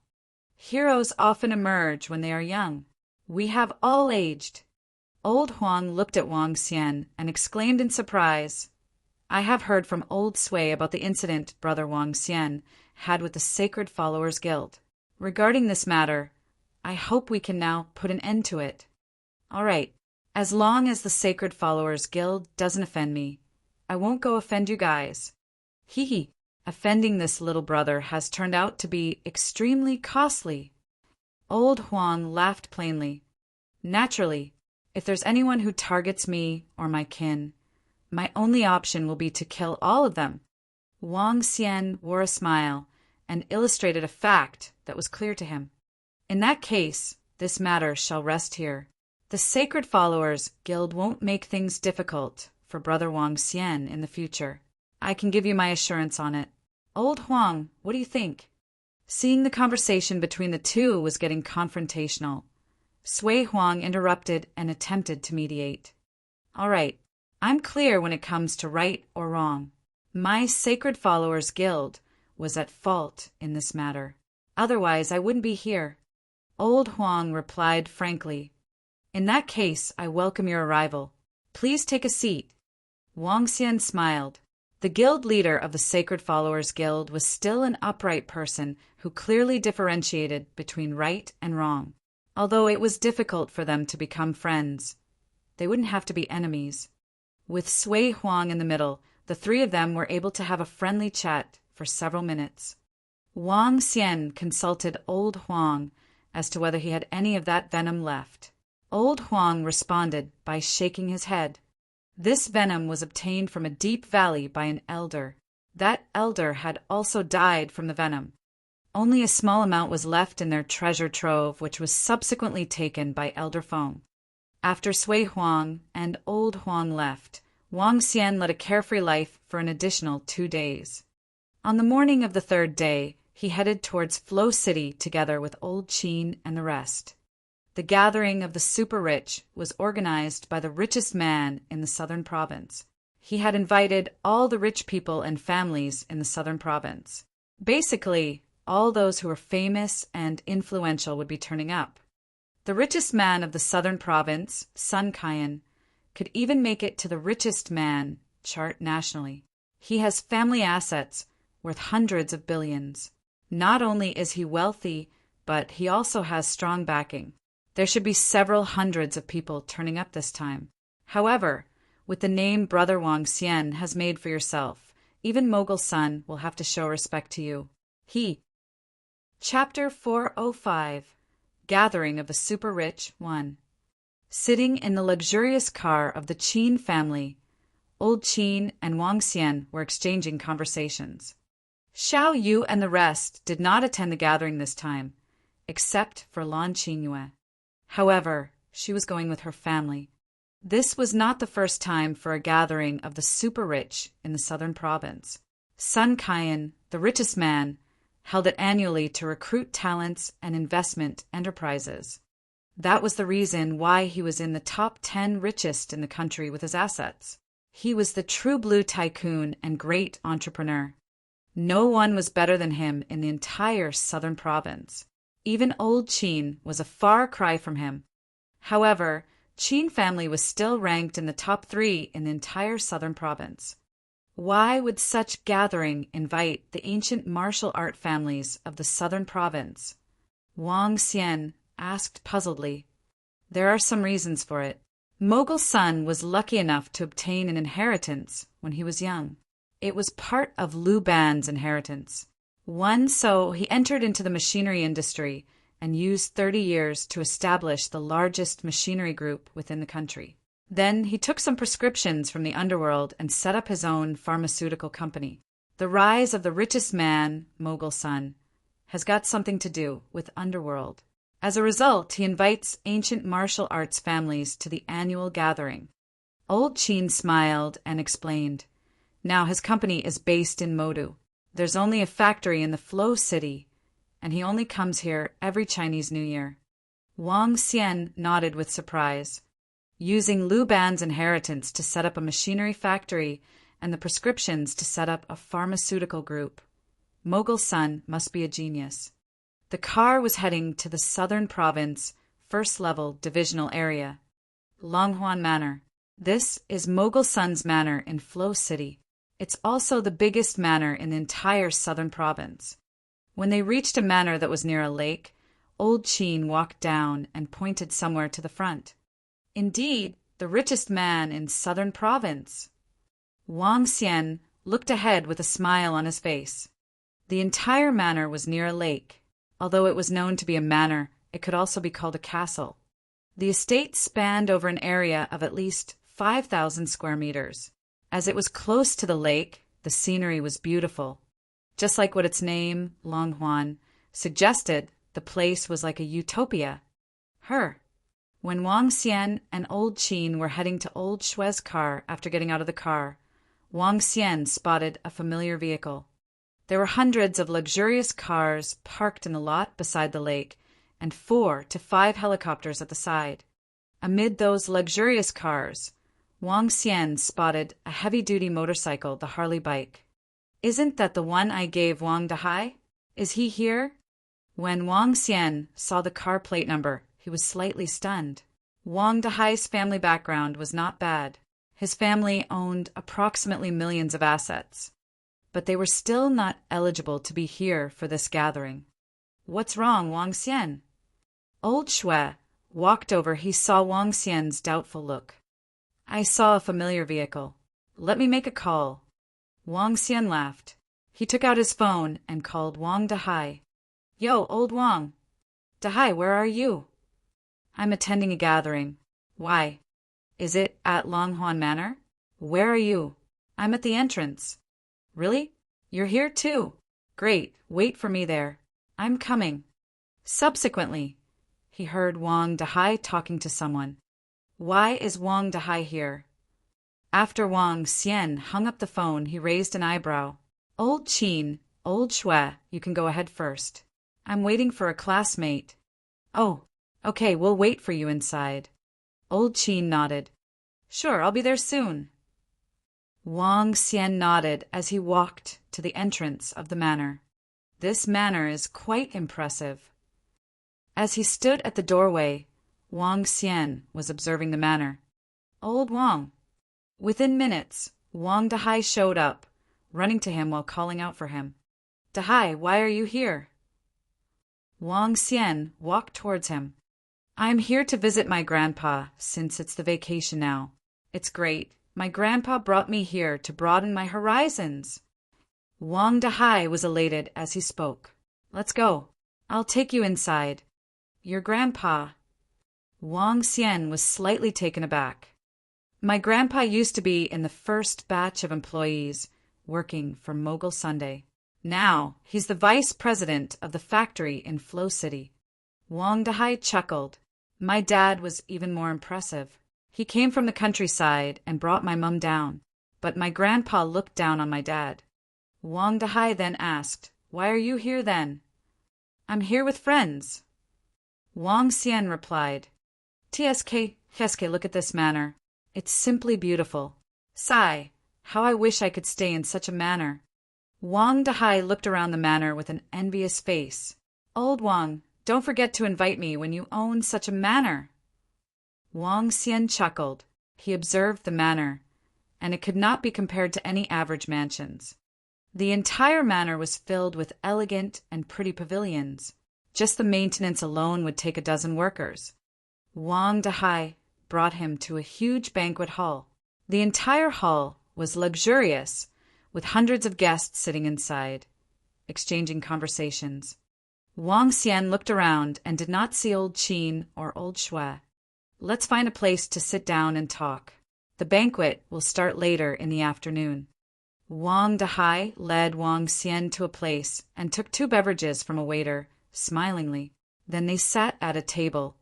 Heroes often emerge when they are young. We have all aged. Old Huang looked at Wang Xian and exclaimed in surprise, I have heard from Old Sui about the incident Brother Wang Xian had with the Sacred Followers Guild. Regarding this matter, I hope we can now put an end to it. All right, as long as the Sacred Followers Guild doesn't offend me, I won't go offend you guys. Hee hee, offending this little brother has turned out to be extremely costly. Old Huang laughed plainly. Naturally, if there's anyone who targets me or my kin, my only option will be to kill all of them. Wang Xian wore a smile and illustrated a fact that was clear to him. In that case, this matter shall rest here. The Sacred Followers Guild won't make things difficult for Brother Wang Xian in the future. I can give you my assurance on it. Old Huang, what do you think? Seeing the conversation between the two was getting confrontational, Sui Huang interrupted and attempted to mediate. All right, I'm clear when it comes to right or wrong. My Sacred Followers Guild was at fault in this matter. Otherwise, I wouldn't be here. Old Huang replied frankly. In that case, I welcome your arrival. Please take a seat. Wang Xian smiled. The guild leader of the Sacred Followers Guild was still an upright person who clearly differentiated between right and wrong. Although it was difficult for them to become friends, they wouldn't have to be enemies. With Sui Huang in the middle, the three of them were able to have a friendly chat for several minutes. Wang Xian consulted Old Huang as to whether he had any of that venom left. Old Huang responded by shaking his head. This venom was obtained from a deep valley by an elder. That elder had also died from the venom. Only a small amount was left in their treasure trove, which was subsequently taken by Elder Feng. After Sui Huang and Old Huang left, Wang Xian led a carefree life for an additional 2 days. On the morning of the 3rd day, he headed towards Flow City together with Old Qin and the rest. The gathering of the super-rich was organized by the richest man in the southern province. He had invited all the rich people and families in the southern province. Basically, all those who were famous and influential would be turning up. The richest man of the southern province, Sun Kaiyan, could even make it to the richest man chart nationally. He has family assets worth hundreds of billions. Not only is he wealthy, but he also has strong backing. There should be several hundreds of people turning up this time. However, with the name Brother Wang Xian has made for yourself, even Mogul Sun will have to show respect to you. Chapter 405 Gathering of the Super-Rich 1. Sitting in the luxurious car of the Qin family, Old Qin and Wang Xian were exchanging conversations. Xiao Yu and the rest did not attend the gathering this time, except for Lan Qingyue. However, she was going with her family. This was not the first time for a gathering of the super-rich in the southern province. Sun Kaiyan, the richest man, held it annually to recruit talents and investment enterprises. That was the reason why he was in the top 10 richest in the country with his assets. He was the true blue tycoon and great entrepreneur. No one was better than him in the entire southern province. Even Old Qin was a far cry from him. However, Qin family was still ranked in the top 3 in the entire southern province. Why would such gathering invite the ancient martial art families of the southern province? Wang Xian asked puzzledly. There are some reasons for it. Mogul Sun was lucky enough to obtain an inheritance when he was young. It was part of Lu Ban's inheritance. So he entered into the machinery industry and used 30 years to establish the largest machinery group within the country. Then he took some prescriptions from the underworld and set up his own pharmaceutical company. The rise of the richest man, Mogul Sun, has got something to do with underworld. As a result, he invites ancient martial arts families to the annual gathering. Old Qin smiled and explained. Now his company is based in Modu. There's only a factory in the Flow City, and he only comes here every Chinese New Year. Wang Xian nodded with surprise. Using Liu Ban's inheritance to set up a machinery factory and the prescriptions to set up a pharmaceutical group. Mogul Sun must be a genius. The car was heading to the southern province, first-level divisional area. Longhuan Manor. This is Mogul Sun's manor in Flow City. It's also the biggest manor in the entire southern province. When they reached a manor that was near a lake, Old Qin walked down and pointed somewhere to the front. Indeed, the richest man in southern province. Wang Xian looked ahead with a smile on his face. The entire manor was near a lake. Although it was known to be a manor, it could also be called a castle. The estate spanned over an area of at least 5,000 square meters. As it was close to the lake, the scenery was beautiful. Just like what its name, Longhuan, suggested, the place was like a utopia. When Wang Xian and Old Qin were heading to Old Shue's car after getting out of the car, Wang Xian spotted a familiar vehicle. There were hundreds of luxurious cars parked in the lot beside the lake, and 4 to 5 helicopters at the side. Amid those luxurious cars, Wang Xian spotted a heavy-duty motorcycle, the Harley bike. Isn't that the one I gave Wang Dahai? Is he here? When Wang Xian saw the car plate number, he was slightly stunned. Wang Dahai's family background was not bad. His family owned approximately millions of assets. But they were still not eligible to be here for this gathering. What's wrong, Wang Xian? Old Shue walked over. He saw Wang Xian's doubtful look. I saw a familiar vehicle. Let me make a call. Wang Xian laughed. He took out his phone and called Wang Dahai. Yo, old Wang. Dahai, where are you? I'm attending a gathering. Why? Is it at Longhuan Manor? Where are you? I'm at the entrance. Really? You're here too? Great, wait for me there. I'm coming. Subsequently, he heard Wang Dahai talking to someone. Why is Wang Dahai here? After Wang Xian hung up the phone, he raised an eyebrow. Old Qin, Old Shue, you can go ahead first. I'm waiting for a classmate. Oh, okay, we'll wait for you inside. Old Qin nodded. Sure, I'll be there soon. Wang Xian nodded as he walked to the entrance of the manor. This manor is quite impressive. As he stood at the doorway, Wang Xian was observing the manor. Old Wang. Within minutes, Wang Dahai showed up, running to him while calling out for him. Dahai, why are you here? Wang Xian walked towards him. I'm here to visit my grandpa, since it's the vacation now. It's great. My grandpa brought me here to broaden my horizons. Wang Dahai was elated as he spoke. Let's go. I'll take you inside. Your grandpa. Wang Xian was slightly taken aback. My grandpa used to be in the first batch of employees working for Mogul Sunday. Now he's the vice president of the factory in Flow City. Wang Dahai chuckled. My dad was even more impressive. He came from the countryside and brought my mum down, but my grandpa looked down on my dad. Wang Dahai then asked, Why are you here then? I'm here with friends. Wang Xian replied, TSK, look at this manor. It's simply beautiful. Sigh, how I wish I could stay in such a manor. Wang Dahai looked around the manor with an envious face. Old Wang, don't forget to invite me when you own such a manor. Wang Xian chuckled. He observed the manor, and it could not be compared to any average mansions. The entire manor was filled with elegant and pretty pavilions. Just the maintenance alone would take a dozen workers. Wang Dahai brought him to a huge banquet hall. The entire hall was luxurious, with hundreds of guests sitting inside, exchanging conversations. Wang Xian looked around and did not see Old Qin or Old Shue. Let's find a place to sit down and talk. The banquet will start later in the afternoon. Wang Dahai led Wang Xian to a place and took 2 beverages from a waiter, smilingly. Then they sat at a table.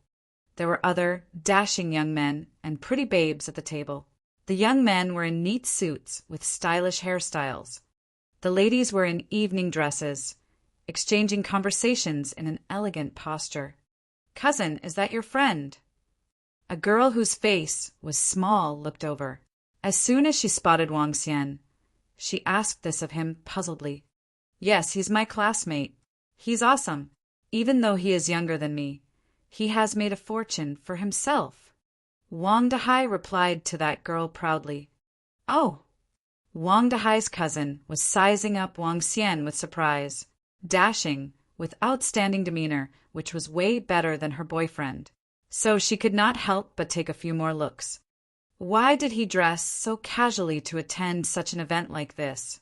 There were other dashing young men and pretty babes at the table. The young men were in neat suits with stylish hairstyles. The ladies were in evening dresses, exchanging conversations in an elegant posture. "Cousin, is that your friend?" A girl whose face was small looked over. As soon as she spotted Wang Xian, she asked this of him puzzledly. "Yes, he's my classmate. He's awesome. Even though he is younger than me, he has made a fortune for himself." Wang Dahai replied to that girl proudly. "Oh!" Wang Dahai's cousin was sizing up Wang Xian with surprise, dashing, with outstanding demeanor, which was way better than her boyfriend. So she could not help but take a few more looks. Why did he dress so casually to attend such an event like this?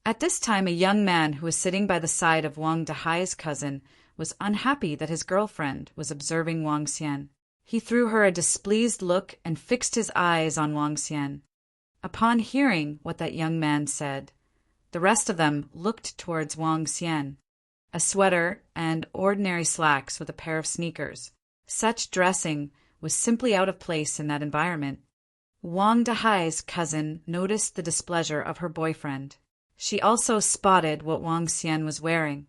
At this time, a young man who was sitting by the side of Wang Dahai's cousin was unhappy that his girlfriend was observing Wang Xian. He threw her a displeased look and fixed his eyes on Wang Xian. Upon hearing what that young man said, the rest of them looked towards Wang Xian. A sweater and ordinary slacks with a pair of sneakers. Such dressing was simply out of place in that environment. Wang Dahai's cousin noticed the displeasure of her boyfriend. She also spotted what Wang Xian was wearing.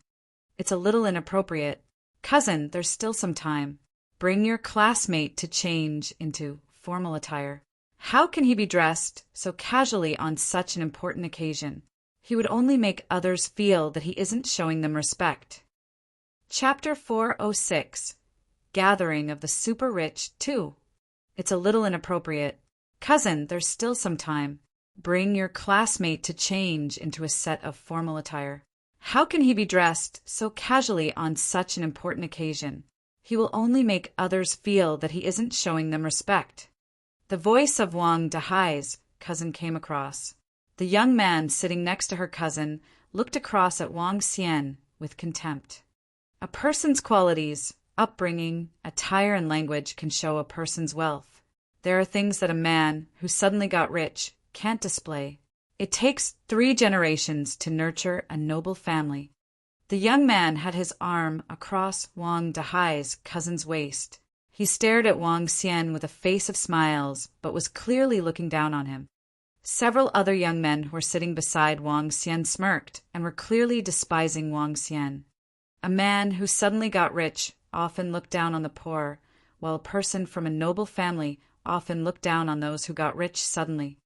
"It's a little inappropriate. Cousin, there's still some time. Bring your classmate to change into formal attire. How can he be dressed so casually on such an important occasion? He would only make others feel that he isn't showing them respect." Chapter 406. Gathering of the Super Rich 2. "It's a little inappropriate. Cousin, there's still some time. Bring your classmate to change into a set of formal attire. How can he be dressed so casually on such an important occasion? He will only make others feel that he isn't showing them respect." The voice of Wang Dahai's cousin came across. The young man sitting next to her cousin looked across at Wang Xian with contempt. A person's qualities, upbringing, attire, and language can show a person's wealth. There are things that a man who suddenly got rich can't display. It takes 3 generations to nurture a noble family. The young man had his arm across Wang Dahai's cousin's waist. He stared at Wang Xian with a face of smiles, but was clearly looking down on him. Several other young men who were sitting beside Wang Xian smirked and were clearly despising Wang Xian. A man who suddenly got rich often looked down on the poor, while a person from a noble family often looked down on those who got rich suddenly.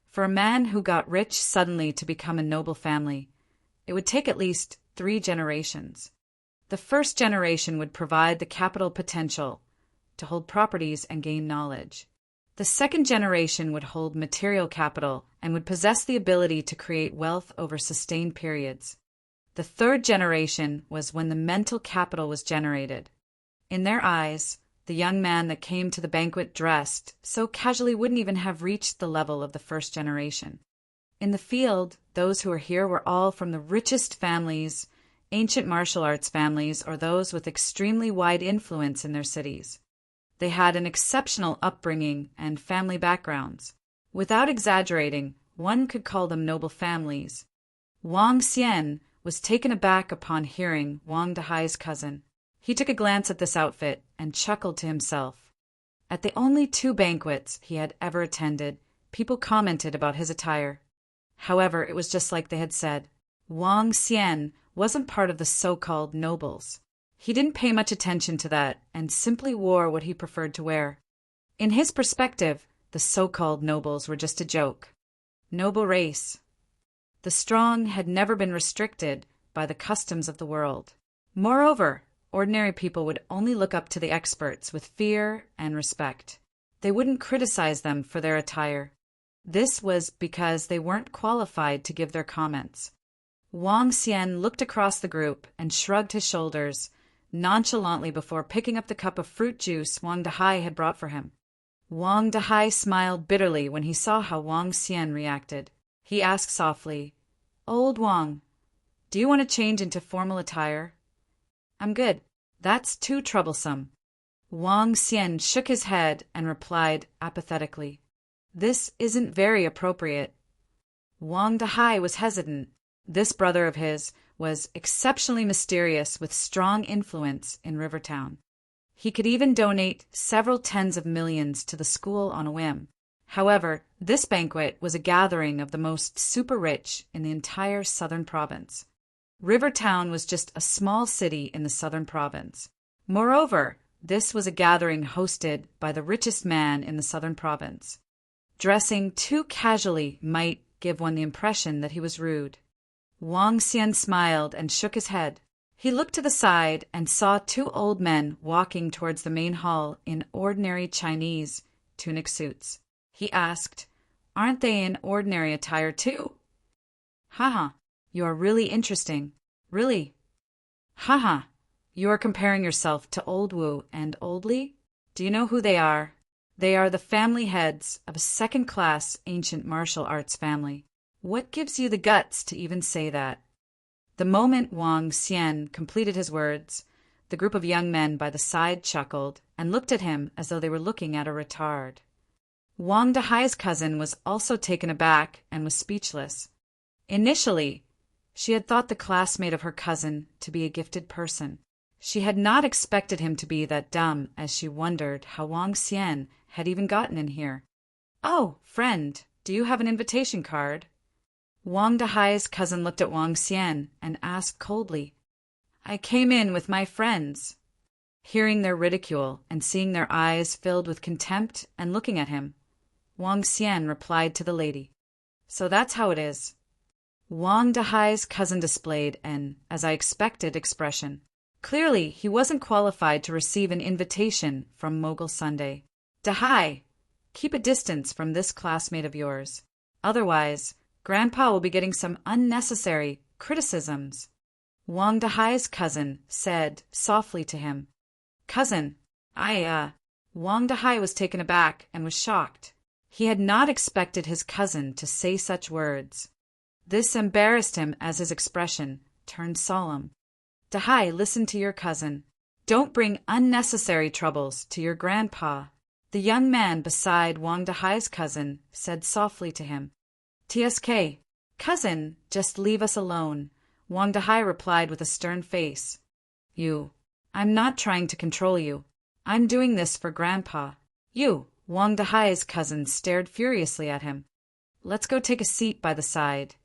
For a man who got rich suddenly to become a noble family, it would take at least 3 generations. The first generation would provide the capital potential to hold properties and gain knowledge. The second generation would hold material capital and would possess the ability to create wealth over sustained periods. The third generation was when the mental capital was generated. In their eyes, the young man that came to the banquet dressed so casually wouldn't even have reached the level of the first generation. In the field, those who were here were all from the richest families, ancient martial arts families, or those with extremely wide influence in their cities. They had an exceptional upbringing and family backgrounds. Without exaggerating, one could call them noble families. Wang Xian was taken aback upon hearing Wang Dahai's cousin. He took a glance at this outfit and chuckled to himself. At the only 2 banquets he had ever attended, people commented about his attire. However, it was just like they had said. Wang Xian wasn't part of the so-called nobles. He didn't pay much attention to that and simply wore what he preferred to wear. In his perspective, the so-called nobles were just a joke. Noble race. The strong had never been restricted by the customs of the world. Moreover, ordinary people would only look up to the experts with fear and respect. They wouldn't criticize them for their attire. This was because they weren't qualified to give their comments. Wang Xian looked across the group and shrugged his shoulders nonchalantly before picking up the cup of fruit juice Wang Dahai had brought for him. Wang Dahai smiled bitterly when he saw how Wang Xian reacted. He asked softly, "Old Wang, do you want to change into formal attire?" "I'm good. That's too troublesome." Wang Xian shook his head and replied apathetically, "This isn't very appropriate." Wang Dahai was hesitant. This brother of his was exceptionally mysterious with strong influence in Rivertown. He could even donate several tens of millions to the school on a whim. However, this banquet was a gathering of the most super-rich in the entire southern province. Rivertown was just a small city in the southern province. Moreover, this was a gathering hosted by the richest man in the southern province. Dressing too casually might give one the impression that he was rude. Wang Xian smiled and shook his head. He looked to the side and saw two old men walking towards the main hall in ordinary Chinese tunic suits. He asked, "Aren't they in ordinary attire too?" "Haha, you are really interesting. Really." "Haha, you are comparing yourself to Old Wu and Old Li? Do you know who they are? They are the family heads of a second-class ancient martial arts family. What gives you the guts to even say that?" The moment Wang Xian completed his words, the group of young men by the side chuckled and looked at him as though they were looking at a retard. Wang Dahai's cousin was also taken aback and was speechless. Initially, she had thought the classmate of her cousin to be a gifted person. She had not expected him to be that dumb, as she wondered how Wang Xian had even gotten in here. "Oh, friend, do you have an invitation card?" Wang Dahai's cousin looked at Wang Xian and asked coldly, "I came in with my friends." Hearing their ridicule and seeing their eyes filled with contempt and looking at him, Wang Xian replied to the lady, "So that's how it is." Wang Dahai's cousin displayed an, as I expected, expression. Clearly, he wasn't qualified to receive an invitation from Mogul Sunday. "Dahai, keep a distance from this classmate of yours. Otherwise, Grandpa will be getting some unnecessary criticisms." Wang Dahai's cousin said softly to him, "Cousin, Wang Dahai was taken aback and was shocked. He had not expected his cousin to say such words. This embarrassed him as his expression turned solemn. "Dahai, listen to your cousin. Don't bring unnecessary troubles to your grandpa." The young man beside Wang Dahai's cousin said softly to him, "TSK, cousin, just leave us alone." Wang Dahai replied with a stern face, I'm not trying to control you. I'm doing this for Grandpa." Wang Dahai's cousin stared furiously at him. "Let's go take a seat by the side."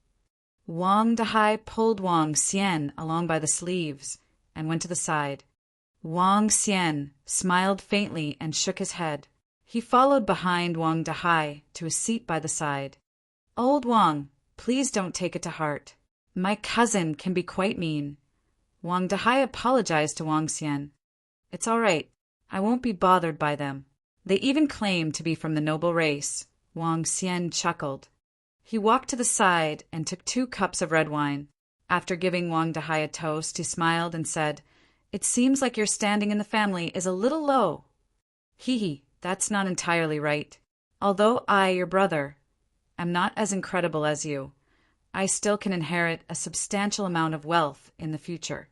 Wang Dahai pulled Wang Xian along by the sleeves and went to the side. Wang Xian smiled faintly and shook his head. He followed behind Wang Dahai to a seat by the side. "Old Wang, please don't take it to heart. My cousin can be quite mean." Wang Dahai apologized to Wang Xian. "It's all right. I won't be bothered by them. They even claim to be from the noble race." Wang Xian chuckled. He walked to the side and took 2 cups of red wine. After giving Wang Dahai a toast, he smiled and said, "It seems like your standing in the family is a little low." That's not entirely right. Although I, your brother, am not as incredible as you, I still can inherit a substantial amount of wealth in the future."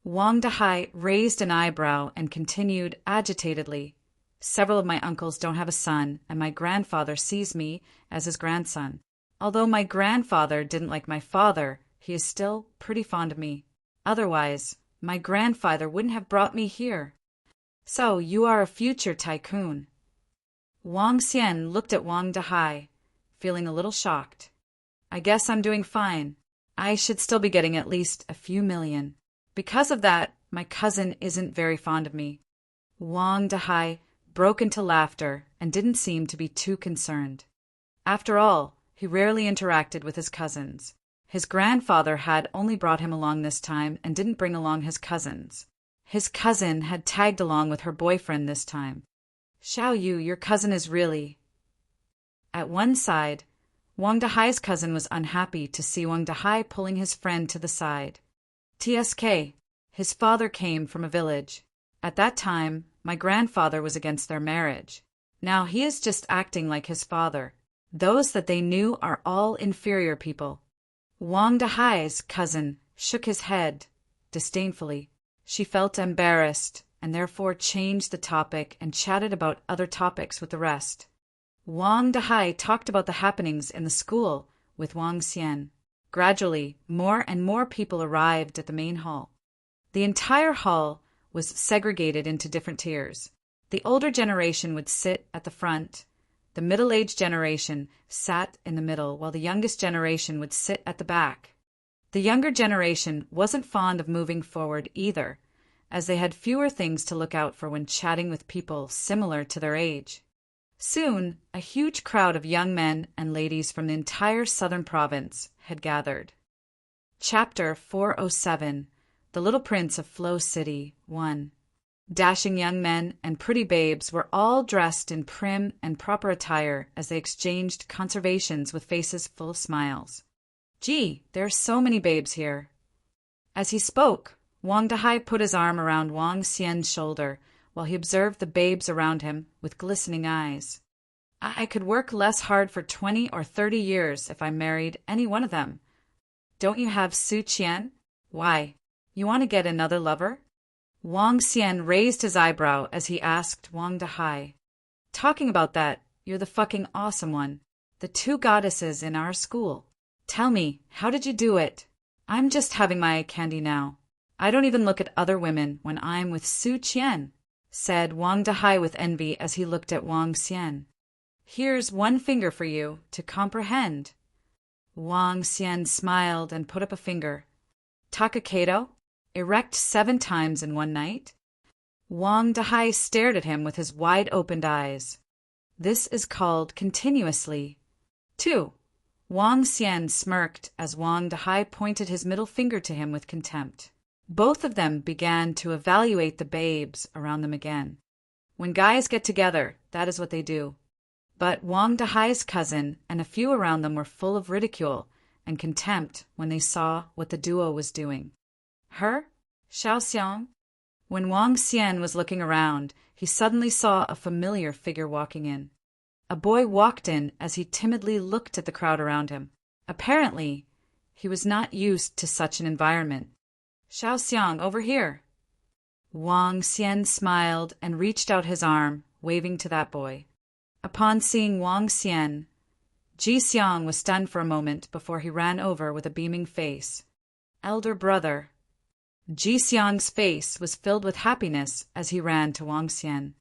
Wang Dahai raised an eyebrow and continued agitatedly, "Several of my uncles don't have a son, and my grandfather sees me as his grandson. Although my grandfather didn't like my father, he is still pretty fond of me. Otherwise, my grandfather wouldn't have brought me here." "So you are a future tycoon." Wang Xian looked at Wang Dahai, feeling a little shocked. "I guess I'm doing fine. I should still be getting at least a few million. Because of that, my cousin isn't very fond of me." Wang Dahai broke into laughter and didn't seem to be too concerned. After all, he rarely interacted with his cousins. His grandfather had only brought him along this time and didn't bring along his cousins. His cousin had tagged along with her boyfriend this time. "Xiao Yu, your cousin is really—" At one side, Wang Dahai's cousin was unhappy to see Wang Dahai pulling his friend to the side. "TSK, his father came from a village. At that time, my grandfather was against their marriage. Now he is just acting like his father. Those that they knew are all inferior people." Wang Dahai's cousin shook his head disdainfully. She felt embarrassed and therefore changed the topic and chatted about other topics with the rest. Wang Dahai talked about the happenings in the school with Wang Xian. Gradually, more and more people arrived at the main hall. The entire hall was segregated into different tiers. The older generation would sit at the front. The middle-aged generation sat in the middle, while the youngest generation would sit at the back. The younger generation wasn't fond of moving forward either, as they had fewer things to look out for when chatting with people similar to their age. Soon, a huge crowd of young men and ladies from the entire southern province had gathered. Chapter 407, The Little Prince of Flow City 1. Dashing young men and pretty babes were all dressed in prim and proper attire as they exchanged conversations with faces full of smiles. "Gee, there are so many babes here." As he spoke, Wang Dahai put his arm around Wang Xian's shoulder while he observed the babes around him with glistening eyes. "I could work less hard for 20 or 30 years if I married any one of them. Don't you have Su Qian? Why, you want to get another lover?" Wang Xian raised his eyebrow as he asked Wang Dahai. "Talking about that, you're the fucking awesome one. The two goddesses in our school. Tell me, how did you do it? I'm just having my candy now. I don't even look at other women when I'm with Su Qian," said Wang Dahai with envy as he looked at Wang Xian. "Here's one finger for you to comprehend." Wang Xian smiled and put up a finger. "Takakato? Erect 7 times in one night?" Wang Dahai stared at him with his wide-opened eyes. "This is called continuously." 2. Wang Xian smirked as Wang Dahai pointed his middle finger to him with contempt. Both of them began to evaluate the babes around them again. When guys get together, that is what they do. But Wang Dahai's cousin and a few around them were full of ridicule and contempt when they saw what the duo was doing. "Her? Xiaoxiang?" When Wang Xian was looking around, he suddenly saw a familiar figure walking in. A boy walked in as he timidly looked at the crowd around him. Apparently, he was not used to such an environment. "Xiaoxiang, over here." Wang Xian smiled and reached out his arm, waving to that boy. Upon seeing Wang Xian, Ji Xiang was stunned for a moment before he ran over with a beaming face. "Elder brother." Ji Xiang's face was filled with happiness as he ran to Wang Xian.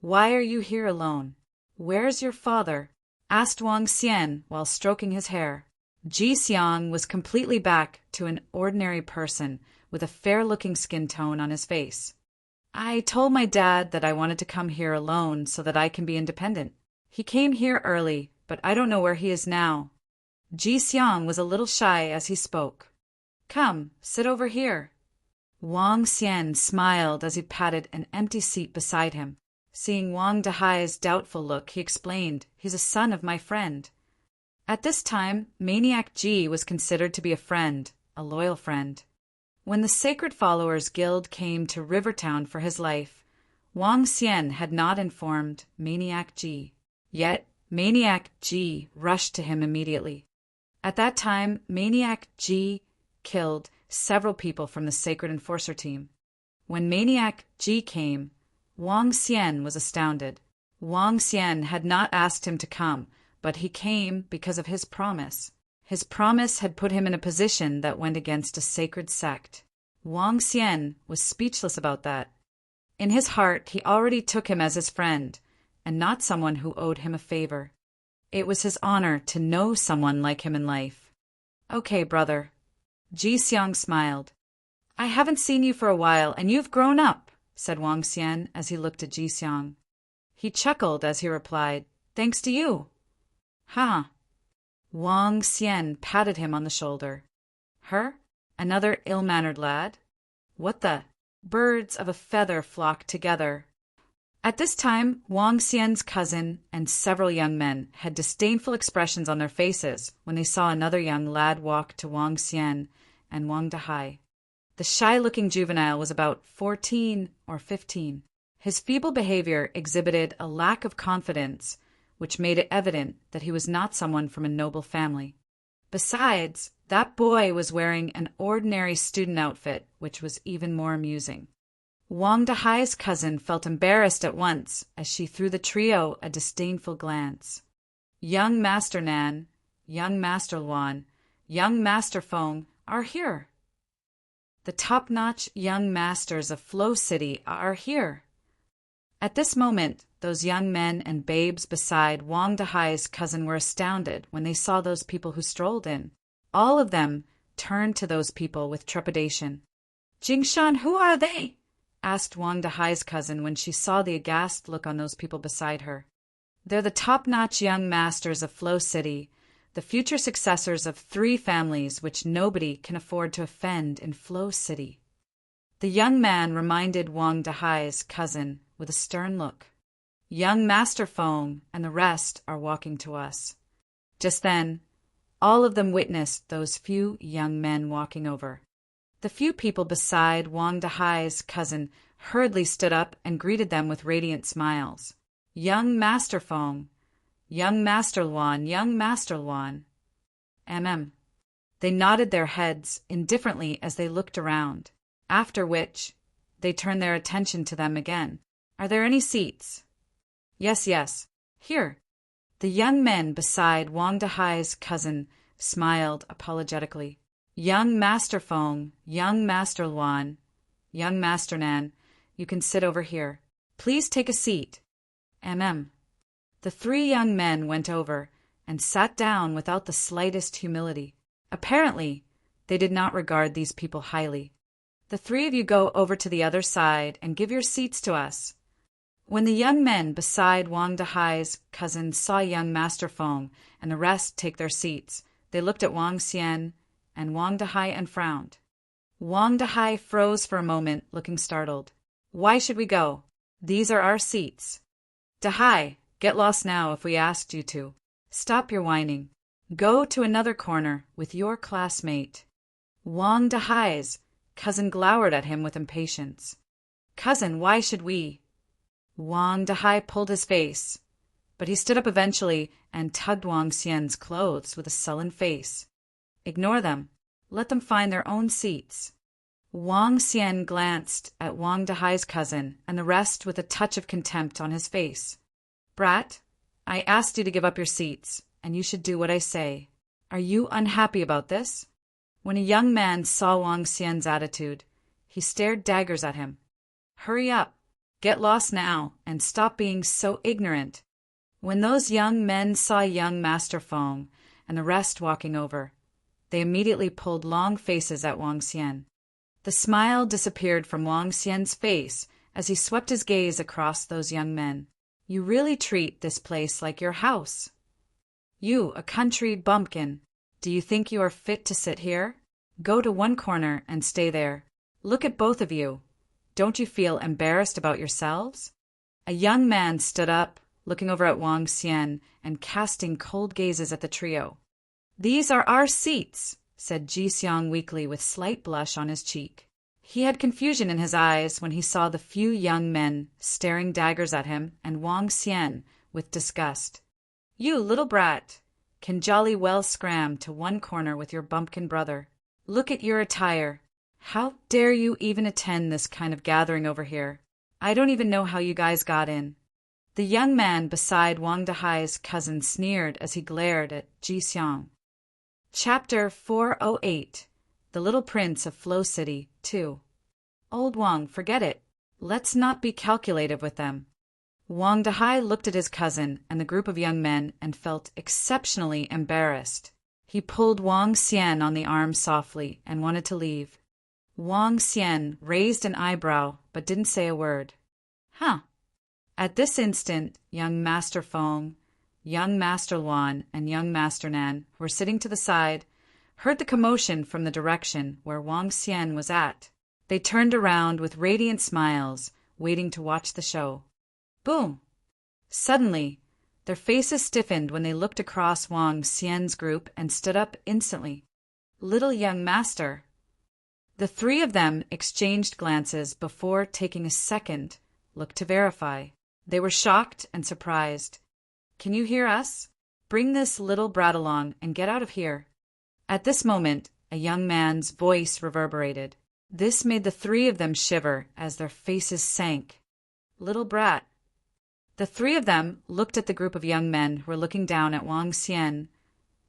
"Why are you here alone? Where's your father?" asked Wang Xian while stroking his hair. Ji Xiang was completely back to an ordinary person with a fair-looking skin tone on his face. "I told my dad that I wanted to come here alone so that I can be independent. He came here early, but I don't know where he is now." Ji Xiang was a little shy as he spoke. "Come, sit over here." Wang Xian smiled as he patted an empty seat beside him. Seeing Wang Dahai's doubtful look, he explained, "He's a son of my friend." At this time, Maniac Ji was considered to be a friend, a loyal friend. When the Sacred Followers Guild came to Rivertown for his life, Wang Xian had not informed Maniac Ji. Yet, Maniac Ji rushed to him immediately. At that time, Maniac Ji killed several people from the Sacred Enforcer team. When Maniac Ji came, Wang Xian was astounded. Wang Xian had not asked him to come, but he came because of his promise. His promise had put him in a position that went against a sacred sect. Wang Xian was speechless about that. In his heart, he already took him as his friend, and not someone who owed him a favor. It was his honor to know someone like him in life. "Okay, brother." Ji Xiang smiled. "I haven't seen you for a while, and you've grown up," said Wang Xian as he looked at Ji Xiang. He chuckled as he replied, "Thanks to you." "Huh." Wang Xian patted him on the shoulder. "Her? Another ill-mannered lad? What the?" Birds of a feather flocked together. At this time, Wang Xian's cousin and several young men had disdainful expressions on their faces when they saw another young lad walk to Wang Xian and Wang Dahai. The shy-looking juvenile was about 14 or 15. His feeble behavior exhibited a lack of confidence, which made it evident that he was not someone from a noble family. Besides, that boy was wearing an ordinary student outfit, which was even more amusing. Wang Dahai's cousin felt embarrassed at once as she threw the trio a disdainful glance. Young Master Nan, young Master Luan, young Master Feng, are here. The top-notch young masters of Flow City are here. At this moment, those young men and babes beside Wang Dahai's cousin were astounded when they saw those people who strolled in. All of them turned to those people with trepidation. Jingshan, who are they? Asked Wang Dahai's cousin when she saw the aghast look on those people beside her. They're the top-notch young masters of Flow City, the future successors of 3 families which nobody can afford to offend in Flow City. The young man reminded Wang Dahai's cousin with a stern look. Young Master Feng and the rest are walking to us. Just then, all of them witnessed those few young men walking over. The few people beside Wang Dahai's cousin hurriedly stood up and greeted them with radiant smiles. Young Master Feng, young Master Luan, young Master Luan. They nodded their heads indifferently as they looked around, after which they turned their attention to them again. Are there any seats? Yes, yes. Here. The young men beside Wang Dahai's cousin smiled apologetically. Young Master Feng, young Master Luan, young Master Nan, you can sit over here. Please take a seat. The 3 young men went over and sat down without the slightest humility. Apparently, they did not regard these people highly. The 3 of you go over to the other side and give your seats to us. When the young men beside Wang Dahai's cousin saw young Master Feng and the rest take their seats, they looked at Wang Xian and Wang Dahai and frowned. Wang Dahai froze for a moment, looking startled. Why should we go? These are our seats. Dahai, get lost now if we asked you to. Stop your whining. Go to another corner with your classmate. Wang Dahai's cousin glowered at him with impatience. Cousin, why should we? Wang Dahai pulled his face, but he stood up eventually and tugged Wang Xian's clothes with a sullen face. Ignore them. Let them find their own seats. Wang Xian glanced at Wang Dahai's cousin and the rest with a touch of contempt on his face. Brat, I asked you to give up your seats, and you should do what I say. Are you unhappy about this? When a young man saw Wang Xian's attitude, he stared daggers at him. Hurry up. Get lost now, and stop being so ignorant. When those young men saw young Master Feng and the rest walking over, they immediately pulled long faces at Wang Xian. The smile disappeared from Wang Xian's face as he swept his gaze across those young men. You really treat this place like your house. You, a country bumpkin, do you think you are fit to sit here? Go to one corner and stay there. Look at both of you. Don't you feel embarrassed about yourselves? A young man stood up, looking over at Wang Xian and casting cold gazes at the trio. These are our seats, said Ji Xiang weakly with slight blush on his cheek. He had confusion in his eyes when he saw the few young men staring daggers at him and Wang Xian with disgust. You little brat, can jolly well scram to one corner with your bumpkin brother. Look at your attire. How dare you even attend this kind of gathering over here? I don't even know how you guys got in. The young man beside Wang Dahai's cousin sneered as he glared at Ji Xiang. Chapter 408 The Little Prince of Flow City 2. Old Wang, forget it. Let's not be calculative with them. Wang Dahai looked at his cousin and the group of young men and felt exceptionally embarrassed. He pulled Wang Xian on the arm softly and wanted to leave. Wang Xian raised an eyebrow but didn't say a word. Huh. At this instant, young Master Feng, young Master Luan, and young Master Nan, who were sitting to the side, heard the commotion from the direction where Wang Xian was at. They turned around with radiant smiles, waiting to watch the show. Boom! Suddenly, their faces stiffened when they looked across Wang Xian's group and stood up instantly. Little young master. The 3 of them exchanged glances before taking a second look to verify. They were shocked and surprised. Can you hear us? Bring this little brat along and get out of here. At this moment, a young man's voice reverberated. This made the 3 of them shiver as their faces sank. Little brat. The 3 of them looked at the group of young men who were looking down at Wang Xian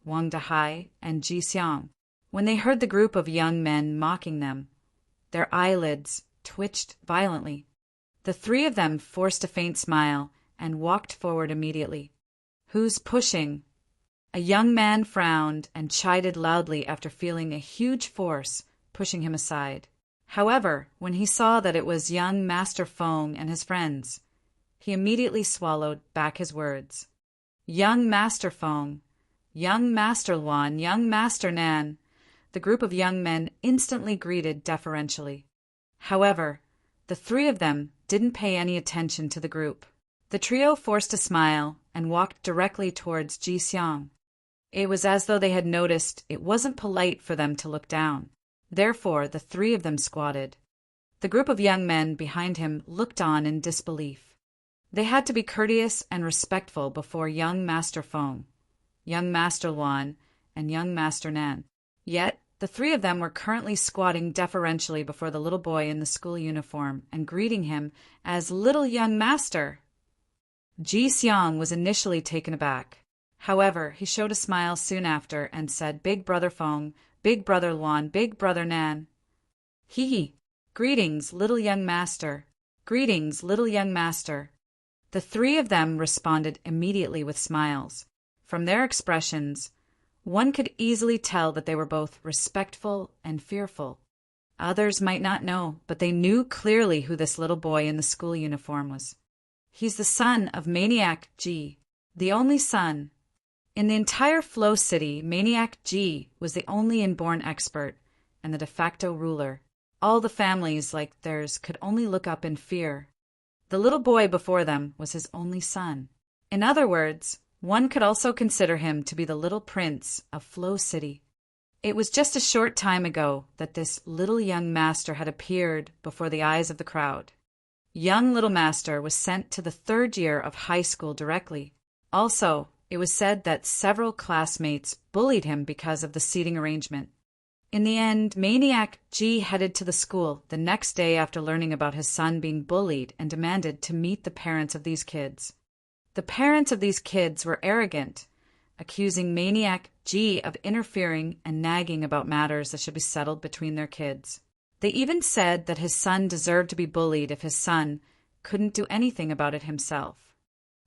Wang Dahai, and Ji Xiang. When they heard the group of young men mocking them, their eyelids twitched violently. The three of them forced a faint smile and walked forward immediately. "Who's pushing?" A young man frowned and chided loudly after feeling a huge force pushing him aside. However, when he saw that it was young Master Feng and his friends, he immediately swallowed back his words. "Young Master Feng, young Master Luan, young Master Nan." The group of young men instantly greeted deferentially. However, the three of them didn't pay any attention to the group. The trio forced a smile and walked directly towards Ji Xiang. It was as though they had noticed it wasn't polite for them to look down. Therefore, the three of them squatted. The group of young men behind him looked on in disbelief. They had to be courteous and respectful before young Master Feng, young Master Luan, and young Master Nan. Yet, the three of them were currently squatting deferentially before the little boy in the school uniform and greeting him as little young master. Ji Xiang was initially taken aback. However, he showed a smile soon after and said, "Big brother Feng, big brother Luan, big brother Nan." "Hee. Greetings, little young master. Greetings, little young master." The three of them responded immediately with smiles. From their expressions, one could easily tell that they were both respectful and fearful. Others might not know, but they knew clearly who this little boy in the school uniform was. He's the son of Maniac Ji, the only son. In the entire Flow City, Maniac Ji was the only inborn expert and the de facto ruler. All the families like theirs could only look up in fear. The little boy before them was his only son. In other words, one could also consider him to be the little prince of Flow City. It was just a short time ago that this little young master had appeared before the eyes of the crowd. Young little master was sent to the third year of high school directly. Also, it was said that several classmates bullied him because of the seating arrangement. In the end, Maniac Ji headed to the school the next day after learning about his son being bullied and demanded to meet the parents of these kids. The parents of these kids were arrogant, accusing Maniac Ji of interfering and nagging about matters that should be settled between their kids. They even said that his son deserved to be bullied if his son couldn't do anything about it himself.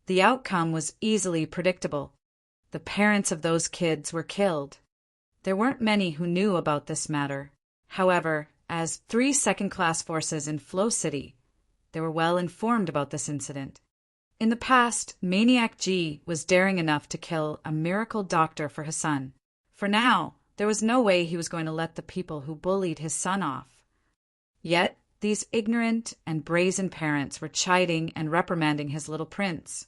The outcome was easily predictable. The parents of those kids were killed. There weren't many who knew about this matter. However, as 3 second-class forces in Flow City, they were well informed about this incident. In the past, Maniac Ji was daring enough to kill a miracle doctor for his son. For now, there was no way he was going to let the people who bullied his son off. Yet, these ignorant and brazen parents were chiding and reprimanding his little prince.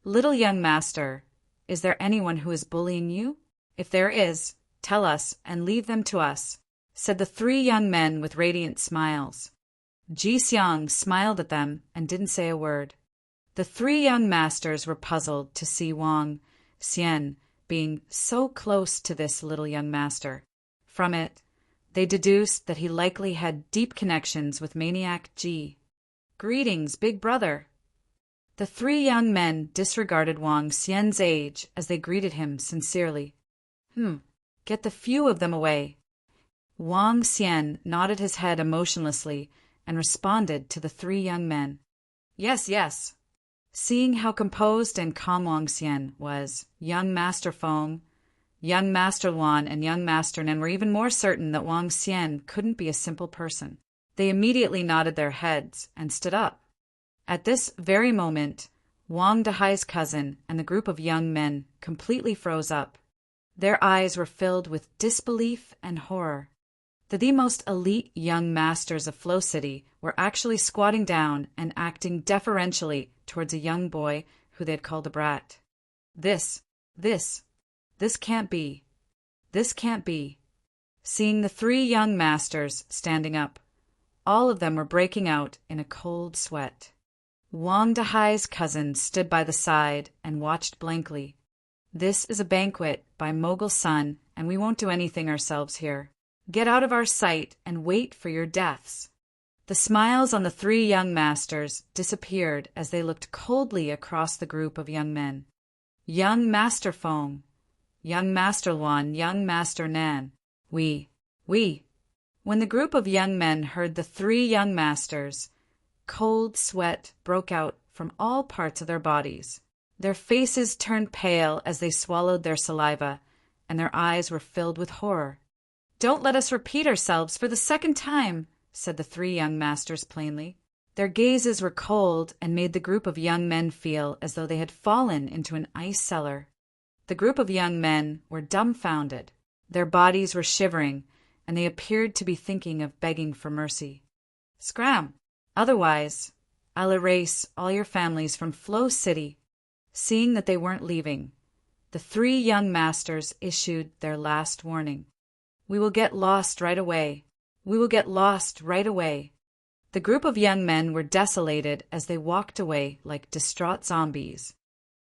"Little young master, is there anyone who is bullying you? If there is, tell us and leave them to us," said the 3 young men with radiant smiles. Ji Xiang smiled at them and didn't say a word. The 3 young masters were puzzled to see Wang Xian being so close to this little young master. From it, they deduced that he likely had deep connections with Maniac Ji. "Greetings, big brother." The 3 young men disregarded Wang Xian's age as they greeted him sincerely. Get the few of them away." Wang Xian nodded his head emotionlessly and responded to the 3 young men. "Yes, yes." Seeing how composed and calm Wang Xian was, young Master Feng, young Master Luan, and young Master Nan were even more certain that Wang Xian couldn't be a simple person. They immediately nodded their heads and stood up. At this very moment, Wang Dahai's cousin and the group of young men completely froze up. Their eyes were filled with disbelief and horror. The most elite young masters of Flow City were actually squatting down and acting deferentially towards a young boy who they had called a brat. This can't be. This can't be. Seeing the 3 young masters standing up, all of them were breaking out in a cold sweat. Wang Dahai's cousin stood by the side and watched blankly. "This is a banquet by Mogul's son, and we won't do anything ourselves here. Get out of our sight and wait for your deaths." The smiles on the 3 young masters disappeared as they looked coldly across the group of young men. "Young Master Feng, young Master Luan, young Master Nan. We. When the group of young men heard the three young masters, cold sweat broke out from all parts of their bodies. Their faces turned pale as they swallowed their saliva, and their eyes were filled with horror. "Don't let us repeat ourselves for the second time," said the three young masters plainly. Their gazes were cold and made the group of young men feel as though they had fallen into an ice cellar. The group of young men were dumbfounded. Their bodies were shivering, and they appeared to be thinking of begging for mercy. "Scram! Otherwise, I'll erase all your families from Flow City." Seeing that they weren't leaving, the three young masters issued their last warning. "We will get lost right away. We will get lost right away." The group of young men were desolated as they walked away like distraught zombies.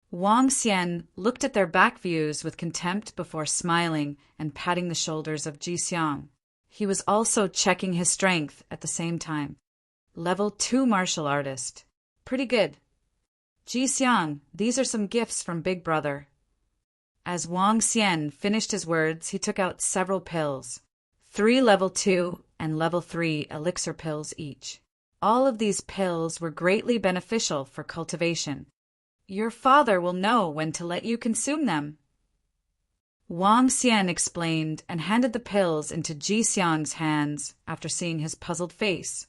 Wang Xian looked at their back views with contempt before smiling and patting the shoulders of Ji Xiang. He was also checking his strength at the same time. Level 2 martial artist. Pretty good. "Ji Xiang, these are some gifts from Big Brother." As Wang Xian finished his words, he took out several pills. 3 level 2 and level 3 elixir pills each. All of these pills were greatly beneficial for cultivation. "Your father will know when to let you consume them," Wang Xian explained and handed the pills into Ji Xiang's hands after seeing his puzzled face.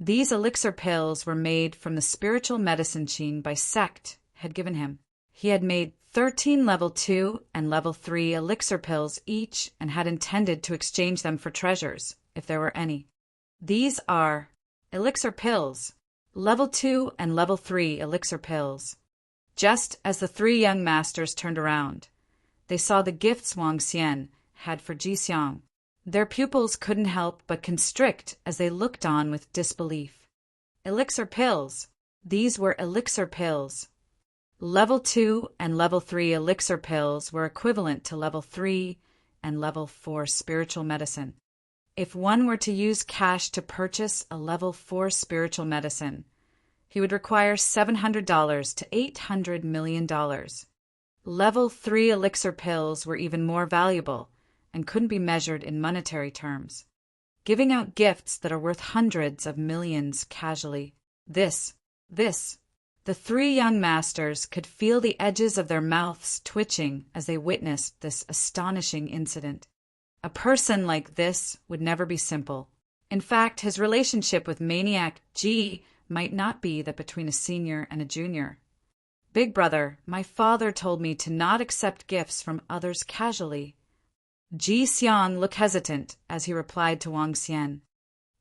These elixir pills were made from the spiritual medicine Qin by Sect had given him. He had made 13 level 2 and level 3 elixir pills each and had intended to exchange them for treasures, if there were any. These are elixir pills, level 2 and level 3 elixir pills. Just as the three young masters turned around, they saw the gifts Wang Xian had for Ji Xiang. Their pupils couldn't help but constrict as they looked on with disbelief. Elixir pills. These were elixir pills. Level 2 and level 3 elixir pills were equivalent to level 3 and level 4 spiritual medicine. If one were to use cash to purchase a level 4 spiritual medicine, he would require $700 to $800 million. Level 3 elixir pills were even more valuable and couldn't be measured in monetary terms, giving out gifts that are worth hundreds of millions casually. This. The three young masters could feel the edges of their mouths twitching as they witnessed this astonishing incident. A person like this would never be simple. In fact, his relationship with Maniac G might not be that between a senior and a junior. "Big brother, my father told me to not accept gifts from others casually." Ji Xiang looked hesitant as he replied to Wang Xian.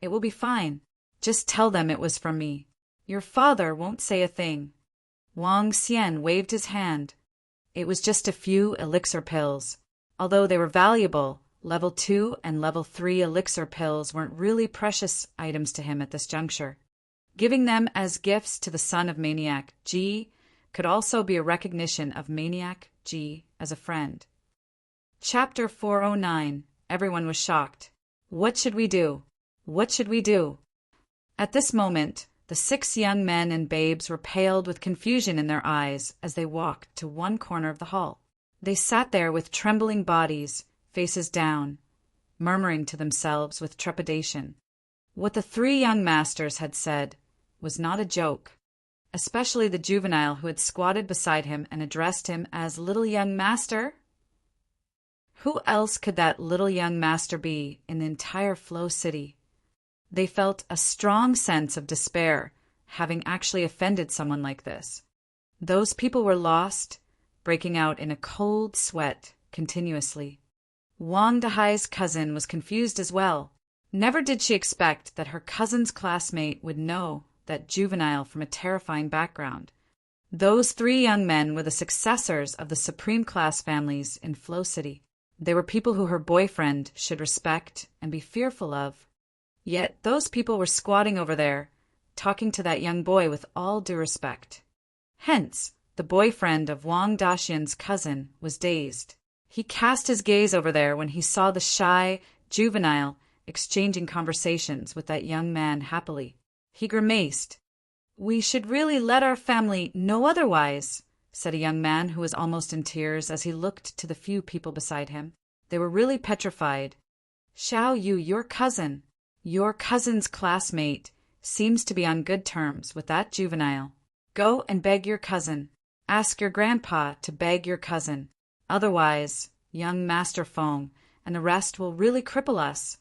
"It will be fine. Just tell them it was from me. Your father won't say a thing." Wang Xian waved his hand. It was just a few elixir pills. Although they were valuable, level 2 and level 3 elixir pills weren't really precious items to him at this juncture. Giving them as gifts to the son of Maniac G could also be a recognition of Maniac G as a friend. Chapter 409. Everyone was shocked. What should we do? What should we do? At this moment, the 6 young men and babes were paled with confusion in their eyes as they walked to one corner of the hall. They sat there with trembling bodies, faces down, murmuring to themselves with trepidation. What the 3 young masters had said was not a joke, especially the juvenile who had squatted beside him and addressed him as "little young master." Who else could that little young master be in the entire Flow City? They felt a strong sense of despair, having actually offended someone like this. Those people were lost, breaking out in a cold sweat continuously. Wang Dahai's cousin was confused as well. Never did she expect that her cousin's classmate would know that juvenile from a terrifying background. Those 3 young men were the successors of the supreme class families in Flow City. They were people who her boyfriend should respect and be fearful of. Yet those people were squatting over there, talking to that young boy with all due respect. Hence, the boyfriend of Wang Daxian's cousin was dazed. He cast his gaze over there when he saw the shy juvenile exchanging conversations with that young man happily. He grimaced. "We should really let our family know otherwise," said a young man who was almost in tears as he looked to the few people beside him. They were really petrified. Xiao Yu, your cousin's classmate, seems to be on good terms with that juvenile. Go and beg your cousin. Ask your grandpa to beg your cousin. Otherwise, young Master Feng, an arrest will really cripple us.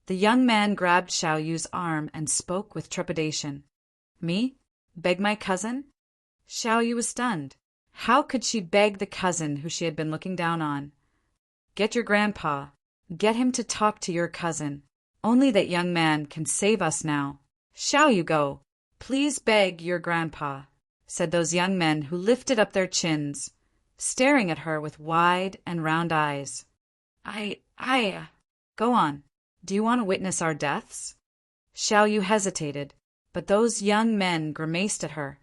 The young man grabbed Xiao Yu's arm and spoke with trepidation. Me? Beg my cousin? Xiao Yu was stunned. How could she beg the cousin who she had been looking down on? Get your grandpa. Get him to talk to your cousin. Only that young man can save us now. Xiao Yu, go. Please beg your grandpa, said those young men who lifted up their chins, staring at her with wide and round eyes. Go on. Do you want to witness our deaths? Xiao Yu hesitated, but those young men grimaced at her.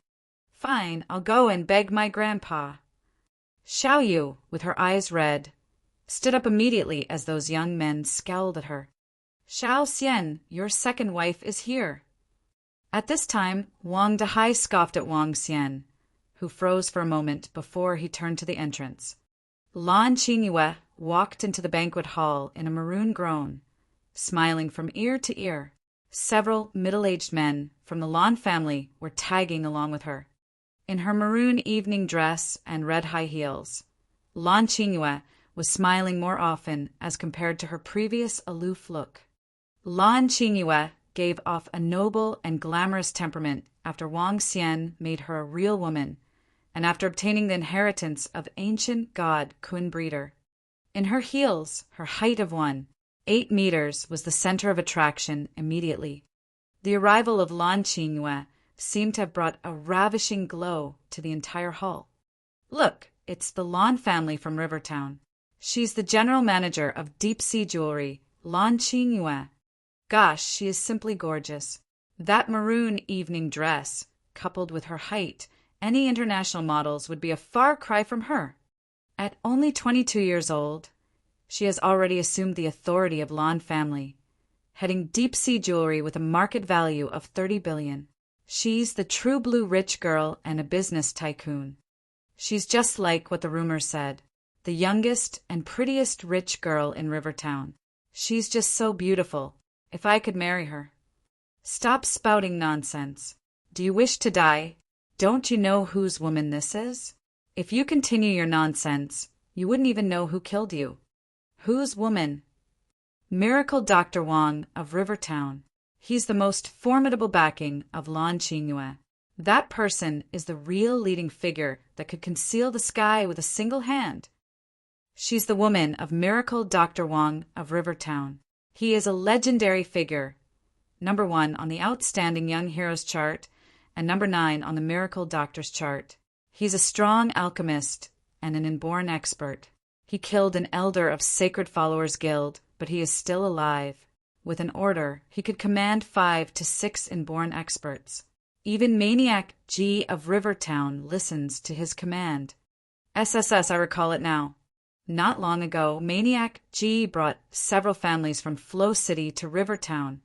Fine, I'll go and beg my grandpa. Xiao Yu, with her eyes red, stood up immediately as those young men scowled at her. Xiao Xian, your second wife is here. At this time, Wang Dahai scoffed at Wang Xian, who froze for a moment before he turned to the entrance. Lan Qingyue walked into the banquet hall in a maroon gown, smiling from ear to ear. Several middle-aged men from the Lan family were tagging along with her. In her maroon evening dress and red high heels, Lan Qingyue was smiling more often as compared to her previous aloof look. Lan Qingyue gave off a noble and glamorous temperament after Wang Xian made her a real woman, and after obtaining the inheritance of ancient god Kun Breeder. In her heels, her height of 8 meters was the center of attraction immediately. The arrival of Lan Qingyue seemed to have brought a ravishing glow to the entire hall. Look, it's the Lan family from Rivertown. She's the general manager of Deep Sea Jewelry, Lan Qingyue. Gosh, she is simply gorgeous. That maroon evening dress, coupled with her height, any international models would be a far cry from her. At only 22 years old, she has already assumed the authority of Lan family, heading Deep Sea Jewelry with a market value of 30 billion. She's the true blue rich girl and a business tycoon. She's just like what the rumors said, the youngest and prettiest rich girl in Rivertown. She's just so beautiful. If I could marry her. Stop spouting nonsense. Do you wish to die? Don't you know whose woman this is? If you continue your nonsense, you wouldn't even know who killed you. Whose woman? Miracle Dr. Wang of Rivertown. He's the most formidable backing of Lan Qingyue. That person is the real leading figure that could conceal the sky with a single hand. She's the woman of Miracle Dr. Wang of Rivertown. He is a legendary figure, number 1 on the Outstanding Young Heroes chart and number 9 on the Miracle Doctors chart. He's a strong alchemist and an inborn expert. He killed an elder of Sacred Followers Guild, but he is still alive. With an order, he could command 5 to 6 inborn experts. Even Maniac G of Rivertown listens to his command. SSS, I recall it now. Not long ago, Maniac G brought several families from Flow City to Rivertown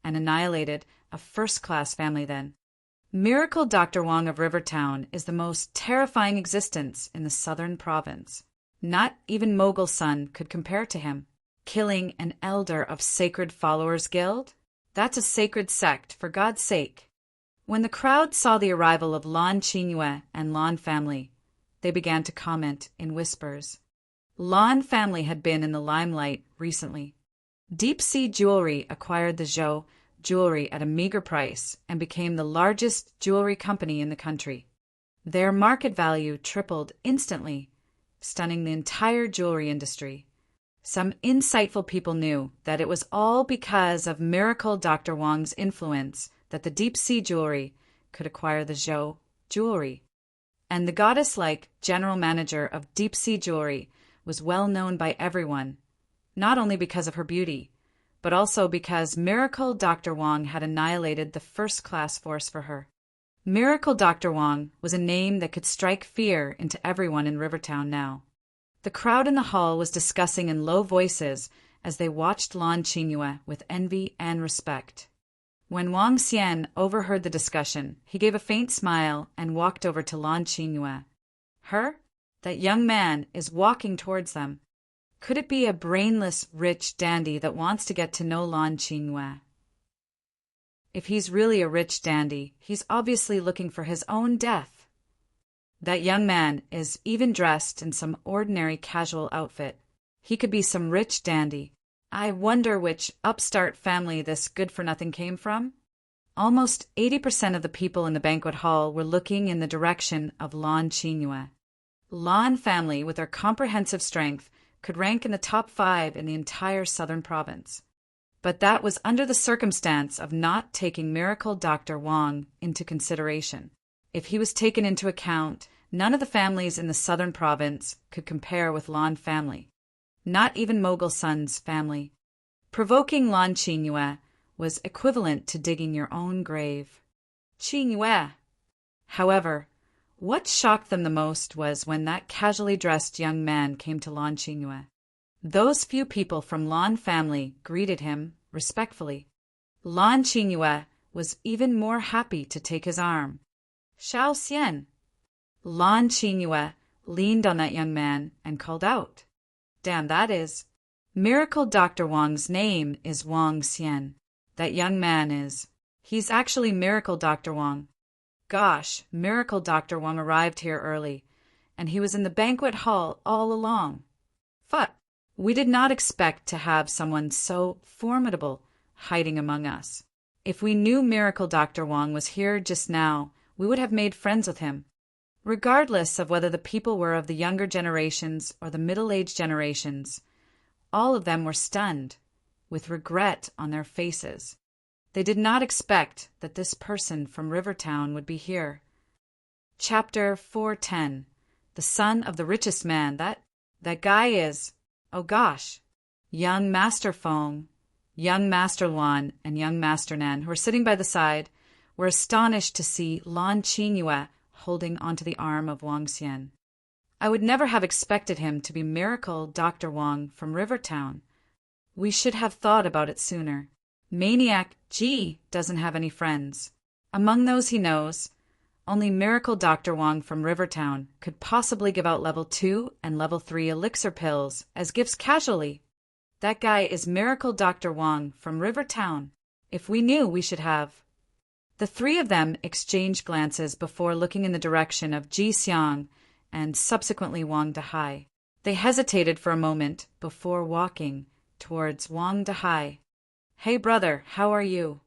and annihilated a first-class family then. Miracle Dr. Wang of Rivertown is the most terrifying existence in the southern province. Not even Mogul Sun could compare to him. Killing an elder of Sacred Followers Guild? That's a sacred sect, for God's sake. When the crowd saw the arrival of Lan Qingyue and Lan family, they began to comment in whispers. Lan family had been in the limelight recently. Deep Sea Jewelry acquired the Zhou jewelry at a meager price and became the largest jewelry company in the country. Their market value tripled instantly, stunning the entire jewelry industry. Some insightful people knew that it was all because of Miracle Dr. Wang's influence that the Deep Sea Jewelry could acquire the Zhou jewelry. And the goddess-like general manager of Deep Sea Jewelry was well known by everyone, not only because of her beauty, but also because Miracle Dr. Wang had annihilated the first-class force for her. Miracle Dr. Wang was a name that could strike fear into everyone in Rivertown now. The crowd in the hall was discussing in low voices as they watched Lan Qingyue with envy and respect. When Wang Xian overheard the discussion, he gave a faint smile and walked over to Lan Qingyue. Her? That young man is walking towards them. Could it be a brainless, rich dandy that wants to get to know Lan Qingyue? If he's really a rich dandy, he's obviously looking for his own death. That young man is even dressed in some ordinary casual outfit. He could be some rich dandy. I wonder which upstart family this good-for-nothing came from? Almost 80% of the people in the banquet hall were looking in the direction of Lan Qingyue. Lan family, with their comprehensive strength, could rank in the top 5 in the entire southern province. But that was under the circumstance of not taking Miracle Dr. Wang into consideration. If he was taken into account, none of the families in the southern province could compare with Lan family. Not even Mogul Sun's family. Provoking Lan Qingyue was equivalent to digging your own grave. Qingyue! However, what shocked them the most was when that casually dressed young man came to Lan Qingyue. Those few people from Lan family greeted him respectfully. Lan Qingyue was even more happy to take his arm. Xiao Xian! Lan Qingyue leaned on that young man and called out. Damn, that is. Miracle Dr. Wang's name is Wang Xian. That young man is. He's actually Miracle Dr. Wang. Gosh, Miracle Dr. Wang arrived here early, and he was in the banquet hall all along. Fuck. We did not expect to have someone so formidable hiding among us. If we knew Miracle Dr. Wang was here just now, we would have made friends with him. Regardless of whether the people were of the younger generations or the middle-aged generations, all of them were stunned, with regret on their faces. They did not expect that this person from Rivertown would be here. Chapter 410. The son of the richest man. That guy is, oh gosh. Young Master Feng, young Master Luan, and young Master Nan, who were sitting by the side, were astonished to see Lan Qingyue holding onto the arm of Wang Xian. I would never have expected him to be Miracle Dr. Wang from Rivertown. We should have thought about it sooner. Maniac G doesn't have any friends. Among those he knows, only Miracle Dr. Wang from Rivertown could possibly give out level 2 and level 3 elixir pills as gifts casually. That guy is Miracle Dr. Wang from Rivertown. If we knew, we should have. The three of them exchanged glances before looking in the direction of Ji Xiang and subsequently Wang Dahai. They hesitated for a moment before walking towards Wang Dahai. Hey brother, how are you?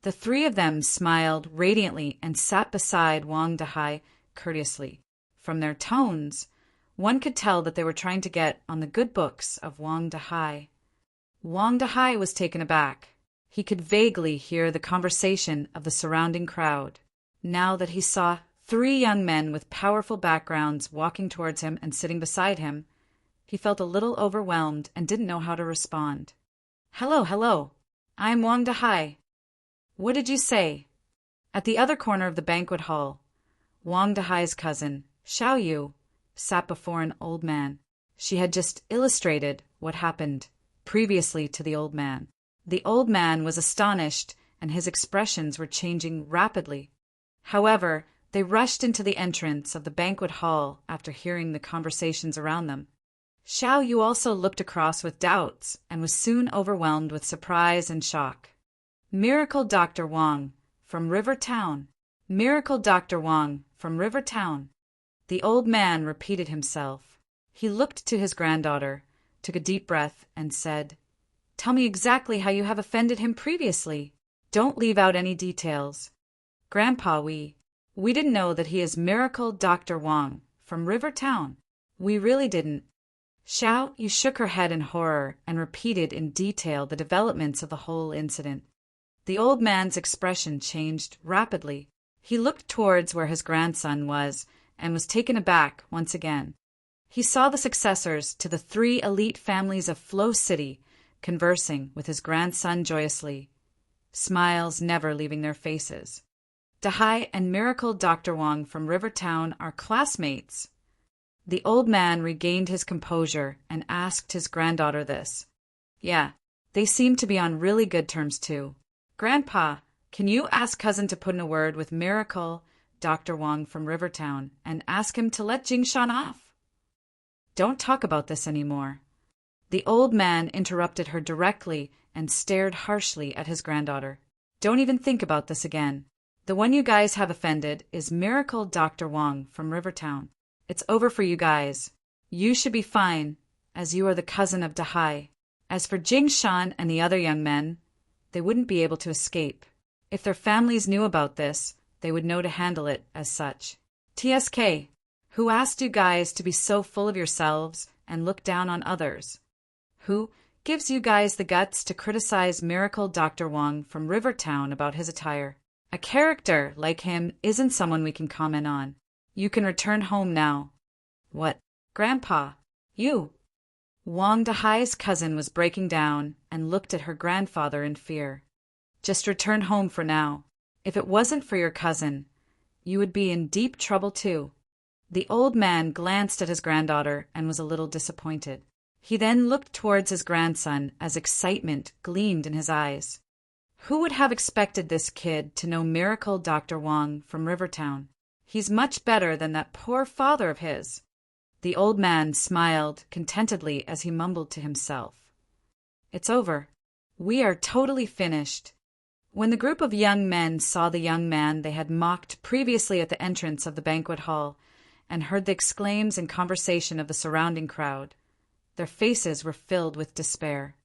The three of them smiled radiantly and sat beside Wang Dahai courteously. From their tones, one could tell that they were trying to get on the good books of Wang Dahai. Wang Dahai was taken aback. He could vaguely hear the conversation of the surrounding crowd. Now that he saw 3 young men with powerful backgrounds walking towards him and sitting beside him, he felt a little overwhelmed and didn't know how to respond. Hello. I'm Wang Dahai. What did you say? At the other corner of the banquet hall, Wang Dahai's cousin, Xiao Yu, sat before an old man. She had just illustrated what happened previously to the old man. The old man was astonished, and his expressions were changing rapidly. However, they rushed into the entrance of the banquet hall after hearing the conversations around them. Xiao Yu also looked across with doubts and was soon overwhelmed with surprise and shock. Miracle Dr. Wang, from Rivertown. Miracle Dr. Wang, from Rivertown. The old man repeated himself. He looked to his granddaughter, took a deep breath, and said, Tell me exactly how you have offended him previously. Don't leave out any details. Grandpa, we didn't know that he is Miracle Dr. Wang, from Rivertown. We really didn't. Xiao Yu shook her head in horror and repeated in detail the developments of the whole incident. The old man's expression changed rapidly. He looked towards where his grandson was and was taken aback once again. He saw the successors to the 3 elite families of Flow City conversing with his grandson joyously, smiles never leaving their faces. Dahai and Miracle Dr. Wang from Rivertown are classmates. The old man regained his composure and asked his granddaughter this. Yeah, they seem to be on really good terms too. Grandpa, can you ask cousin to put in a word with Miracle Dr. Wang from Rivertown and ask him to let Jingshan off. Don't talk about this anymore. The old man interrupted her directly and stared harshly at his granddaughter. Don't even think about this again. The one you guys have offended is Miracle Dr. Wang from Rivertown. It's over for you guys. You should be fine, as you are the cousin of Dahai. As for Jingshan and the other young men, they wouldn't be able to escape. If their families knew about this, they would know to handle it as such. TSK, who asked you guys to be so full of yourselves and look down on others? Who gives you guys the guts to criticize Miracle Dr. Wang from Rivertown about his attire? A character like him isn't someone we can comment on. You can return home now. What? Grandpa? You? Wang Dahai's cousin was breaking down and looked at her grandfather in fear. Just return home for now. If it wasn't for your cousin, you would be in deep trouble too. The old man glanced at his granddaughter and was a little disappointed. He then looked towards his grandson as excitement gleamed in his eyes. Who would have expected this kid to know Miracle Dr. Wang from Rivertown? He's much better than that poor father of his. The old man smiled contentedly as he mumbled to himself. It's over. We are totally finished. When the group of young men saw the young man they had mocked previously at the entrance of the banquet hall and heard the exclaims and conversation of the surrounding crowd, their faces were filled with despair.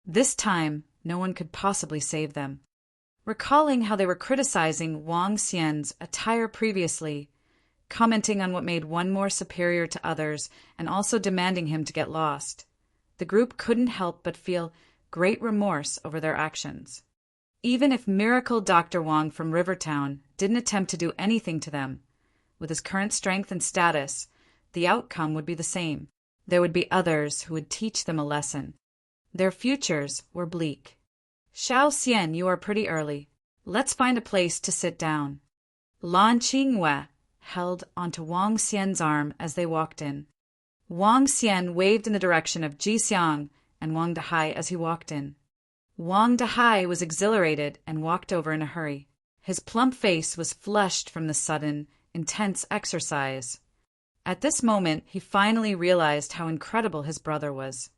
This time, no one could possibly save them. Recalling how they were criticizing Wang Xian's attire previously, commenting on what made one more superior to others, and also demanding him to get lost, the group couldn't help but feel great remorse over their actions. Even if Miracle Dr. Wang from Rivertown didn't attempt to do anything to them, with his current strength and status, the outcome would be the same. There would be others who would teach them a lesson. Their futures were bleak. Xiao Xian, you are pretty early. Let's find a place to sit down. Lan Qingwei held onto Wang Xian's arm as they walked in. Wang Xian waved in the direction of Ji Xiang and Wang Dahai as he walked in. Wang Dahai was exhilarated and walked over in a hurry. His plump face was flushed from the sudden, intense exercise. At this moment, he finally realized how incredible his brother was.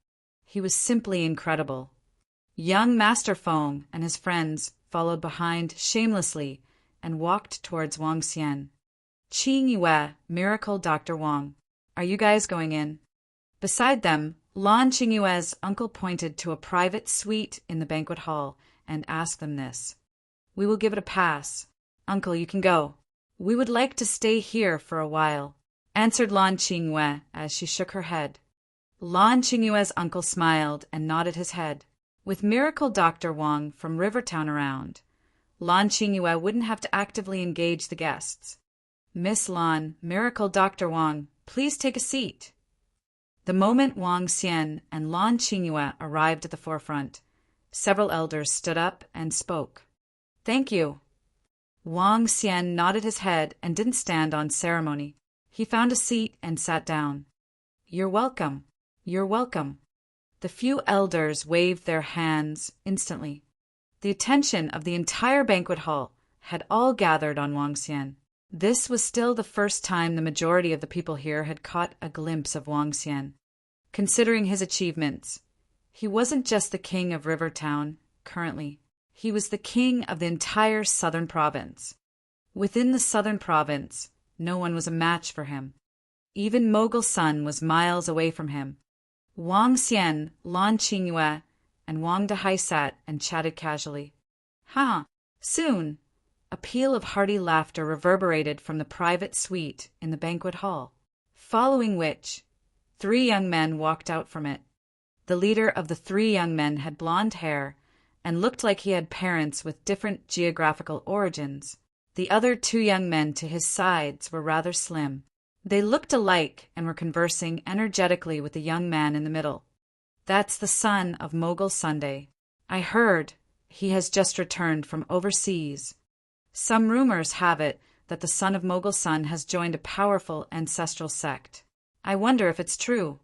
He was simply incredible. Young Master Feng and his friends followed behind shamelessly and walked towards Wang Xian. Qing Yue, Miracle Dr. Wang, are you guys going in? Beside them, Lan Qingyue's uncle pointed to a private suite in the banquet hall and asked them this. We will give it a pass. Uncle, you can go. We would like to stay here for a while, answered Lan Qingyue as she shook her head. Lan Qingyue's uncle smiled and nodded his head. With Miracle Dr. Wang from Rivertown around, Lan Qingyue wouldn't have to actively engage the guests. Miss Lan, Miracle Dr. Wang, please take a seat. The moment Wang Xian and Lan Qingyue arrived at the forefront, several elders stood up and spoke. Thank you. Wang Xian nodded his head and didn't stand on ceremony. He found a seat and sat down. You're welcome. You're welcome. The few elders waved their hands instantly. The attention of the entire banquet hall had all gathered on Wang Xian. This was still the first time the majority of the people here had caught a glimpse of Wang Xian. Considering his achievements, he wasn't just the king of Rivertown, currently. He was the king of the entire southern province. Within the southern province, no one was a match for him. Even Mogul Sun was miles away from him. Wang Xian, Lan Qingyue, and Wang Dahai sat and chatted casually. Soon, a peal of hearty laughter reverberated from the private suite in the banquet hall, following which 3 young men walked out from it. The leader of the 3 young men had blonde hair and looked like he had parents with different geographical origins. The other 2 young men to his sides were rather slim. They looked alike and were conversing energetically with the young man in the middle. That's the son of Mogul Sunday. I heard he has just returned from overseas. Some rumors have it that the son of Mogul Sun has joined a powerful ancestral sect. I wonder if it's true.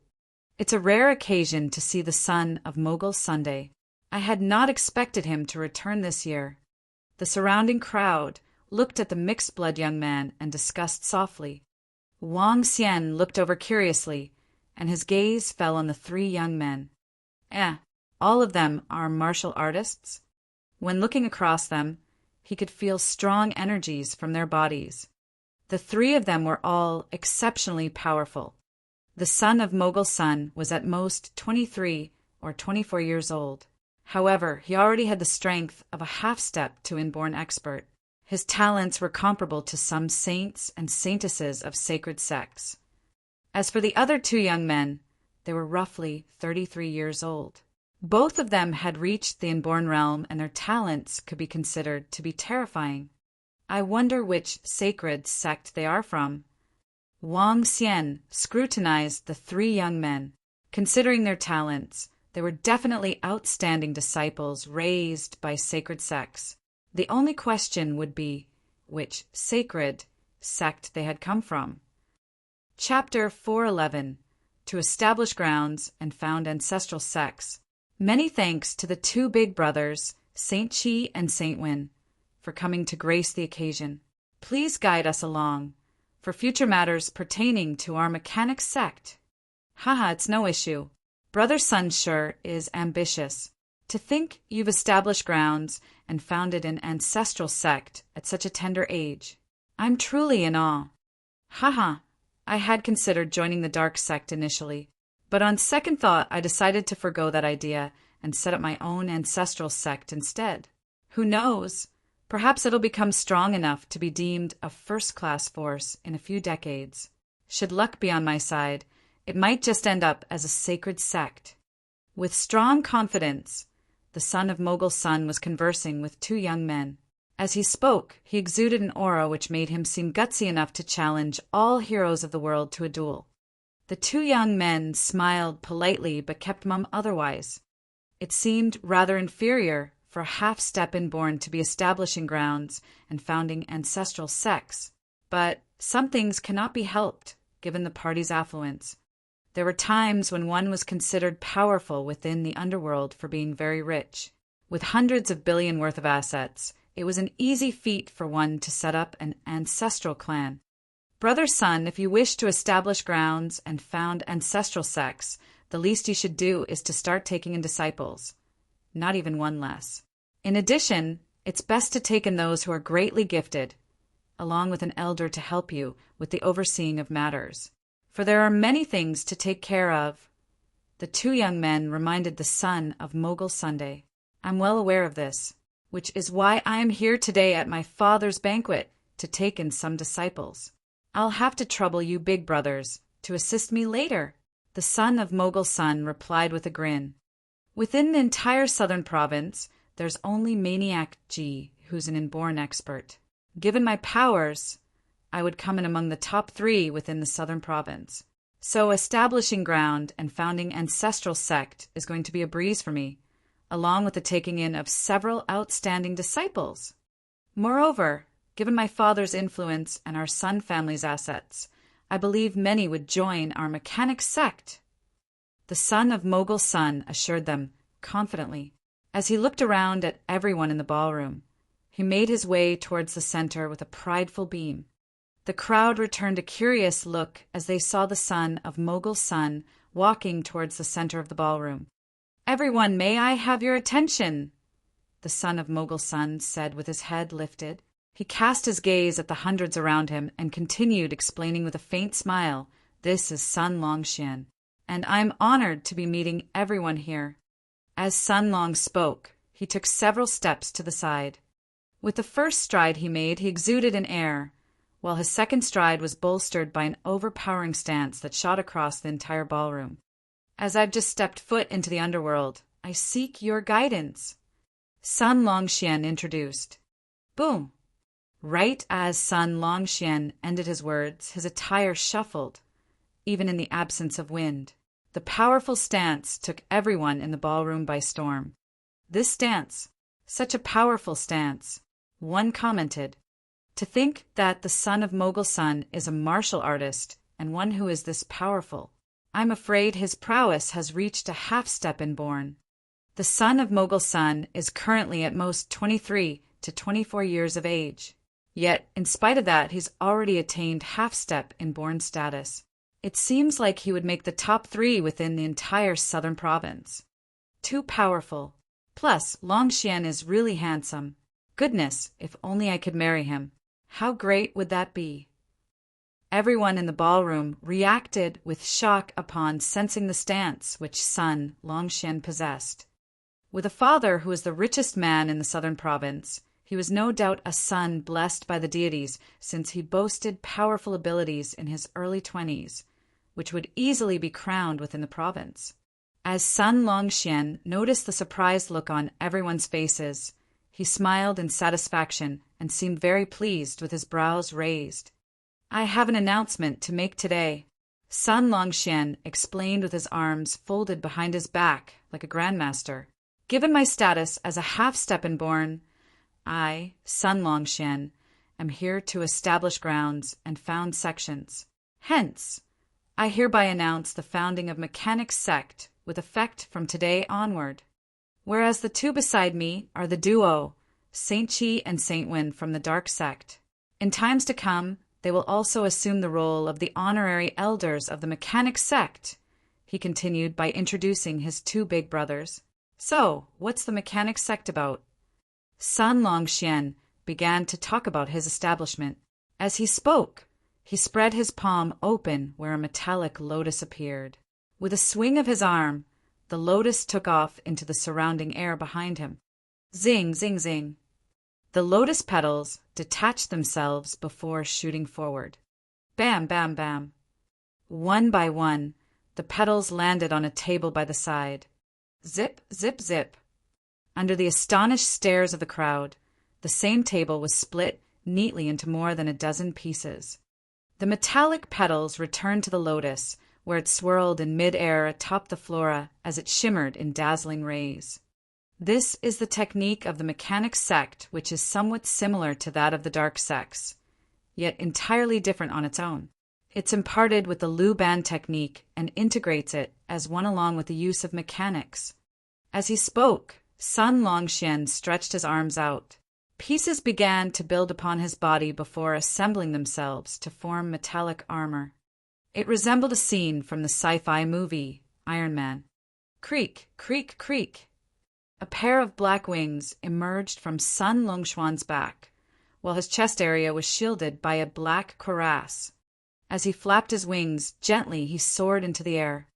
It's a rare occasion to see the son of Mogul Sunday. I had not expected him to return this year. The surrounding crowd looked at the mixed-blood young man and discussed softly. Wang Xian looked over curiously, and his gaze fell on the three young men. All of them are martial artists? When looking across them, he could feel strong energies from their bodies. The three of them were all exceptionally powerful. The son of Mogul Sun was at most 23 or 24 years old. However, he already had the strength of a half-step to inborn expert. His talents were comparable to some saints and saintesses of sacred sects. As for the other two young men, they were roughly 33 years old. Both of them had reached the inborn realm, and their talents could be considered to be terrifying. I wonder which sacred sect they are from. Wang Xian scrutinized the three young men. Considering their talents, they were definitely outstanding disciples raised by sacred sects. The only question would be which sacred sect they had come from. Chapter 411. To establish grounds and found ancestral sects. Many thanks to the two big brothers, Saint Chi and Saint Wen, for coming to grace the occasion. Please guide us along for future matters pertaining to our mechanic sect. It's no issue. Brother Sun sure is ambitious. To think you've established grounds and founded an ancestral sect at such a tender age. I'm truly in awe. I had considered joining the dark sect initially, but on second thought I decided to forgo that idea and set up my own ancestral sect instead. Who knows? Perhaps it'll become strong enough to be deemed a first-class force in a few decades. Should luck be on my side, it might just end up as a sacred sect. With strong confidence, the son of Mogul Sun was conversing with two young men. As he spoke, he exuded an aura which made him seem gutsy enough to challenge all heroes of the world to a duel. The two young men smiled politely but kept mum otherwise. It seemed rather inferior for a half-step inborn to be establishing grounds and founding ancestral sects. But some things cannot be helped, given the party's affluence. There were times when one was considered powerful within the underworld for being very rich. With hundreds of billion worth of assets, it was an easy feat for one to set up an ancestral clan. Brother Sun, if you wish to establish grounds and found ancestral sects, the least you should do is to start taking in disciples. Not even one less. In addition, it's best to take in those who are greatly gifted, along with an elder to help you with the overseeing of matters. For there are many things to take care of. The two young men reminded the son of Mogul Sunday. I'm well aware of this, which is why I am here today at my father's banquet to take in some disciples. I'll have to trouble you big brothers to assist me later. The son of Mogul Sun replied with a grin. Within the entire southern province, there's only Maniac G, who's an inborn expert. Given my powers, I would come in among the top 3 within the southern province. So establishing ground and founding ancestral sect is going to be a breeze for me, along with the taking in of several outstanding disciples. Moreover, given my father's influence and our Sun family's assets, I believe many would join our mechanic sect. The son of Mogul Sun assured them confidently. As he looked around at everyone in the ballroom, he made his way towards the center with a prideful beam. The crowd returned a curious look as they saw the son of Mogul Sun walking towards the center of the ballroom. "Everyone, may I have your attention?" the son of Mogul Sun said with his head lifted. He cast his gaze at the hundreds around him and continued explaining with a faint smile, "This is Sun Longxian, and I'm honored to be meeting everyone here." As Sun Long spoke, he took several steps to the side. With the first stride he made, he exuded an air, while his second stride was bolstered by an overpowering stance that shot across the entire ballroom. "As I've just stepped foot into the underworld, I seek your guidance," Sun Longxian introduced. Boom! Right as Sun Longxian ended his words, his attire shuffled, even in the absence of wind. The powerful stance took everyone in the ballroom by storm. "This stance, such a powerful stance," one commented. "To think that the son of Mogul Sun is a martial artist and one who is this powerful. I'm afraid his prowess has reached a half-step inborn. The son of Mogul Sun is currently at most 23 to 24 years of age. Yet, in spite of that, he's already attained half-step inborn status. It seems like he would make the top 3 within the entire southern province. Too powerful. Plus, Longxian is really handsome. Goodness, if only I could marry him. How great would that be? Everyone in the ballroom reacted with shock upon sensing the stance which son Longxian possessed. With a father who was the richest man in the southern province, he was no doubt a son blessed by the deities, since he boasted powerful abilities in his early 20s, which would easily be crowned within the province. As Sun Longxian noticed the surprised look on everyone's faces, he smiled in satisfaction and seemed very pleased with his brows raised. I have an announcement to make today. Sun Longxian explained with his arms folded behind his back like a grandmaster. Given my status as a half-step inborn, I, Sun Longxian, am here to establish grounds and found sections. Hence, I hereby announce the founding of Mechanics Sect with effect from today onward. Whereas the 2 beside me are the duo, Saint Chi and Saint Wen from the Dark Sect. In times to come, they will also assume the role of the honorary elders of the Mechanics Sect, he continued by introducing his 2 big brothers. So, what's the Mechanics Sect about? Sun Longxian began to talk about his establishment. As he spoke, he spread his palm open where a metallic lotus appeared. With a swing of his arm, the lotus took off into the surrounding air behind him. Zing, zing, zing. The lotus petals detached themselves before shooting forward. Bam, bam, bam. One by one, the petals landed on a table by the side. Zip, zip, zip. Under the astonished stares of the crowd, the same table was split neatly into more than a dozen pieces. The metallic petals returned to the lotus, where it swirled in mid-air atop the flora as it shimmered in dazzling rays. This is the technique of the Mechanics Sect, which is somewhat similar to that of the Dark Sects, yet entirely different on its own. It's imparted with the Lu Ban technique and integrates it as one along with the use of mechanics. As he spoke, Sun Longxian stretched his arms out. Pieces began to build upon his body before assembling themselves to form metallic armor. It resembled a scene from the sci-fi movie Iron Man. Creak, creak, creak. A pair of black wings emerged from Sun Longxian's back, while his chest area was shielded by a black cuirass. As he flapped his wings gently, he soared into the air.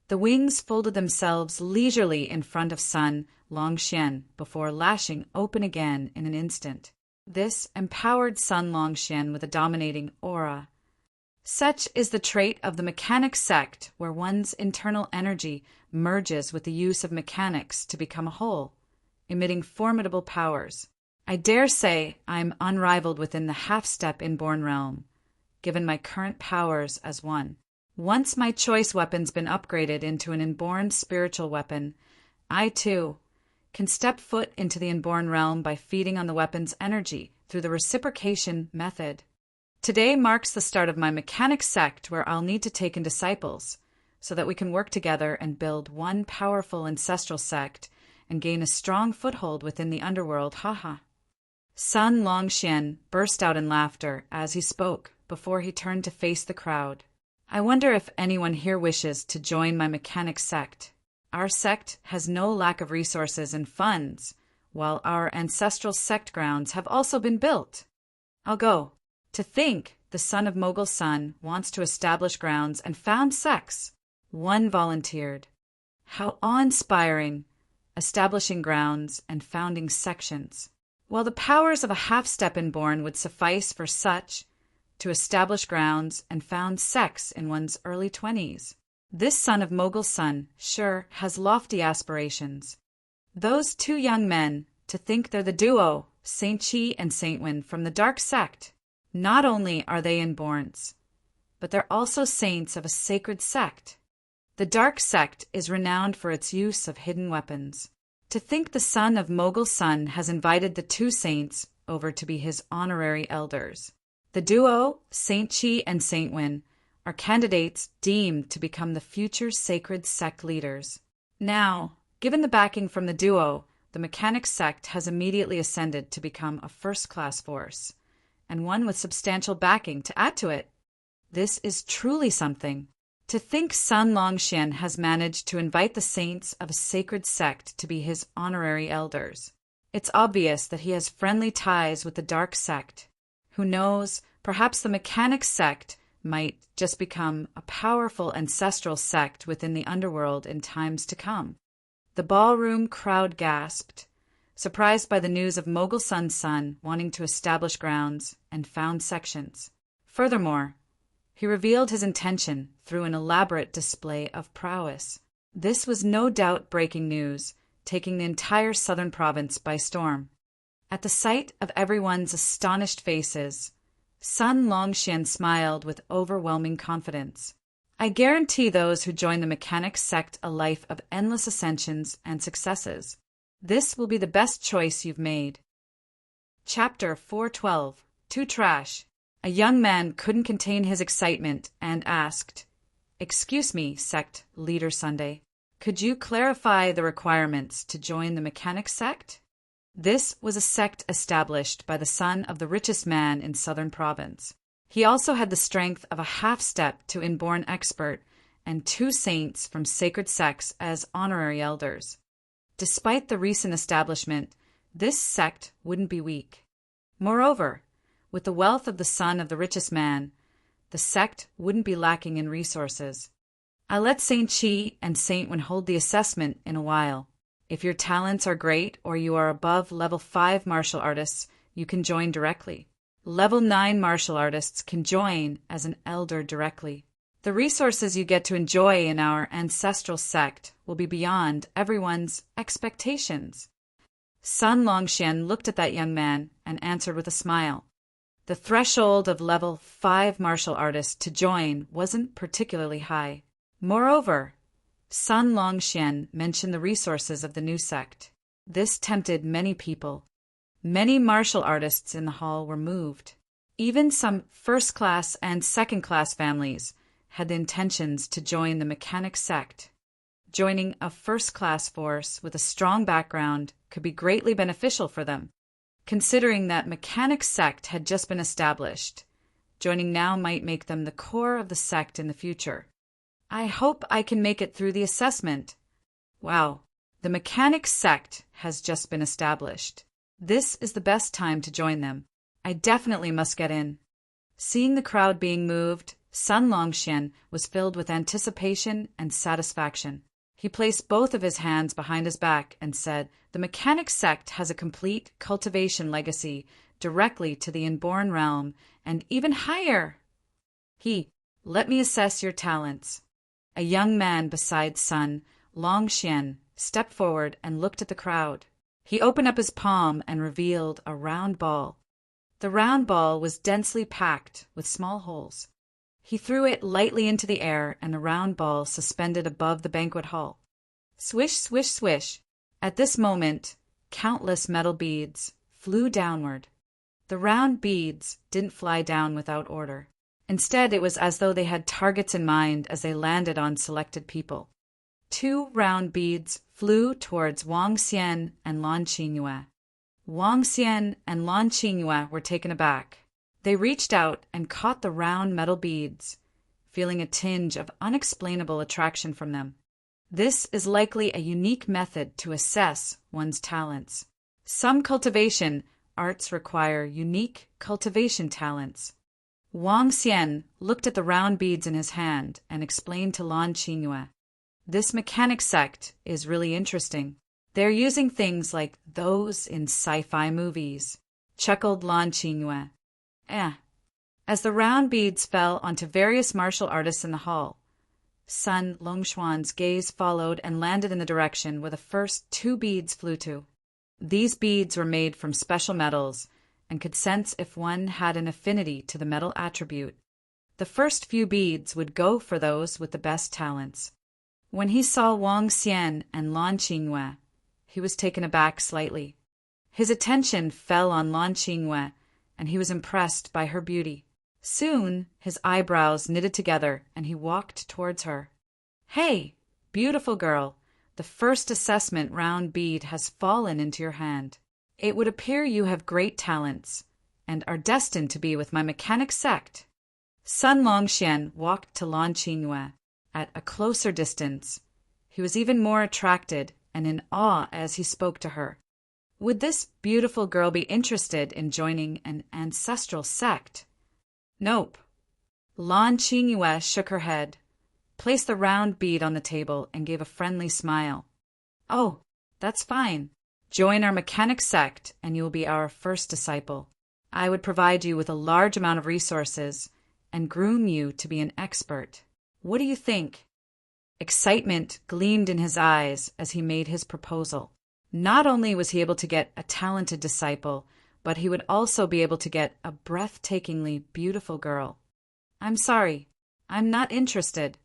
The wings folded themselves leisurely in front of Sun Longxian before lashing open again in an instant. This empowered Sun Longxian with a dominating aura. Such is the trait of the Mechanics Sect, where one's internal energy merges with the use of mechanics to become a whole, emitting formidable powers. I dare say I'm unrivaled within the half-step inborn realm, given my current powers as one. Once my choice weapon's been upgraded into an inborn spiritual weapon, I, too, can step foot into the inborn realm by feeding on the weapon's energy through the reciprocation method. Today marks the start of my Mechanics Sect, where I'll need to take in disciples, so that we can work together and build one powerful ancestral sect and gain a strong foothold within the underworld, haha. Sun Longxian burst out in laughter as he spoke before he turned to face the crowd. I wonder if anyone here wishes to join my Mechanics Sect. Our sect has no lack of resources and funds, while our ancestral sect grounds have also been built. I'll go. To think the son of Mogul's son wants to establish grounds and found sects. One volunteered. How awe-inspiring, establishing grounds and founding sections. While the powers of a half-step inborn would suffice for such, to establish grounds and found sects in one's early 20s. This son of Mogul's son sure has lofty aspirations. Those 2 young men, to think they're the duo, Saint Chi and Saint Wen from the Dark Sect. Not only are they inborns, but they're also saints of a sacred sect. The Dark Sect is renowned for its use of hidden weapons. To think the son of Mogul's son has invited the 2 saints over to be his honorary elders. The duo, Saint Chi and Saint Wen, are candidates deemed to become the future sacred sect leaders. Now, given the backing from the duo, the Mechanics Sect has immediately ascended to become a first-class force, and one with substantial backing to add to it. This is truly something. To think Sun Longxian has managed to invite the saints of a sacred sect to be his honorary elders. It's obvious that he has friendly ties with the dark sect. Who knows, perhaps the mechanic sect might just become a powerful ancestral sect within the underworld in times to come. The ballroom crowd gasped, surprised by the news of Mogul Sun's son wanting to establish grounds and found sections. Furthermore, he revealed his intention through an elaborate display of prowess. This was no doubt breaking news, taking the entire southern province by storm. At the sight of everyone's astonished faces, Sun Longxian smiled with overwhelming confidence. I guarantee those who join the mechanic sect a life of endless ascensions and successes. This will be the best choice you've made. Chapter 412. Too Trash. A young man couldn't contain his excitement and asked, "Excuse me, sect leader Sunday, could you clarify the requirements to join the mechanic sect?" This was a sect established by the son of the richest man in southern province. He also had the strength of a half-step to inborn expert and 2 saints from sacred sects as honorary elders. Despite the recent establishment, this sect wouldn't be weak. Moreover, with the wealth of the son of the richest man, the sect wouldn't be lacking in resources. I'll let Saint Chi and Saint Wen hold the assessment in a while. If your talents are great or you are above level 5 martial artists, you can join directly. Level 9 martial artists can join as an elder directly. The resources you get to enjoy in our ancestral sect will be beyond everyone's expectations. Sun Longxian looked at that young man and answered with a smile. The threshold of level 5 martial artists to join wasn't particularly high. Moreover, Sun Longxian mentioned the resources of the new sect. This tempted many people. Many martial artists in the hall were moved. Even some first-class and second-class families had the intentions to join the mechanic sect. Joining a first-class force with a strong background could be greatly beneficial for them. Considering that mechanic sect had just been established, joining now might make them the core of the sect in the future. I hope I can make it through the assessment. Wow, the mechanic sect has just been established. This is the best time to join them. I definitely must get in. Seeing the crowd being moved, Sun Longxian was filled with anticipation and satisfaction. He placed both of his hands behind his back and said, "The mechanic sect has a complete cultivation legacy directly to the inborn realm and even higher." Let me assess your talents. A young man beside Sun Longxian stepped forward and looked at the crowd. He opened up his palm and revealed a round ball. The round ball was densely packed with small holes. He threw it lightly into the air, and the round ball suspended above the banquet hall. Swish, swish, swish. At this moment, countless metal beads flew downward. The round beads didn't fly down without order. Instead, it was as though they had targets in mind as they landed on selected people. 2 round beads flew towards Wang Xian and Lan Qingyue. Wang Xian and Lan Qingyue were taken aback. They reached out and caught the round metal beads, feeling a tinge of unexplainable attraction from them. This is likely a unique method to assess one's talents. Some cultivation arts require unique cultivation talents. Wang Xian looked at the round beads in his hand and explained to Lan Qingyue, "This mechanic sect is really interesting. They're using things like those in sci-fi movies," chuckled Lan Qingyue. As the round beads fell onto various martial artists in the hall, Sun Longxian's gaze followed and landed in the direction where the first 2 beads flew to. These beads were made from special metals and could sense if one had an affinity to the metal attribute. The first few beads would go for those with the best talents. When he saw Wang Xian and Lan Qingyue, he was taken aback slightly. His attention fell on Lan Qingyue, and he was impressed by her beauty. Soon, his eyebrows knitted together, and he walked towards her. "Hey, beautiful girl, the first assessment round bead has fallen into your hand. It would appear you have great talents, and are destined to be with my mechanic sect. Sun Longxian walked to Lan Qingyue. At a closer distance, he was even more attracted and in awe as he spoke to her. Would this beautiful girl be interested in joining an ancestral sect? Nope. Lan Qingyue shook her head, placed the round bead on the table, and gave a friendly smile. Oh, that's fine. Join our mechanic sect, and you will be our first disciple. I would provide you with a large amount of resources and groom you to be an expert. What do you think? Excitement gleamed in his eyes as he made his proposal. Not only was he able to get a talented disciple, but he would also be able to get a breathtakingly beautiful girl. I'm sorry, I'm not interested.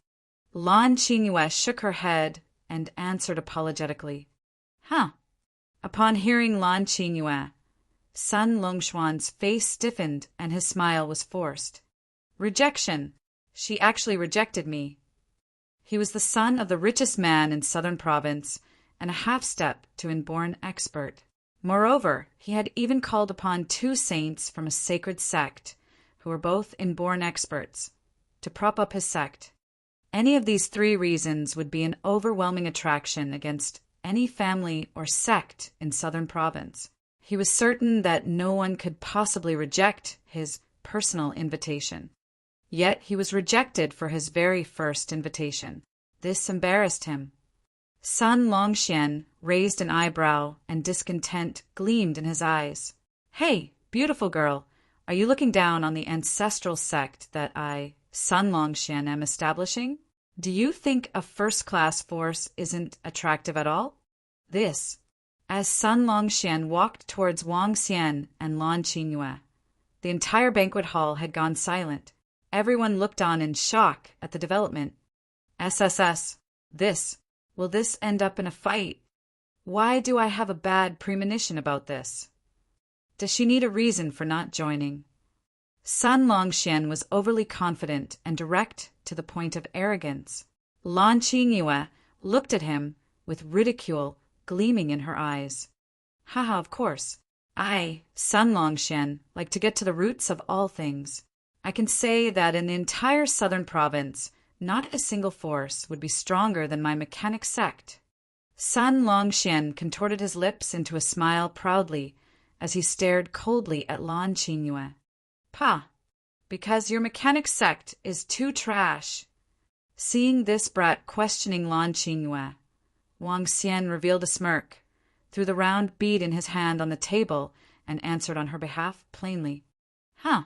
Lan Qingyue shook her head and answered apologetically. Huh. Upon hearing Lan Qingyue, Sun Longxuan's face stiffened and his smile was forced. Rejection. She actually rejected me. He was the son of the richest man in southern province and a half-step to inborn expert. Moreover, he had even called upon 2 saints from a sacred sect, who were both inborn experts, to prop up his sect. Any of these 3 reasons would be an overwhelming attraction against any family or sect in southern province. He was certain that no one could possibly reject his personal invitation. Yet he was rejected for his very first invitation. This embarrassed him. Sun Longxian raised an eyebrow and discontent gleamed in his eyes. Hey, beautiful girl, are you looking down on the ancestral sect that I, Sun Longxian, am establishing? Do you think a first-class force isn't attractive at all? This, as Sun Longxian walked towards Wang Xian and Lan Qingyue. The entire banquet hall had gone silent. Everyone looked on in shock at the development. SSS. Will this end up in a fight? Why do I have a bad premonition about this? Does she need a reason for not joining? Sun Longxian was overly confident and direct to the point of arrogance. Lan Qingyue looked at him with ridicule gleaming in her eyes. Haha, of course. I, Sun Longxian, like to get to the roots of all things. I can say that in the entire southern province, not a single force would be stronger than my mechanic sect. Sun Longxian contorted his lips into a smile proudly as he stared coldly at Lan Qingyue. Pa, because your mechanic sect is too trash. Seeing this brat questioning Lan Qingyue, Wang Xian revealed a smirk, threw the round bead in his hand on the table, and answered on her behalf plainly. Huh.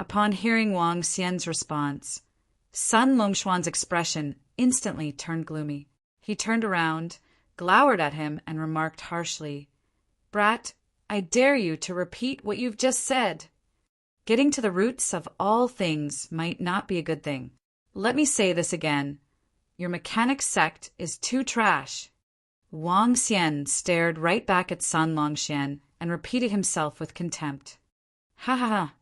Upon hearing Wang Xian's response, Sun Longxuan's expression instantly turned gloomy. He turned around, glowered at him, and remarked harshly, Brat, I dare you to repeat what you've just said. Getting to the roots of all things might not be a good thing. Let me say this again. Your mechanic sect is too trash. Wang Xian stared right back at Sun Longxian and repeated himself with contempt. Ha ha ha.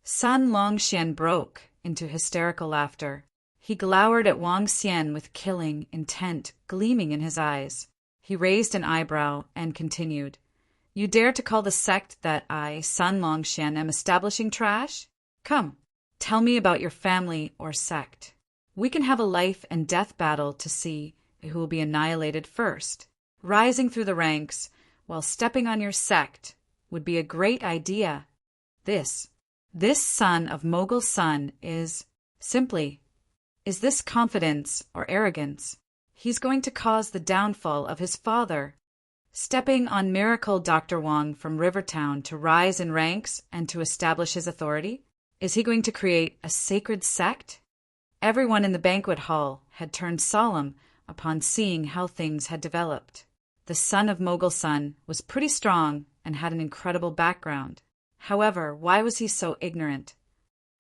Sun Longxian broke into hysterical laughter. He glowered at Wang Xian with killing intent gleaming in his eyes. He raised an eyebrow and continued, You dare to call the sect that I, Sun Longxian, am establishing trash? Come, tell me about your family or sect. We can have a life and death battle to see who will be annihilated first. Rising through the ranks while stepping on your sect would be a great idea. This son of Mogul Sun is this confidence or arrogance? He's going to cause the downfall of his father. Stepping on Miracle Dr. Wang from Rivertown to rise in ranks and to establish his authority? Is he going to create a sacred sect? Everyone in the banquet hall had turned solemn upon seeing how things had developed. The son of Mogul Sun was pretty strong and had an incredible background. However, why was he so ignorant?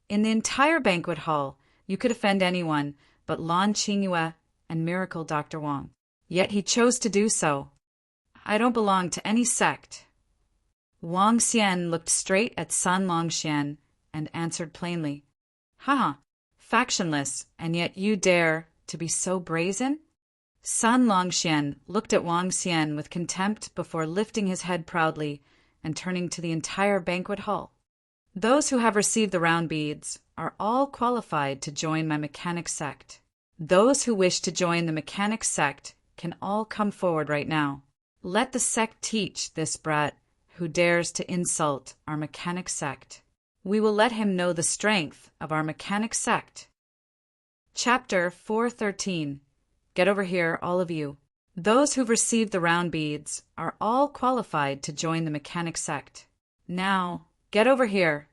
In the entire banquet hall, you could offend anyone but Lan Qingyue and Miracle Dr. Wang. Yet he chose to do so. I don't belong to any sect. Wang Xian looked straight at Sun Longxian and answered plainly, Haha, factionless, and yet you dare to be so brazen? Sun Longxian looked at Wang Xian with contempt before lifting his head proudly and turning to the entire banquet hall. Those who have received the round beads are all qualified to join my mechanic sect. Those who wish to join the mechanic sect can all come forward right now. Let the sect teach this brat who dares to insult our mechanic sect. We will let him know the strength of our mechanic sect. Chapter 413. Get over here, all of you. Those who've received the round beads are all qualified to join the mechanic sect. Now, get over here,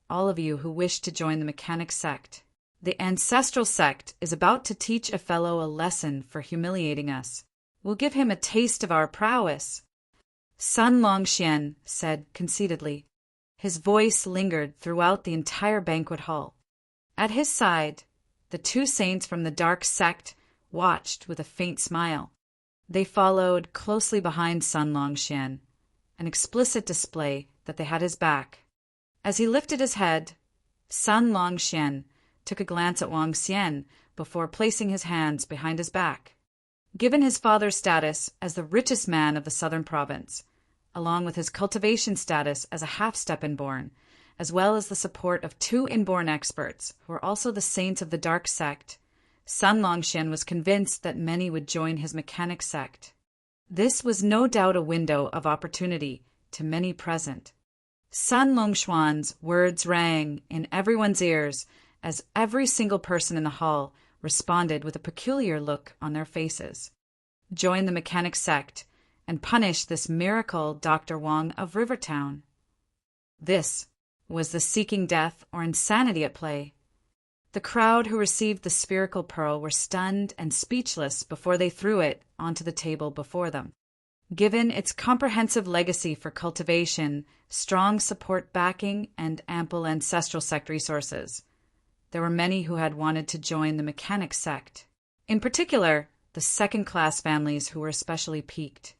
all of you who wish to join the mechanic sect. The ancestral sect is about to teach a fellow a lesson for humiliating us. We'll give him a taste of our prowess. Sun Longxian said conceitedly. His voice lingered throughout the entire banquet hall. At his side, the two saints from the dark sect watched with a faint smile. They followed closely behind Sun Longxian, an explicit display that they had his back. As he lifted his head, Sun Longxian took a glance at Wang Xian before placing his hands behind his back. Given his father's status as the richest man of the southern province, along with his cultivation status as a half-step inborn, as well as the support of two inborn experts who were also the saints of the dark sect, Sun Longxian was convinced that many would join his mechanic sect. This was no doubt a window of opportunity to many present. Sun Longxuan's words rang in everyone's ears as every single person in the hall responded with a peculiar look on their faces. Join the mechanic sect and punish this miracle Dr. Wang of Rivertown. This was the seeking death or insanity at play. The crowd who received the spherical pearl were stunned and speechless before they threw it onto the table before them. Given its comprehensive legacy for cultivation, strong support backing, and ample ancestral sect resources, there were many who had wanted to join the mechanic sect. In particular, the second-class families who were especially piqued.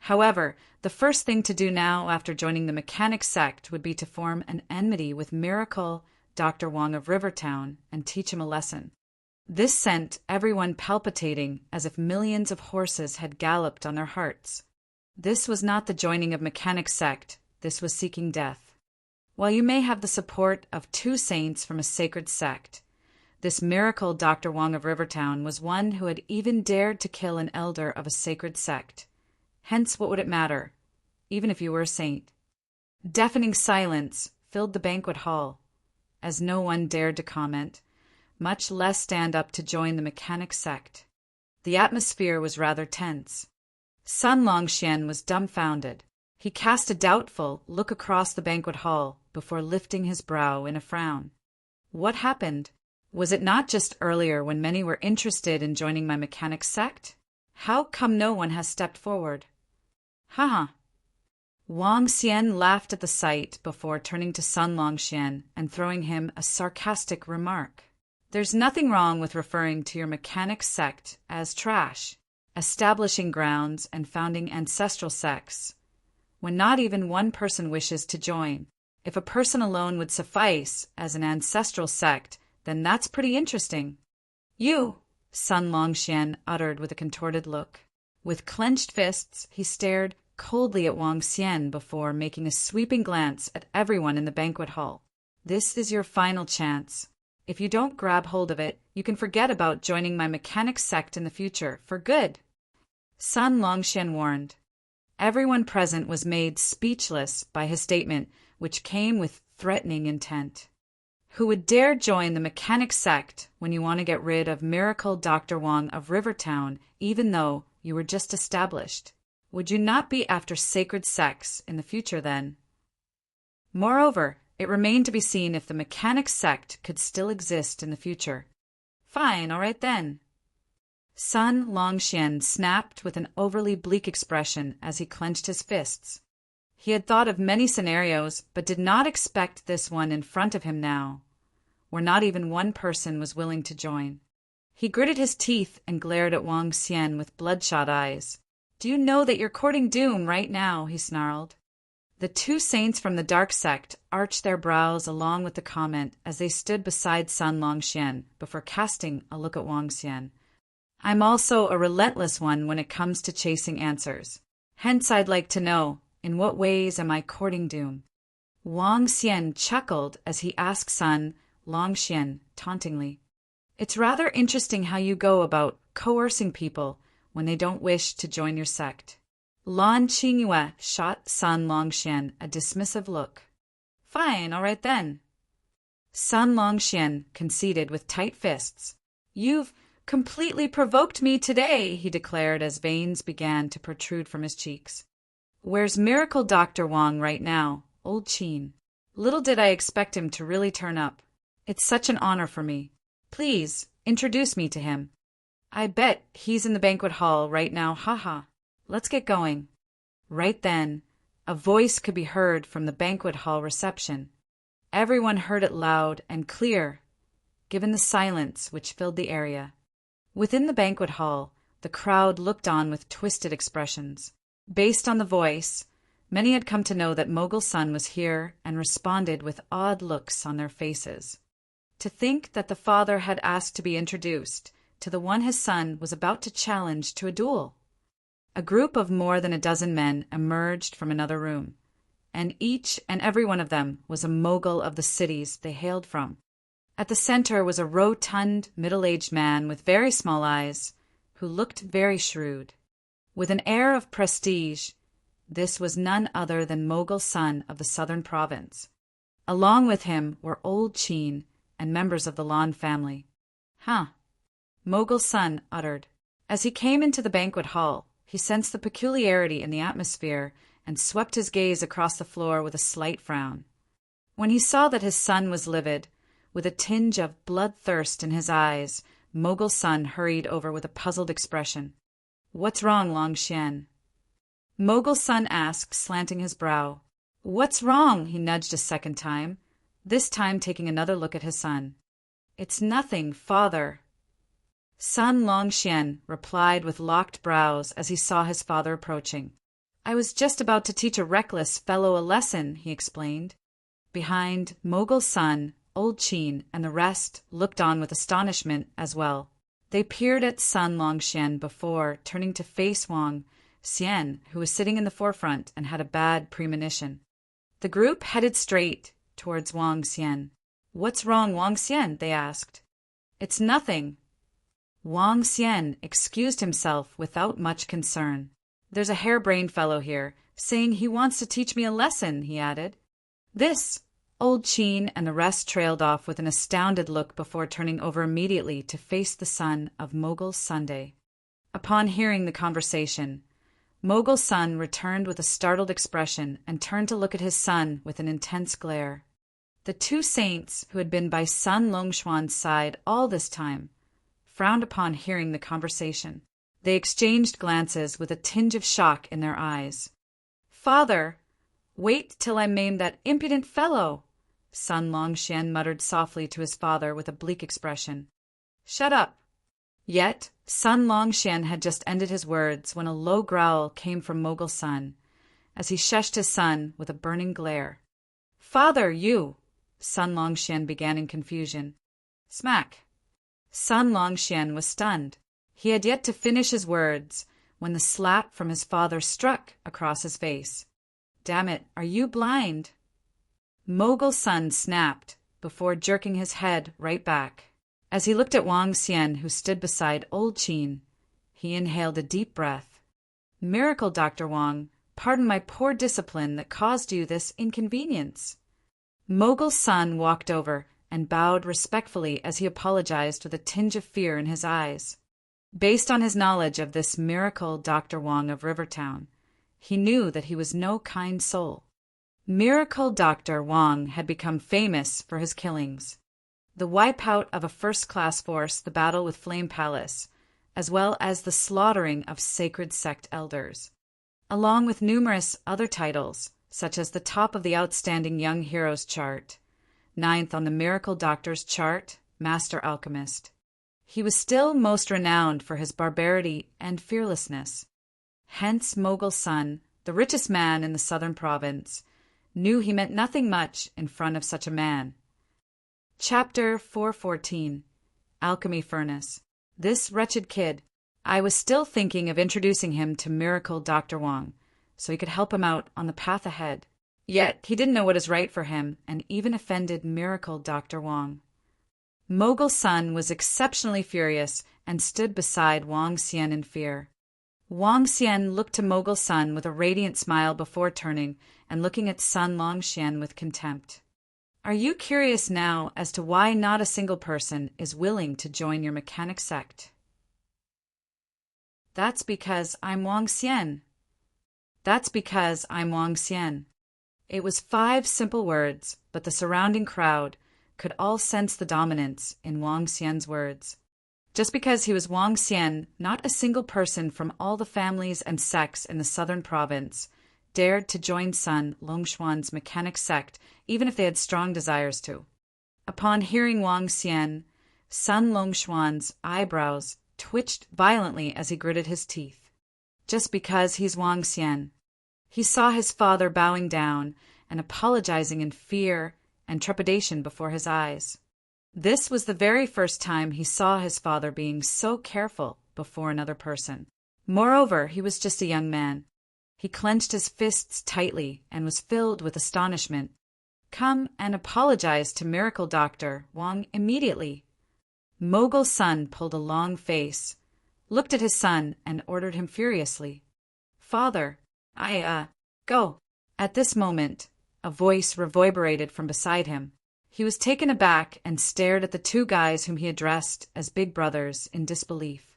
However, the first thing to do now after joining the mechanic sect would be to form an enmity with Miracle Dr. Wang of Rivertown and teach him a lesson. This sent everyone palpitating as if millions of horses had galloped on their hearts. This was not the joining of mechanic sect, this was seeking death. While you may have the support of two saints from a sacred sect, this Miracle Dr. Wang of Rivertown was one who had even dared to kill an elder of a sacred sect. Hence, what would it matter, even if you were a saint? Deafening silence filled the banquet hall, as no one dared to comment, much less stand up to join the mechanic sect. The atmosphere was rather tense. Sun Longxian was dumbfounded. He cast a doubtful look across the banquet hall before lifting his brow in a frown. What happened? Was it not just earlier when many were interested in joining my mechanic sect? How come no one has stepped forward? Haha. Wang Xian laughed at the sight before turning to Sun Longxian and throwing him a sarcastic remark. There's nothing wrong with referring to your mechanic sect as trash, establishing grounds and founding ancestral sects, when not even one person wishes to join. If a person alone would suffice as an ancestral sect, then that's pretty interesting. You, Sun Longxian uttered with a contorted look. With clenched fists, he stared coldly at Wang Xian before making a sweeping glance at everyone in the banquet hall. This is your final chance. If you don't grab hold of it, you can forget about joining my mechanic sect in the future, for good. Sun Longxian warned. Everyone present was made speechless by his statement, which came with threatening intent. Who would dare join the mechanic sect when you want to get rid of Miracle Dr. Wang of Rivertown, even though you were just established? Would you not be after sacred sects in the future then? Moreover, it remained to be seen if the mechanic sect could still exist in the future. Fine, all right then. Sun Longxian snapped with an overly bleak expression as he clenched his fists. He had thought of many scenarios, but did not expect this one in front of him now, where not even one person was willing to join. He gritted his teeth and glared at Wang Xian with bloodshot eyes. Do you know that you're courting doom right now? He snarled. The two saints from the dark sect arched their brows along with the comment as they stood beside Sun Longxian before casting a look at Wang Xian. I'm also a relentless one when it comes to chasing answers. Hence I'd like to know, in what ways am I courting doom? Wang Xian chuckled as he asked son Long Xian tauntingly. It's rather interesting how you go about coercing people when they don't wish to join your sect. Lan Qingyue shot son Long Xian a dismissive look. Fine, all right then. Son Long Xian conceded with tight fists. You've completely provoked me today, he declared as veins began to protrude from his cheeks. Where's Miracle Dr. Wang right now, old Qin? Little did I expect him to really turn up. It's such an honor for me. Please, introduce me to him. I bet he's in the banquet hall right now, haha. Let's get going. Right then, a voice could be heard from the banquet hall reception. Everyone heard it loud and clear, given the silence which filled the area. Within the banquet hall, the crowd looked on with twisted expressions. Based on the voice, many had come to know that Mogul Sun was here and responded with odd looks on their faces. To think that the father had asked to be introduced to the one his son was about to challenge to a duel. A group of more than a dozen men emerged from another room, and each and every one of them was a mogul of the cities they hailed from. At the center was a rotund, middle-aged man with very small eyes, who looked very shrewd. With an air of prestige, this was none other than Mogul Sun of the southern province. Along with him were old Qin and members of the Lan family. Huh, Mogul Sun uttered. As he came into the banquet hall, he sensed the peculiarity in the atmosphere and swept his gaze across the floor with a slight frown. When he saw that his son was livid, with a tinge of bloodthirst in his eyes, Mogul Sun hurried over with a puzzled expression. What's wrong, Long Xian? Mogul Sun asked, slanting his brow. What's wrong? He nudged a second time, this time taking another look at his son. It's nothing, father. Son Long Xian replied with locked brows as he saw his father approaching. I was just about to teach a reckless fellow a lesson, he explained. Behind Mogul Sun, old Qin and the rest looked on with astonishment as well. They peered at son Long Xian before turning to face Wang Xian, who was sitting in the forefront and had a bad premonition. The group headed straight towards Wang Xian. What's wrong, Wang Xian? They asked. It's nothing. Wang Xian excused himself without much concern. There's a harebrained fellow here, saying he wants to teach me a lesson, he added. This, old Qin and the rest trailed off with an astounded look before turning over immediately to face the son of Mogul Sunday. Upon hearing the conversation, Mogul Sun returned with a startled expression and turned to look at his son with an intense glare. The two saints, who had been by son Longshuan's side all this time, frowned upon hearing the conversation. They exchanged glances with a tinge of shock in their eyes. Father, wait till I maim that impudent fellow, son Long Xian muttered softly to his father with a bleak expression. Shut up. Yet, son Long Xian had just ended his words when a low growl came from Mogul Sun, as he shushed his son with a burning glare. Father, you! Son Long Xian began in confusion. Smack! Son Long Xian was stunned. He had yet to finish his words when the slap from his father struck across his face. Damn it, are you blind? Mogul Sun snapped before jerking his head right back. As he looked at Wang Xian, who stood beside old Qin, he inhaled a deep breath. Miracle, Dr. Wang, pardon my poor discipline that caused you this inconvenience. Mogul Sun walked over and bowed respectfully as he apologized with a tinge of fear in his eyes. Based on his knowledge of this miracle Dr. Wang of Rivertown, he knew that he was no kind soul. Miracle Dr. Wang had become famous for his killings. The wipeout of a first-class force, the battle with Flame Palace, as well as the slaughtering of sacred sect elders, along with numerous other titles, such as the top of the Outstanding Young Heroes chart, 9th on the Miracle Doctor's chart, Master Alchemist. He was still most renowned for his barbarity and fearlessness. Hence Mogul Sun, the richest man in the southern province, knew he meant nothing much in front of such a man. Chapter 414 Alchemy Furnace. This wretched kid, I was still thinking of introducing him to Miracle Dr. Wang, so he could help him out on the path ahead. Yet he didn't know what is right for him and even offended Miracle Dr. Wang. Mogul Sun was exceptionally furious and stood beside Wang Xian in fear. Wang Xian looked to Mogul Sun with a radiant smile before turning and looking at Sun Longxian with contempt. Are you curious now as to why not a single person is willing to join your mechanic sect? That's because I'm Wang Xian. That's because I'm Wang Xian. It was 5 simple words, but the surrounding crowd could all sense the dominance in Wang Xian's words. Just because he was Wang Xian, not a single person from all the families and sects in the southern province dared to join Sun Longxuan's mechanic sect, even if they had strong desires to. Upon hearing Wang Xian, Sun Longxuan's eyebrows twitched violently as he gritted his teeth. Just because he's Wang Xian. He saw his father bowing down and apologizing in fear and trepidation before his eyes. This was the very first time he saw his father being so careful before another person. Moreover, he was just a young man. He clenched his fists tightly and was filled with astonishment. Come and apologize to Miracle Dr. Wang immediately. Mogul Sun pulled a long face, looked at his son, and ordered him furiously. Father, go. At this moment, a voice reverberated from beside him. He was taken aback and stared at the 2 guys whom he addressed as big brothers in disbelief.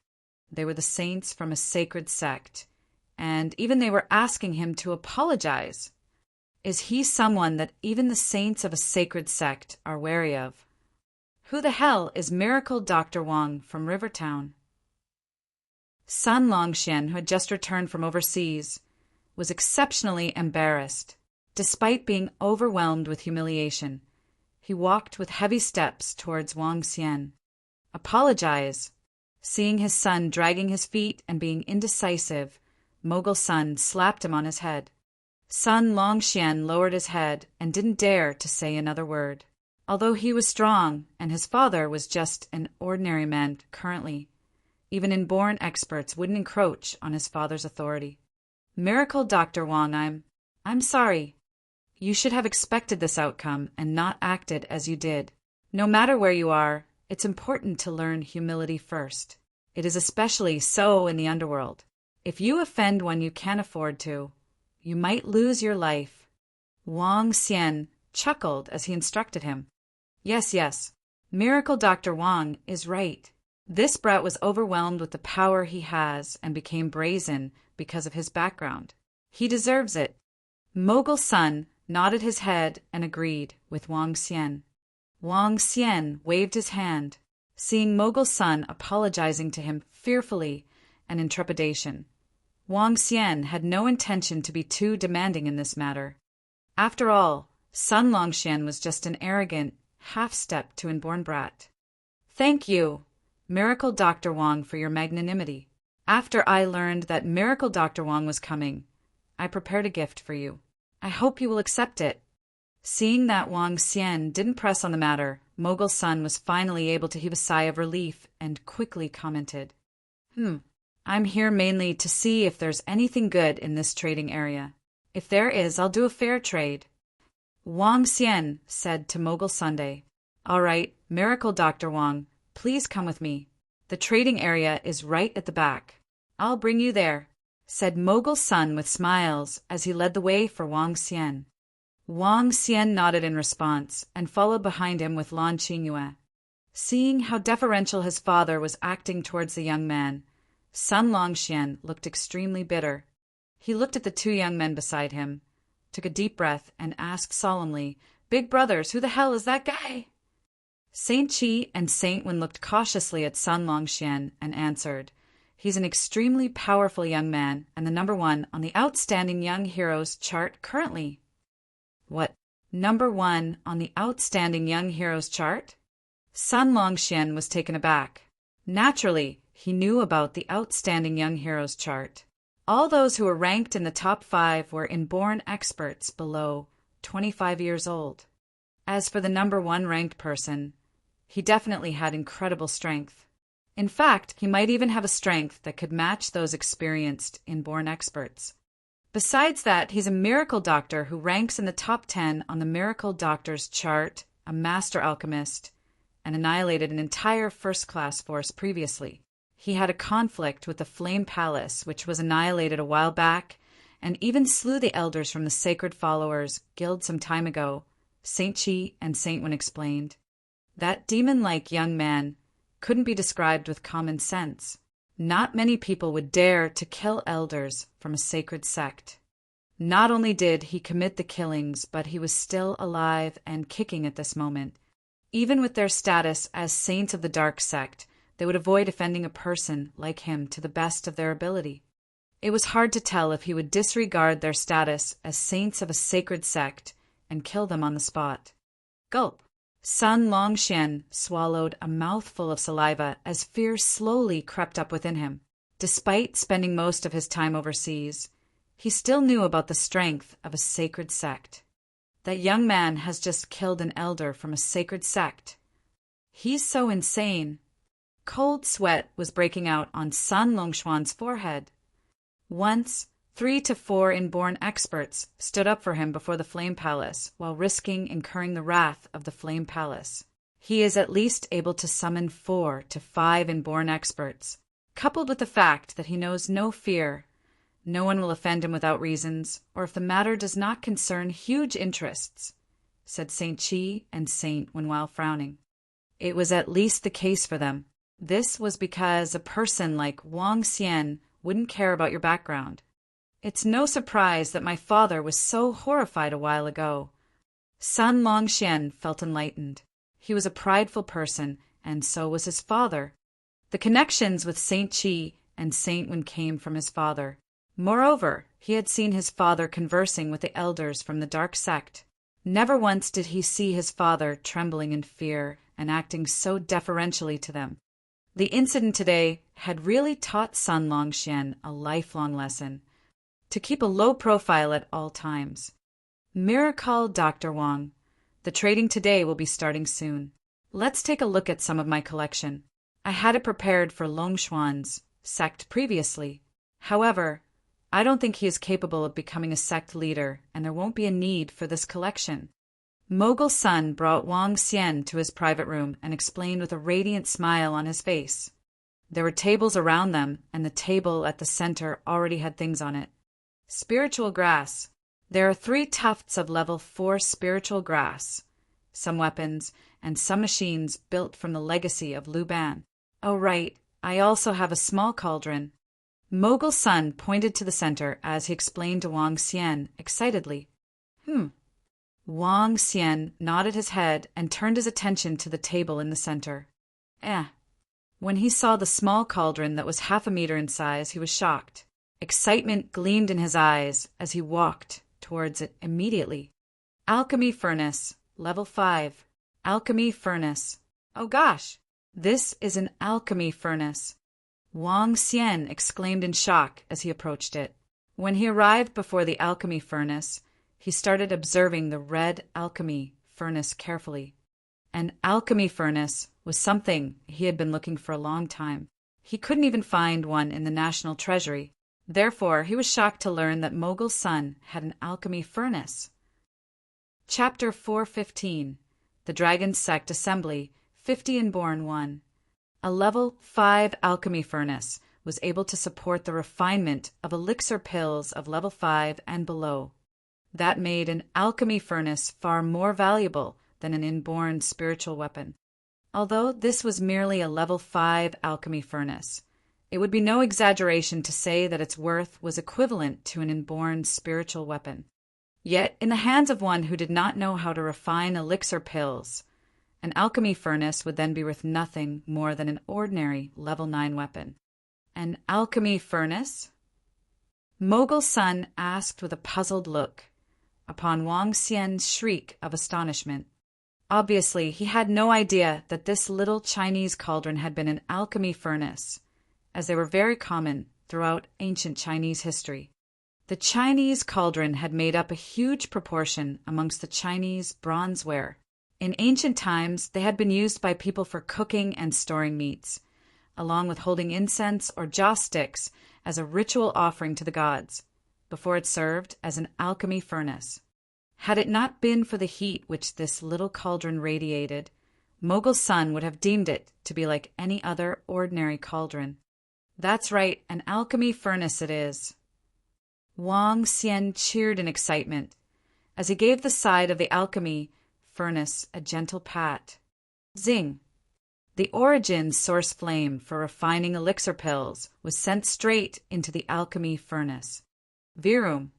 They were the saints from a sacred sect, and even they were asking him to apologize. Is he someone that even the saints of a sacred sect are wary of? Who the hell is Miracle Dr. Wang from Rivertown? Sun Longxian, who had just returned from overseas, was exceptionally embarrassed. Despite being overwhelmed with humiliation, he walked with heavy steps towards Wang Xian. Apologize. Seeing his son dragging his feet and being indecisive, Mogul Sun slapped him on his head. Sun Longxian lowered his head and didn't dare to say another word. Although he was strong and his father was just an ordinary man currently, even inborn experts wouldn't encroach on his father's authority. Miracle Dr. Wang, I'm sorry. You should have expected this outcome and not acted as you did. No matter where you are, it's important to learn humility first. It is especially so in the underworld. If you offend one you can't afford to, you might lose your life. Wang Xian chuckled as he instructed him. Yes, Miracle Dr. Wang is right. This brat was overwhelmed with the power he has and became brazen because of his background. He deserves it. Mogul Sun nodded his head and agreed with Wang Xian. Wang Xian waved his hand, seeing Mogul Sun apologizing to him fearfully and in trepidation. Wang Xian had no intention to be too demanding in this matter. After all, Sun Longxian was just an arrogant half-step to inborn brat. Thank you, Miracle Dr. Wang, for your magnanimity. After I learned that Miracle Dr. Wang was coming, I prepared a gift for you. I hope you will accept it. Seeing that Wang Xian didn't press on the matter, Mogul Sun was finally able to heave a sigh of relief and quickly commented, I'm here mainly to see if there's anything good in this trading area. If there is, I'll do a fair trade. Wang Xian said to Mogul Sunday, All right, Miracle Dr. Wang, please come with me. The trading area is right at the back. I'll bring you there, said Mogul Sun with smiles as he led the way for Wang Xian. Wang Xian nodded in response and followed behind him with Lan Qingyue. Seeing how deferential his father was acting towards the young man, Sun Longxian looked extremely bitter. He looked at the 2 young men beside him, took a deep breath, and asked solemnly, Big brothers, who the hell is that guy? Saint Chi and Saint Wen looked cautiously at Sun Longxian and answered, He's an extremely powerful young man and the number 1 on the Outstanding Young Heroes chart currently. What? Number 1 on the Outstanding Young Heroes chart? Sun Longxian was taken aback. Naturally, he knew about the Outstanding Young Heroes chart. All those who were ranked in the top 5 were inborn experts below 25 years old. As for the number 1 ranked person, he definitely had incredible strength. In fact, he might even have a strength that could match those experienced inborn experts. Besides that, he's a miracle doctor who ranks in the top 10 on the miracle doctors chart, a master alchemist, and annihilated an entire first-class force previously. He had a conflict with the Flame Palace, which was annihilated a while back, and even slew the elders from the Sacred Followers Guild some time ago, Saint Chi and Saint Wen explained. That demon-like young man couldn't be described with common sense. Not many people would dare to kill elders from a sacred sect. Not only did he commit the killings, but he was still alive and kicking at this moment. Even with their status as saints of the dark sect, they would avoid offending a person like him to the best of their ability. It was hard to tell if he would disregard their status as saints of a sacred sect and kill them on the spot. Gulp. Sun Longxian swallowed a mouthful of saliva as fear slowly crept up within him. Despite spending most of his time overseas, he still knew about the strength of a sacred sect. That young man has just killed an elder from a sacred sect. He's so insane. Cold sweat was breaking out on Sun Longxian's forehead. Once, 3 to 4 inborn experts stood up for him before the Flame Palace while risking incurring the wrath of the Flame Palace. He is at least able to summon 4 to 5 inborn experts, coupled with the fact that he knows no fear. No one will offend him without reasons, or if the matter does not concern huge interests, said Saint Chi and Saint Wen while frowning. It was at least the case for them. This was because a person like Wang Xian wouldn't care about your background. It's no surprise that my father was so horrified a while ago. Sun Longxian felt enlightened. He was a prideful person, and so was his father. The connections with Saint Chi and Saint Wen came from his father. Moreover, he had seen his father conversing with the elders from the dark sect. Never once did he see his father trembling in fear and acting so deferentially to them. The incident today had really taught Sun Longxian a lifelong lesson: to keep a low profile at all times. Miracle Dr. Wang. The trading today will be starting soon. Let's take a look at some of my collection. I had it prepared for Longxuan's sect previously. However, I don't think he is capable of becoming a sect leader, and there won't be a need for this collection. Mogul Sun brought Wang Xian to his private room and explained with a radiant smile on his face. There were tables around them, and the table at the center already had things on it. Spiritual grass. There are 3 tufts of level 4 spiritual grass, some weapons, and some machines built from the legacy of Lu Ban. Oh right, I also have a small cauldron. Mogul Sun pointed to the center as he explained to Wang Xian excitedly. Wang Xian nodded his head and turned his attention to the table in the center. When he saw the small cauldron that was half a meter in size, he was shocked. Excitement gleamed in his eyes as he walked towards it immediately. Alchemy furnace, level 5. Alchemy furnace. Oh gosh, this is an alchemy furnace. Wang Xian exclaimed in shock as he approached it. When he arrived before the alchemy furnace, he started observing the red alchemy furnace carefully. An alchemy furnace was something he had been looking for a long time. He couldn't even find one in the National Treasury. Therefore, he was shocked to learn that Mogul Sun had an alchemy furnace. Chapter 415. The Dragon Sect Assembly, 50 Inborn 1. A level 5 alchemy furnace was able to support the refinement of elixir pills of level 5 and below. That made an alchemy furnace far more valuable than an inborn spiritual weapon. Although this was merely a level 5 alchemy furnace, it would be no exaggeration to say that its worth was equivalent to an inborn spiritual weapon. Yet, in the hands of one who did not know how to refine elixir pills, an alchemy furnace would then be worth nothing more than an ordinary level 9 weapon. An alchemy furnace? Mogul Sun asked with a puzzled look upon Wang Xian's shriek of astonishment. Obviously, he had no idea that this little Chinese cauldron had been an alchemy furnace, as they were very common throughout ancient Chinese history. The Chinese cauldron had made up a huge proportion amongst the Chinese bronzeware. In ancient times, they had been used by people for cooking and storing meats, along with holding incense or joss sticks as a ritual offering to the gods. before it served as an alchemy furnace. Had it not been for the heat which this little cauldron radiated, Mogul's son would have deemed it to be like any other ordinary cauldron. That's right, an alchemy furnace it is. Wang Xian cheered in excitement as he gave the side of the alchemy furnace a gentle pat. Zing! The origin source flame for refining elixir pills was sent straight into the alchemy furnace. Virum!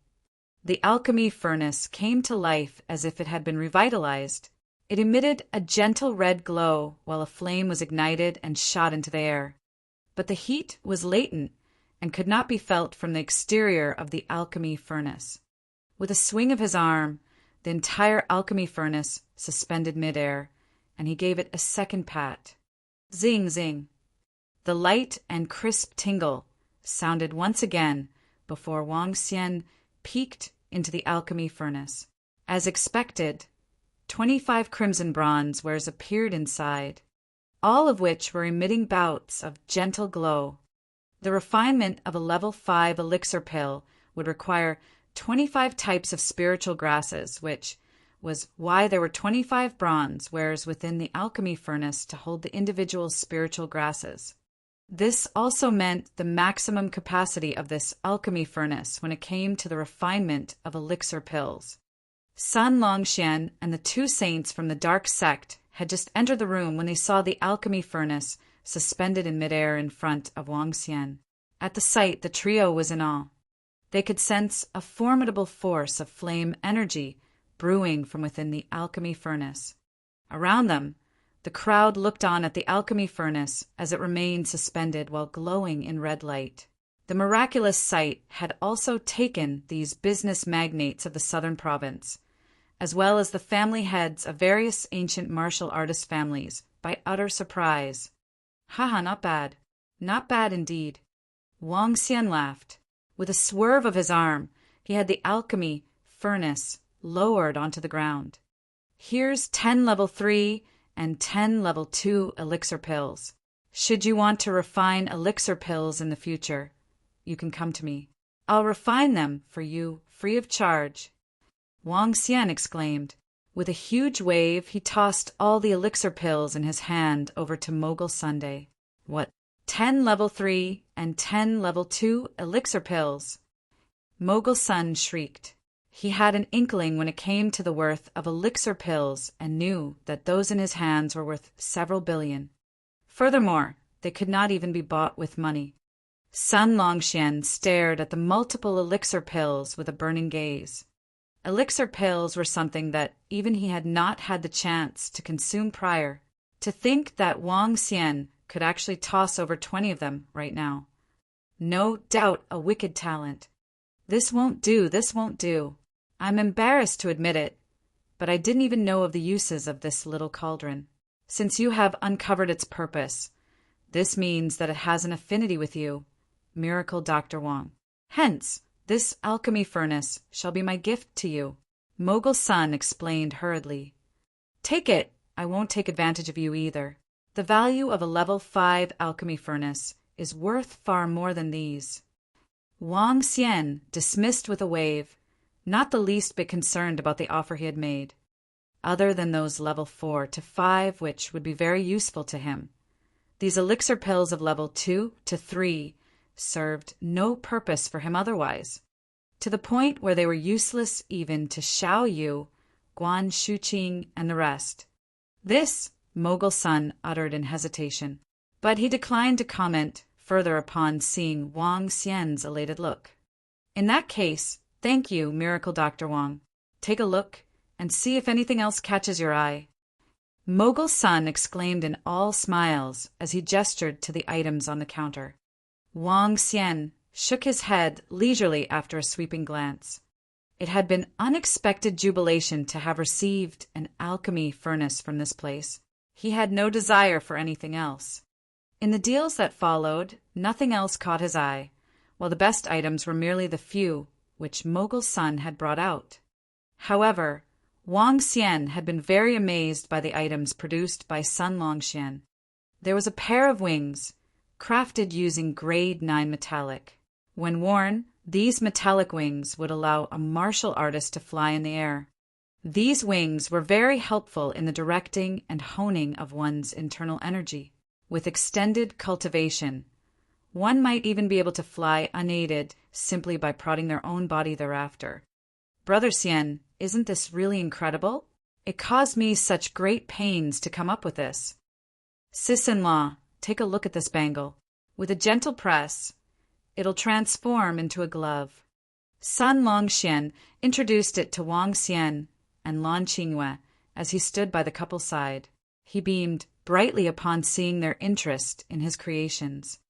The alchemy furnace came to life as if it had been revitalized. It emitted a gentle red glow while a flame was ignited and shot into the air. But the heat was latent and could not be felt from the exterior of the alchemy furnace. With a swing of his arm, the entire alchemy furnace suspended midair, and he gave it a second pat. Zing, zing. The light and crisp tingle sounded once again before Wang Xian peeked into the alchemy furnace. As expected, 25 crimson bronze wares appeared inside, all of which were emitting bouts of gentle glow. The refinement of a level 5 elixir pill would require 25 types of spiritual grasses, which was why there were 25 bronze wares within the alchemy furnace to hold the individual spiritual grasses. This also meant the maximum capacity of this alchemy furnace when it came to the refinement of elixir pills. Sun Longxian and the 2 saints from the dark sect had just entered the room when they saw the alchemy furnace suspended in midair in front of Wang Xian. At the sight, the trio was in awe. They could sense a formidable force of flame energy brewing from within the alchemy furnace. Around them, the crowd looked on at the alchemy furnace as it remained suspended while glowing in red light. The miraculous sight had also taken these business magnates of the southern province, as well as the family heads of various ancient martial artist families, by utter surprise. Haha, not bad. Not bad indeed. Wang Xian laughed. With a swerve of his arm, he had the alchemy furnace lowered onto the ground. Here's 10 level 3 and 10 level 2 elixir pills. Should you want to refine elixir pills in the future, you can come to me. I'll refine them for you free of charge. Wang Xian exclaimed. With a huge wave, he tossed all the elixir pills in his hand over to Mogul Sunday. What? 10 level 3 and 10 level 2 elixir pills. Mogul Sun shrieked. He had an inkling when it came to the worth of elixir pills and knew that those in his hands were worth several billion. Furthermore, they could not even be bought with money. Sun Longxian stared at the multiple elixir pills with a burning gaze. Elixir pills were something that even he had not had the chance to consume prior. To think that Wang Xian could actually toss over 20 of them right now. No doubt a wicked talent. This won't do, this won't do. I'm embarrassed to admit it, but I didn't even know of the uses of this little cauldron. Since you have uncovered its purpose, this means that it has an affinity with you, Miracle Dr. Wang. Hence, this alchemy furnace shall be my gift to you. Mogul Sun explained hurriedly. Take it, I won't take advantage of you either. The value of a level 5 alchemy furnace is worth far more than these. Wang Xian dismissed with a wave, not the least bit concerned about the offer he had made, other than those level 4 to 5 which would be very useful to him. These elixir pills of level 2 to 3 served no purpose for him otherwise, to the point where they were useless even to Xiao Yu, Guan Shuqing, and the rest. This Mogul Sun uttered in hesitation, but he declined to comment further upon seeing Wang Xian's elated look. In that case, thank you, Miracle Dr. Wang. Take a look and see if anything else catches your eye. Mogul Sun exclaimed in all smiles as he gestured to the items on the counter. Wang Xian shook his head leisurely after a sweeping glance. It had been unexpected jubilation to have received an alchemy furnace from this place. He had no desire for anything else. In the deals that followed, nothing else caught his eye, while the best items were merely the few which Mogul Sun had brought out. However, Wang Xian had been very amazed by the items produced by Sun Longxian. There was a pair of wings, crafted using grade 9 metallic. When worn, These metallic wings would allow a martial artist to fly in the air. These wings were very helpful in the directing and honing of one's internal energy. With extended cultivation, one might even be able to fly unaided simply by prodding their own body thereafter. Brother Xian, isn't this really incredible? It caused me such great pains to come up with this. Sis-in-law, take a look at this bangle. With a gentle press, it'll transform into a glove. Sun Longxian introduced it to Wang Xian and Lan Qingyue as he stood by the couple's side. He beamed brightly upon seeing their interest in his creations.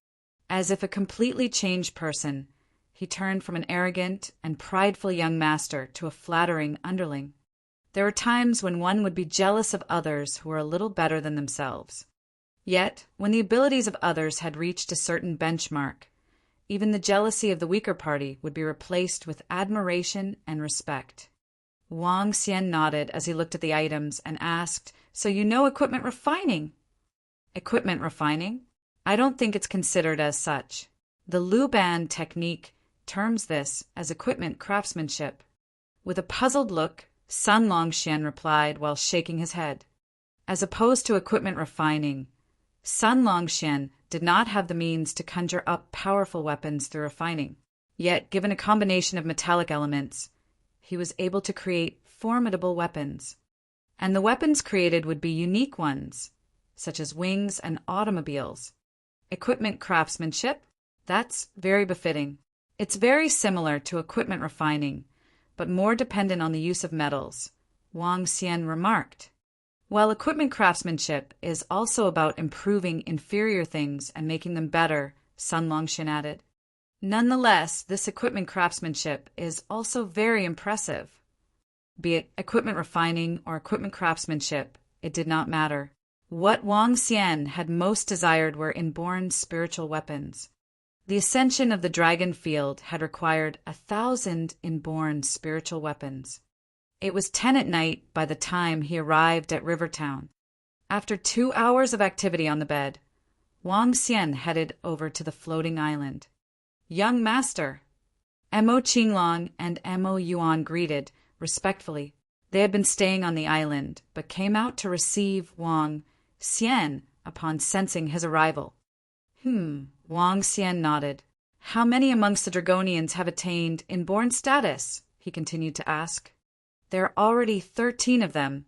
As if a completely changed person, he turned from an arrogant and prideful young master to a flattering underling. There were times when one would be jealous of others who were a little better than themselves. Yet, when the abilities of others had reached a certain benchmark, even the jealousy of the weaker party would be replaced with admiration and respect. Wang Xian nodded as he looked at the items and asked, "So you know equipment refining?" Equipment refining? I don't think it's considered as such. The Luban technique terms this as equipment craftsmanship. With a puzzled look, Sun Longxian replied while shaking his head. As opposed to equipment refining, Sun Longxian did not have the means to conjure up powerful weapons through refining. Yet, given a combination of metallic elements, he was able to create formidable weapons. And the weapons created would be unique ones, such as wings and automobiles. Equipment craftsmanship? That's very befitting. It's very similar to equipment refining, but more dependent on the use of metals, Wang Xian remarked. While equipment craftsmanship is also about improving inferior things and making them better, Sun Longxian added. Nonetheless, this equipment craftsmanship is also very impressive. Be it equipment refining or equipment craftsmanship, it did not matter. What Wang Xian had most desired were inborn spiritual weapons. The ascension of the dragon field had required 1,000 inborn spiritual weapons. It was 10 at night by the time he arrived at Rivertown. After 2 hours of activity on the bed, Wang Xian headed over to the floating island. Young master! Mo Qinglong and Mo Yuan greeted respectfully. They had been staying on the island, but came out to receive Wang Xian upon sensing his arrival. Wang Xian nodded. How many amongst the Dragonians have attained inborn status? He continued to ask. There are already 13 of them,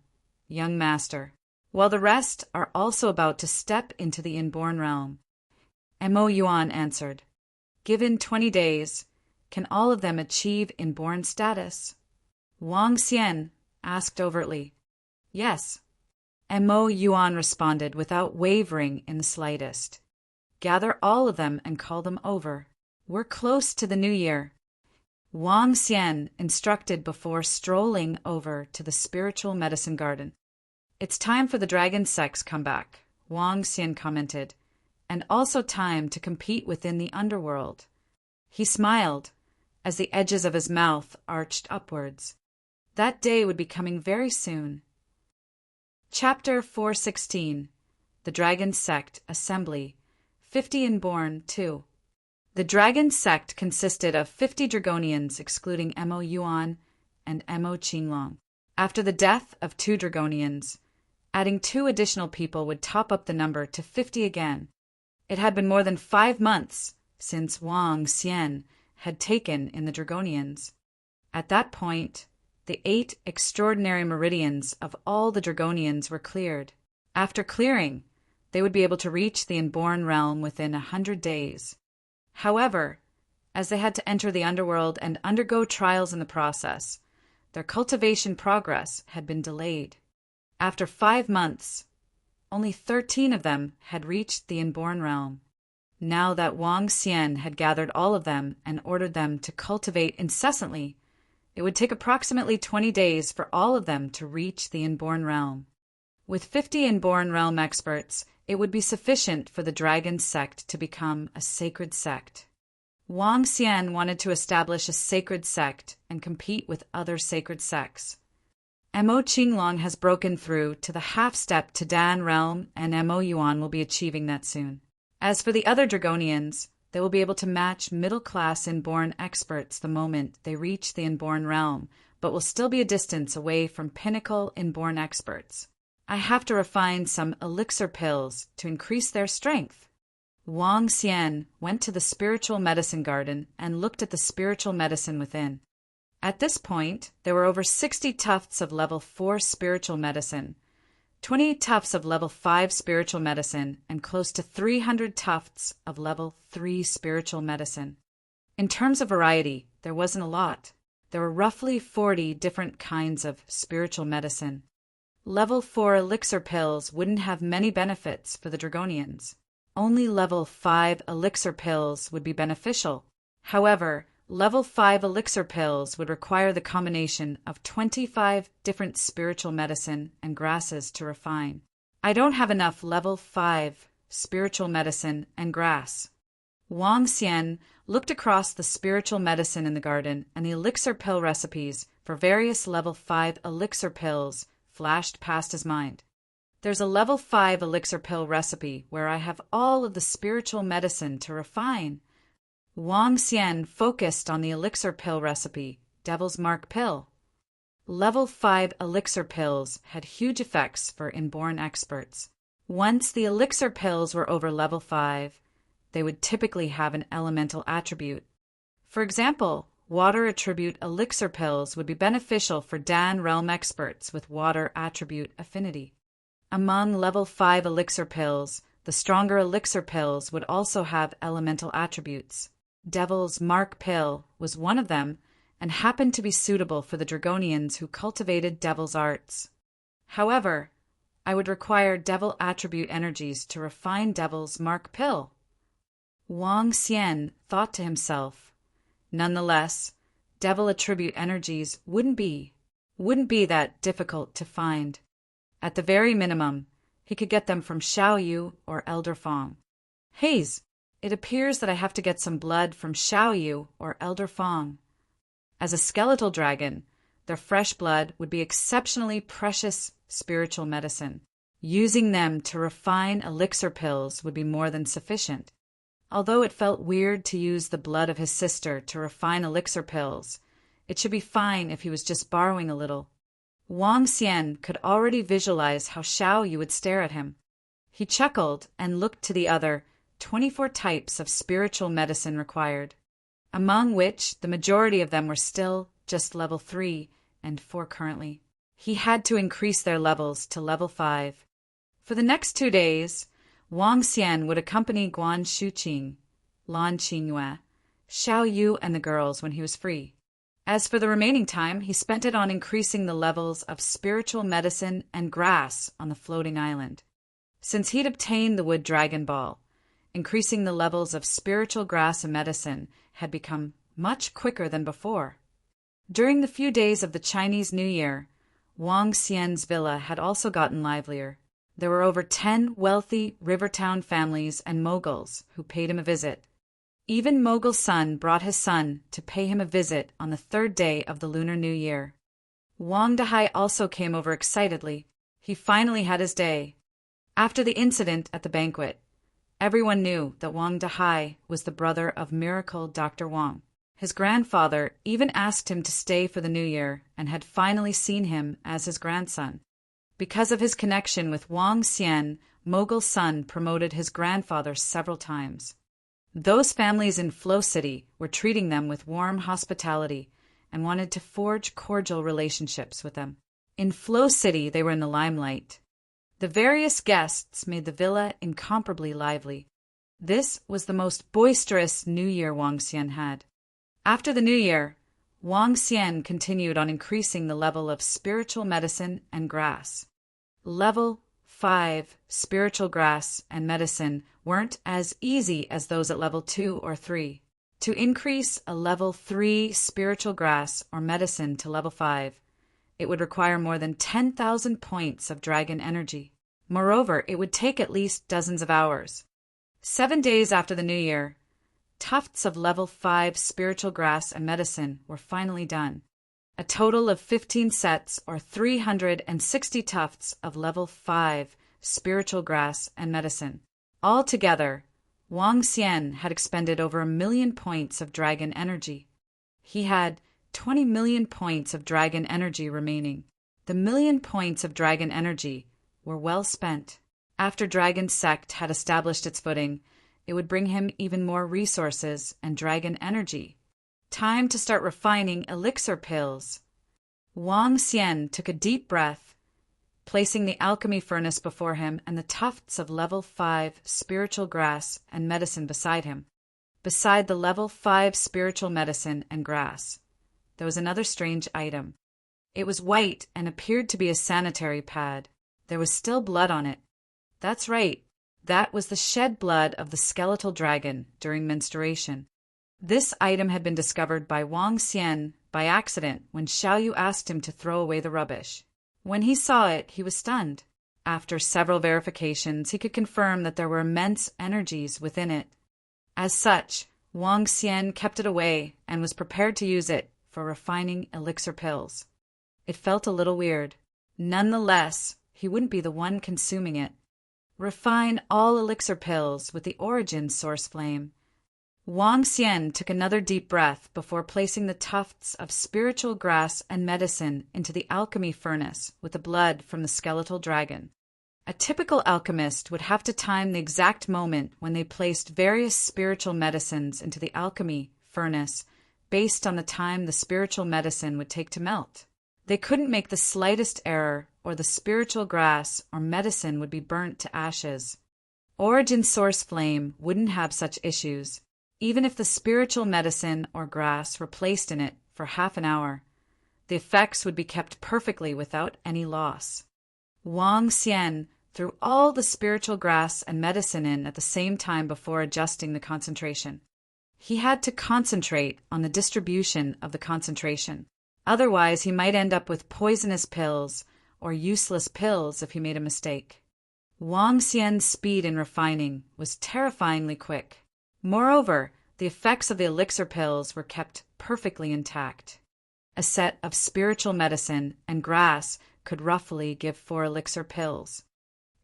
young master, while the rest are also about to step into the inborn realm. Mo Yuan answered. Given 20 days, can all of them achieve inborn status? Wang Xian asked overtly. Yes. Mo Yuan responded without wavering in the slightest. Gather all of them and call them over. We're close to the new year. Wang Xian instructed before strolling over to the spiritual medicine garden. It's time for the dragon sex comeback, Wang Xian commented, and also time to compete within the underworld. He smiled as the edges of his mouth arched upwards. That day would be coming very soon. Chapter 416. The Dragon Sect Assembly. 50 Inborn 2. The Dragon Sect consisted of 50 Dragonians, excluding Mo Yuan and Mo Qinglong. After the death of 2 Dragonians, adding 2 additional people would top up the number to 50 again. It had been more than 5 months since Wang Xian had taken in the Dragonians. At that point, the 8 extraordinary meridians of all the Dragonians were cleared. After clearing, they would be able to reach the inborn realm within 100 days. However, as they had to enter the underworld and undergo trials in the process, their cultivation progress had been delayed. After 5 months, only 13 of them had reached the inborn realm. Now that Wang Xian had gathered all of them and ordered them to cultivate incessantly, it would take approximately 20 days for all of them to reach the inborn realm. With 50 inborn realm experts, it would be sufficient for the dragon sect to become a sacred sect. Wang Xian wanted to establish a sacred sect and compete with other sacred sects. Mo Qinglong has broken through to the half-step to Dan realm, and Mo Yuan will be achieving that soon. As for the other Dragonians, They will be able to match middle-class inborn experts the moment they reach the inborn realm, but will still be a distance away from pinnacle inborn experts. I have to refine some elixir pills to increase their strength. Wang Xian went to the spiritual medicine garden and looked at the spiritual medicine within. At this point, there were over 60 tufts of level 4 spiritual medicine, 28 tufts of level 5 spiritual medicine, and close to 300 tufts of level 3 spiritual medicine. In terms of variety, there wasn't a lot. There were roughly 40 different kinds of spiritual medicine. Level 4 elixir pills wouldn't have many benefits for the Dragonians. Only level 5 elixir pills would be beneficial. However, level 5 elixir pills would require the combination of 25 different spiritual medicine and grasses to refine. I don't have enough level 5 spiritual medicine and grass. Wang Xian looked across the spiritual medicine in the garden, and the elixir pill recipes for various level 5 elixir pills flashed past his mind. There's a level 5 elixir pill recipe where I have all of the spiritual medicine to refine. Wang Xian focused on the elixir pill recipe, Devil's Mark pill. Level 5 elixir pills had huge effects for inborn experts. Once the elixir pills were over level 5, they would typically have an elemental attribute. For example, water attribute elixir pills would be beneficial for Dan realm experts with water attribute affinity. Among level 5 elixir pills, the stronger elixir pills would also have elemental attributes. Devil's Mark pill was one of them and happened to be suitable for the Dragonians who cultivated devil's arts. However, I would require devil attribute energies to refine Devil's Mark pill. Wang Xian thought to himself, nonetheless, devil attribute energies wouldn't be that difficult to find. At the very minimum, he could get them from Xiaoyu or Elder Fong. Haze, it appears that I have to get some blood from Xiaoyu or Elder Fong. As a skeletal dragon, their fresh blood would be exceptionally precious spiritual medicine. Using them to refine elixir pills would be more than sufficient. Although it felt weird to use the blood of his sister to refine elixir pills, it should be fine if he was just borrowing a little. Wang Xian could already visualize how Xiaoyu would stare at him. He chuckled and looked to the other 24 types of spiritual medicine required, among which the majority of them were still just level 3 and 4 currently. He had to increase their levels to level 5. For the next 2 days, Wang Xian would accompany Guan Shuqing, Lan Qingyue, Xiaoyu, and the girls when he was free. As for the remaining time, he spent it on increasing the levels of spiritual medicine and grass on the floating island. Since he'd obtained the wood dragon ball, increasing the levels of spiritual grass and medicine had become much quicker than before. During the few days of the Chinese New Year, Wang Xian's villa had also gotten livelier. There were over 10 wealthy Rivertown families and moguls who paid him a visit. Even Mogul's son brought his son to pay him a visit on the 3rd day of the Lunar New Year. Wang Dahai also came over excitedly. He finally had his day. After the incident at the banquet, everyone knew that Wang Dahai was the brother of Miracle Dr. Wang. His grandfather even asked him to stay for the New Year and had finally seen him as his grandson. Because of his connection with Wang Xian, Mogul's son promoted his grandfather several times. Those families in Flow City were treating them with warm hospitality and wanted to forge cordial relationships with them. In Flow City, they were in the limelight. The various guests made the villa incomparably lively. This was the most boisterous New Year Wang Xian had. After the New Year, Wang Xian continued on increasing the level of spiritual medicine and grass. Level 5 spiritual grass and medicine weren't as easy as those at level 2 or 3. To increase a level 3 spiritual grass or medicine to level 5, it would require more than 10,000 points of dragon energy. Moreover, it would take at least dozens of hours. 7 days after the New Year, tufts of level 5 spiritual grass and medicine were finally done. A total of 15 sets or 360 tufts of level 5 spiritual grass and medicine. Altogether, Wang Xian had expended over 1 million points of dragon energy. He had 20 million points of dragon energy remaining. The 1 million points of dragon energy were well spent. After Dragon's sect had established its footing, it would bring him even more resources and dragon energy. Time to start refining elixir pills. Wang Xian took a deep breath, placing the alchemy furnace before him and the tufts of level 5 spiritual grass and medicine beside him. Beside the level 5 spiritual medicine and grass, there was another strange item. It was white and appeared to be a sanitary pad. There was still blood on it. That's right. That was the shed blood of the skeletal dragon during menstruation. This item had been discovered by Wang Xian by accident when Xiaoyu asked him to throw away the rubbish. When he saw it, he was stunned. After several verifications, he could confirm that there were immense energies within it. As such, Wang Xian kept it away and was prepared to use it for refining elixir pills. It felt a little weird. Nonetheless, he wouldn't be the one consuming it. Refine all elixir pills with the origin source flame. Wang Xian took another deep breath before placing the tufts of spiritual grass and medicine into the alchemy furnace with the blood from the skeletal dragon. A typical alchemist would have to time the exact moment when they placed various spiritual medicines into the alchemy furnace based on the time the spiritual medicine would take to melt. They couldn't make the slightest error, or the spiritual grass or medicine would be burnt to ashes. Origin source flame wouldn't have such issues. Even if the spiritual medicine or grass were placed in it for half an hour, the effects would be kept perfectly without any loss. Wang Xian threw all the spiritual grass and medicine in at the same time before adjusting the concentration. He had to concentrate on the distribution of the concentration. Otherwise, he might end up with poisonous pills or useless pills if he made a mistake. Wang Xian's speed in refining was terrifyingly quick. Moreover, the effects of the elixir pills were kept perfectly intact. A set of spiritual medicine and grass could roughly give 4 elixir pills.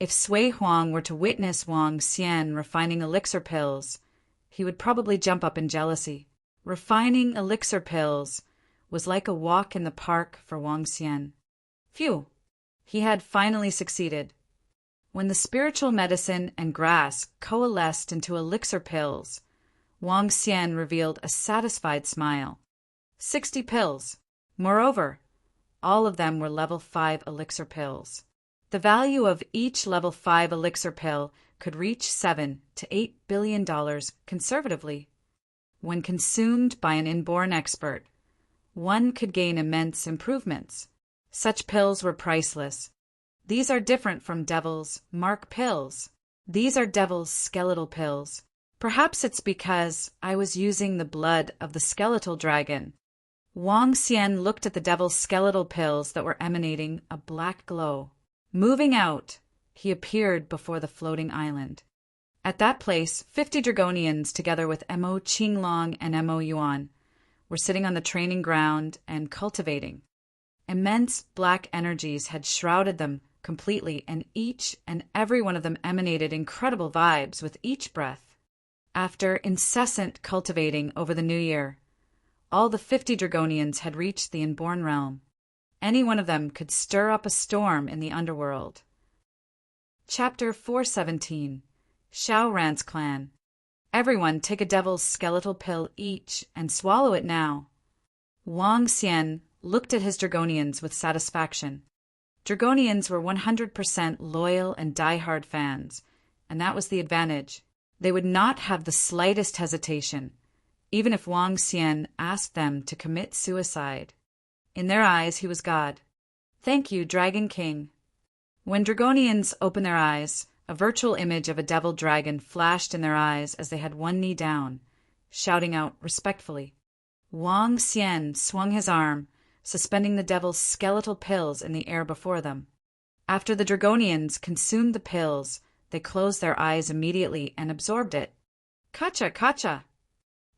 If Sui Huang were to witness Wang Xian refining elixir pills, he would probably jump up in jealousy. Refining elixir pills was like a walk in the park for Wang Xian. Phew! He had finally succeeded. When the spiritual medicine and grass coalesced into elixir pills, Wang Xian revealed a satisfied smile. 60 pills. Moreover, all of them were level 5 elixir pills. The value of each level 5 elixir pill could reach $7 to $8 billion conservatively. When consumed by an inborn expert, one could gain immense improvements. Such pills were priceless. These are different from Devil's Mark pills. These are Devil's skeletal pills. Perhaps it's because I was using the blood of the skeletal dragon. Wang Xian looked at the Devil's skeletal pills that were emanating a black glow. Moving out, he appeared before the floating island. At that place, 50 Dragonians, together with Mo Qinglong and Mo Yuan, were sitting on the training ground and cultivating. Immense black energies had shrouded them completely, and each and every one of them emanated incredible vibes with each breath. After incessant cultivating over the new year, all the 50 Dragonians had reached the inborn realm. Any one of them could stir up a storm in the underworld. Chapter 417. Xiao Ran's Clan. Everyone take a devil's skeletal pill each and swallow it now. Wang Xian looked at his Dragonians with satisfaction. Dragonians were 100% loyal and die-hard fans, and that was the advantage. They would not have the slightest hesitation, even if Wang Xian asked them to commit suicide. In their eyes, he was God. Thank you, Dragon King. When Dragonians opened their eyes, a virtual image of a devil dragon flashed in their eyes as they had one knee down, shouting out respectfully. Wang Xian swung his arm, suspending the devil's skeletal pills in the air before them. After the Dragonians consumed the pills, they closed their eyes immediately and absorbed it. Kacha, kacha!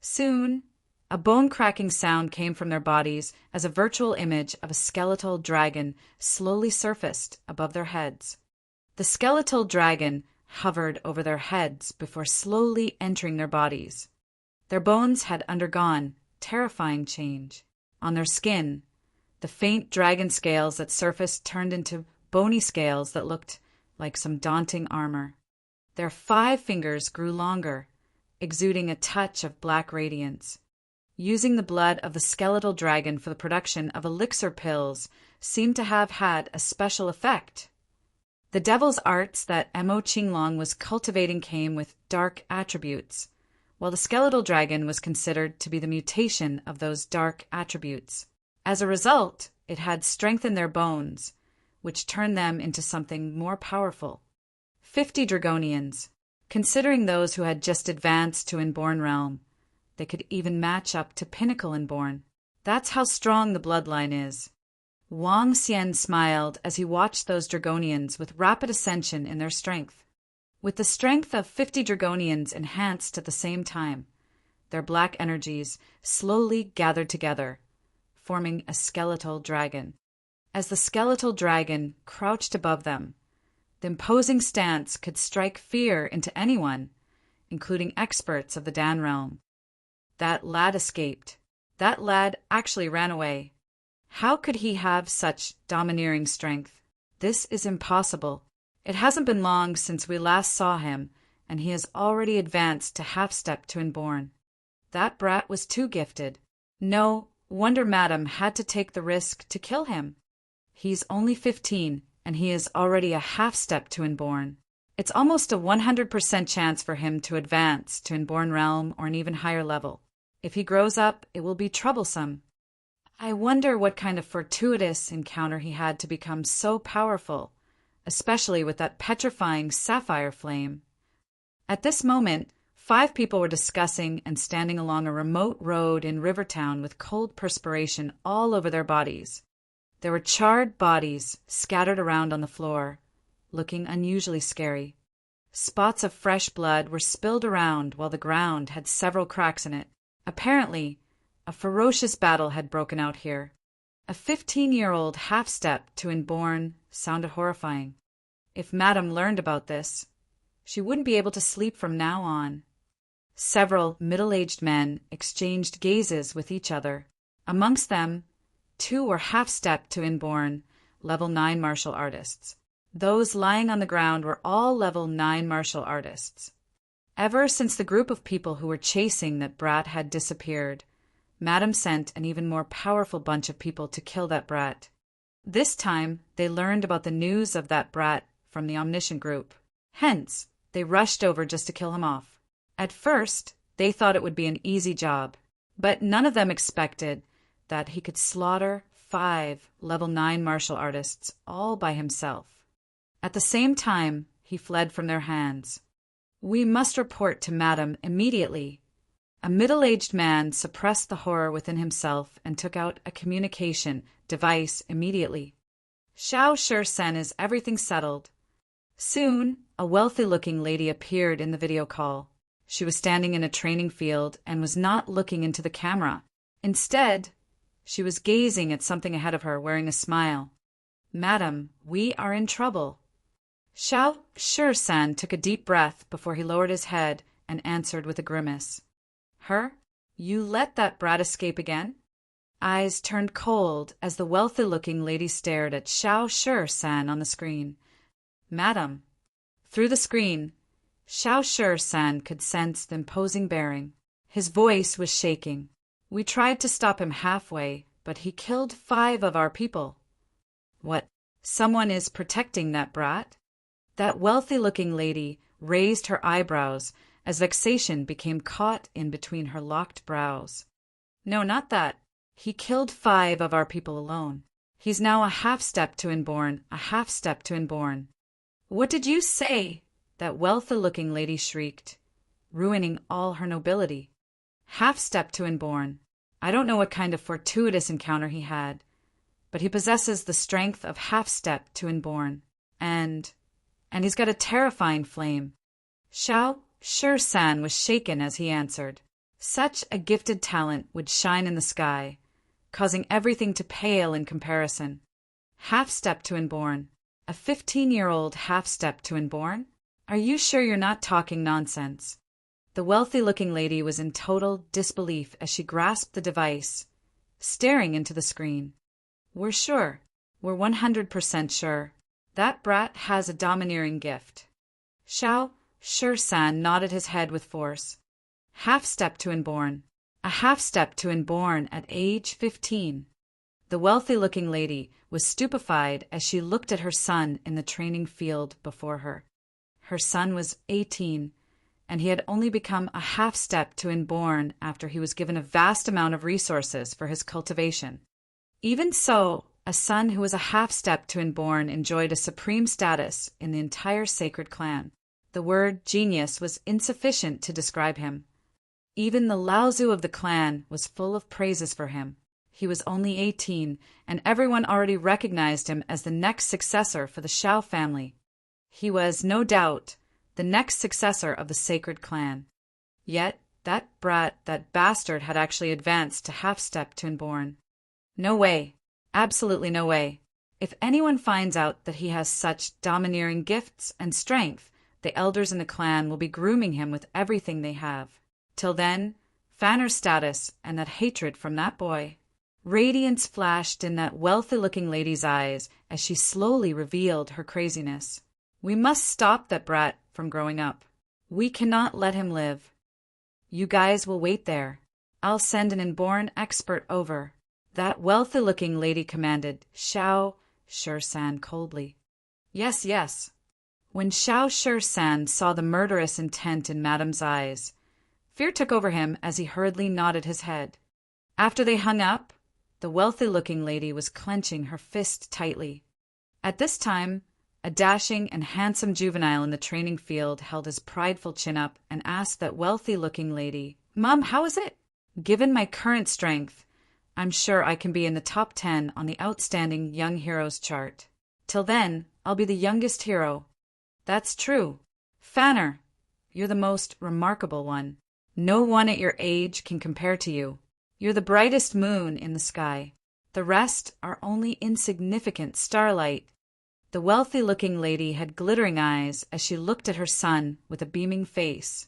Soon, a bone-cracking sound came from their bodies as a virtual image of a skeletal dragon slowly surfaced above their heads. The skeletal dragon hovered over their heads before slowly entering their bodies. Their bones had undergone terrifying change. On their skin, the faint dragon scales that surfaced turned into bony scales that looked like some daunting armor. Their 5 fingers grew longer, exuding a touch of black radiance. Using the blood of the skeletal dragon for the production of elixir pills seemed to have had a special effect. The devil's arts that Mo Qinglong was cultivating came with dark attributes, while the skeletal dragon was considered to be the mutation of those dark attributes. As a result, it had strengthened their bones, which turned them into something more powerful. 50 Dragonians. Considering those who had just advanced to Inborn realm, they could even match up to Pinnacle Inborn. That's how strong the bloodline is. Wang Xian smiled as he watched those Dragonians with rapid ascension in their strength. With the strength of 50 Dragonians enhanced at the same time, their black energies slowly gathered together, forming a skeletal dragon. As the skeletal dragon crouched above them, the imposing stance could strike fear into anyone, including experts of the Dan realm. That lad escaped. That lad actually ran away. How could he have such domineering strength? This is impossible. It hasn't been long since we last saw him, and he has already advanced to half-step to Inborn. That brat was too gifted. No wonder Madam had to take the risk to kill him. He's only 15, and he is already a half-step to Inborn. It's almost a 100% chance for him to advance to Inborn realm or an even higher level. If he grows up, it will be troublesome. I wonder what kind of fortuitous encounter he had to become so powerful, especially with that petrifying sapphire flame. At this moment, 5 people were discussing and standing along a remote road in Rivertown with cold perspiration all over their bodies. There were charred bodies scattered around on the floor, looking unusually scary. Spots of fresh blood were spilled around while the ground had several cracks in it. Apparently, a ferocious battle had broken out here. A 15-year-old half-step to Inborn sounded horrifying. If Madam learned about this, she wouldn't be able to sleep from now on. Several middle-aged men exchanged gazes with each other. Amongst them, 2 were half-step to Inborn, level 9 martial artists. Those lying on the ground were all level 9 martial artists. Ever since the group of people who were chasing that brat had disappeared, Madam sent an even more powerful bunch of people to kill that brat. This time, they learned about the news of that brat from the Omniscient group. Hence, they rushed over just to kill him off. At first, they thought it would be an easy job, but none of them expected that he could slaughter 5 level 9 martial artists all by himself. At the same time, he fled from their hands. We must report to Madam immediately. A middle-aged man suppressed the horror within himself and took out a communication device immediately. Xiao Shi-sen, is everything settled? Soon, a wealthy-looking lady appeared in the video call. She was standing in a training field and was not looking into the camera. Instead, she was gazing at something ahead of her, wearing a smile. Madam, we are in trouble. Xiao Shi-sen took a deep breath before he lowered his head and answered with a grimace. Her? You let that brat escape again? Eyes turned cold as the wealthy-looking lady stared at Xiao Shi-sen on the screen. Madam. Through the screen, Xiao Shi-sen could sense the imposing bearing. His voice was shaking. We tried to stop him halfway, but he killed 5 of our people. What? Someone is protecting that brat? That wealthy-looking lady raised her eyebrows as vexation became caught in between her locked brows. No, not that. He killed 5 of our people alone. He's now a half-step to Inborn, a half-step to Inborn. What did you say? That wealthy-looking lady shrieked, ruining all her nobility. Half-step to Inborn. I don't know what kind of fortuitous encounter he had, but he possesses the strength of half-step to Inborn. And he's got a terrifying flame. Xiao Shi-sen was shaken as he answered. Such a gifted talent would shine in the sky, causing everything to pale in comparison. Half-step to Inborn. A 15-year-old half-step to Inborn? Are you sure you're not talking nonsense? The wealthy-looking lady was in total disbelief as she grasped the device, staring into the screen. We're sure. We're 100% sure. That brat has a domineering gift. Xiao Shi-san nodded his head with force. Half-step to inborn. A half-step to inborn at age 15. The wealthy-looking lady was stupefied as she looked at her son in the training field before her. Her son was 18, and he had only become a half-step to inborn after he was given a vast amount of resources for his cultivation. Even so, a son who was a half-step to inborn enjoyed a supreme status in the entire sacred clan. The word genius was insufficient to describe him. Even the Laozu of the clan was full of praises for him. He was only 18, and everyone already recognized him as the next successor for the Xiao family. He was, no doubt, the next successor of the sacred clan. Yet, that brat, that bastard, had actually advanced to half-step to inborn. No way. Absolutely no way. If anyone finds out that he has such domineering gifts and strength, the elders in the clan will be grooming him with everything they have. Till then, Fanner's status and that hatred from that boy. Radiance flashed in that wealthy-looking lady's eyes as she slowly revealed her craziness. We must stop that brat from growing up. We cannot let him live. You guys will wait there. I'll send an inborn expert over. That wealthy-looking lady commanded Xiao Shi-san coldly. Yes, yes. When Xiao Shi-san saw the murderous intent in Madame's eyes, fear took over him as he hurriedly nodded his head. After they hung up, the wealthy-looking lady was clenching her fist tightly. At this time, a dashing and handsome juvenile in the training field held his prideful chin up and asked that wealthy-looking lady, "Mom, how is it? Given my current strength, I'm sure I can be in the top 10 on the Outstanding Young Heroes chart. Till then, I'll be the youngest hero." "That's true. Fanner, you're the most remarkable one. No one at your age can compare to you. You're the brightest moon in the sky. The rest are only insignificant starlight." The wealthy-looking lady had glittering eyes as she looked at her son with a beaming face.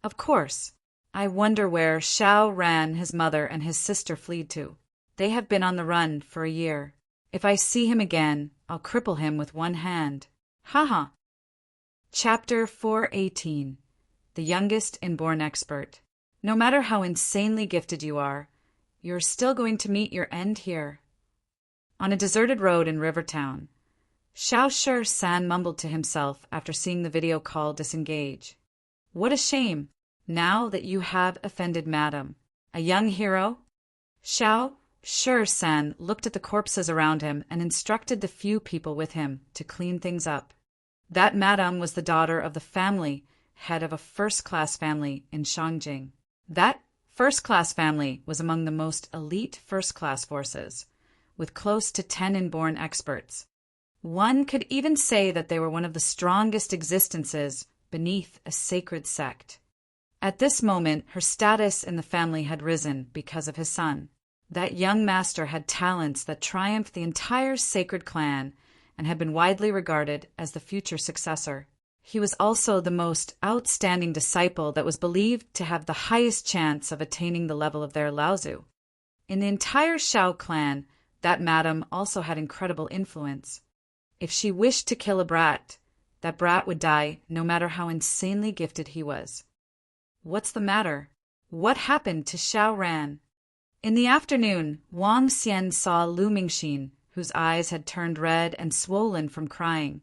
"Of course. I wonder where Xiao Ran, his mother, and his sister fled to. They have been on the run for a year. If I see him again, I'll cripple him with one hand. Ha." Chapter 418. The Youngest Inborn Expert. No matter how insanely gifted you are, you're still going to meet your end here. On a deserted road in Rivertown, Xiao Shi-san mumbled to himself after seeing the video call disengage. What a shame, now that you have offended Madame. A young hero? Xiao Shi-san looked at the corpses around him and instructed the few people with him to clean things up. That Madame was the daughter of the family head of a first-class family in Shangjing. That first-class family was among the most elite first-class forces, with close to 10 inborn experts. One could even say that they were one of the strongest existences beneath a sacred sect. At this moment, her status in the family had risen because of his son. That young master had talents that triumphed the entire sacred clan and had been widely regarded as the future successor. He was also the most outstanding disciple that was believed to have the highest chance of attaining the level of their Laozu. In the entire Xiao clan, that madam also had incredible influence. If she wished to kill a brat, that brat would die no matter how insanely gifted he was. What's the matter? What happened to Xiao Ran? In the afternoon, Wang Xian saw Lu Mingxin, whose eyes had turned red and swollen from crying,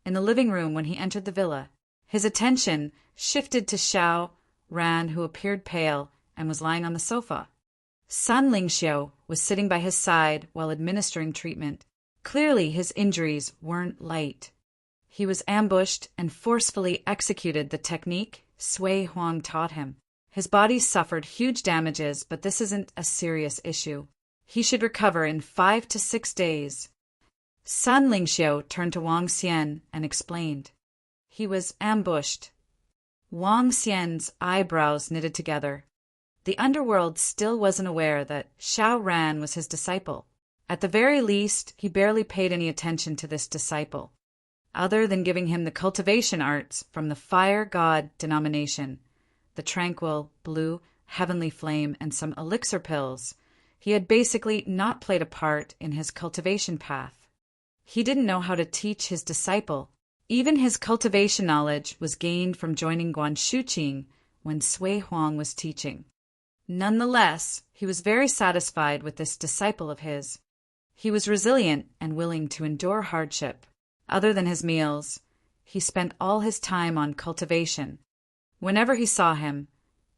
in the living room when he entered the villa. His attention shifted to Xiao Ran, who appeared pale and was lying on the sofa. Sun Lingxiu was sitting by his side while administering treatment. Clearly his injuries weren't light. He was ambushed and forcefully executed the technique Sui Huang taught him. His body suffered huge damages, but this isn't a serious issue. He should recover in 5 to 6 days. Sun Lingxiu turned to Wang Xian and explained. He was ambushed. Wang Xian's eyebrows knitted together. The underworld still wasn't aware that Xiao Ran was his disciple. At the very least, he barely paid any attention to this disciple. other than giving him the cultivation arts from the fire god denomination, the tranquil, blue, heavenly flame, and some elixir pills. He had basically not played a part in his cultivation path. He didn't know how to teach his disciple. Even his cultivation knowledge was gained from joining Guan Shuqing when Sui Huang was teaching. Nonetheless, he was very satisfied with this disciple of his. He was resilient and willing to endure hardship. Other than his meals, he spent all his time on cultivation. Whenever he saw him,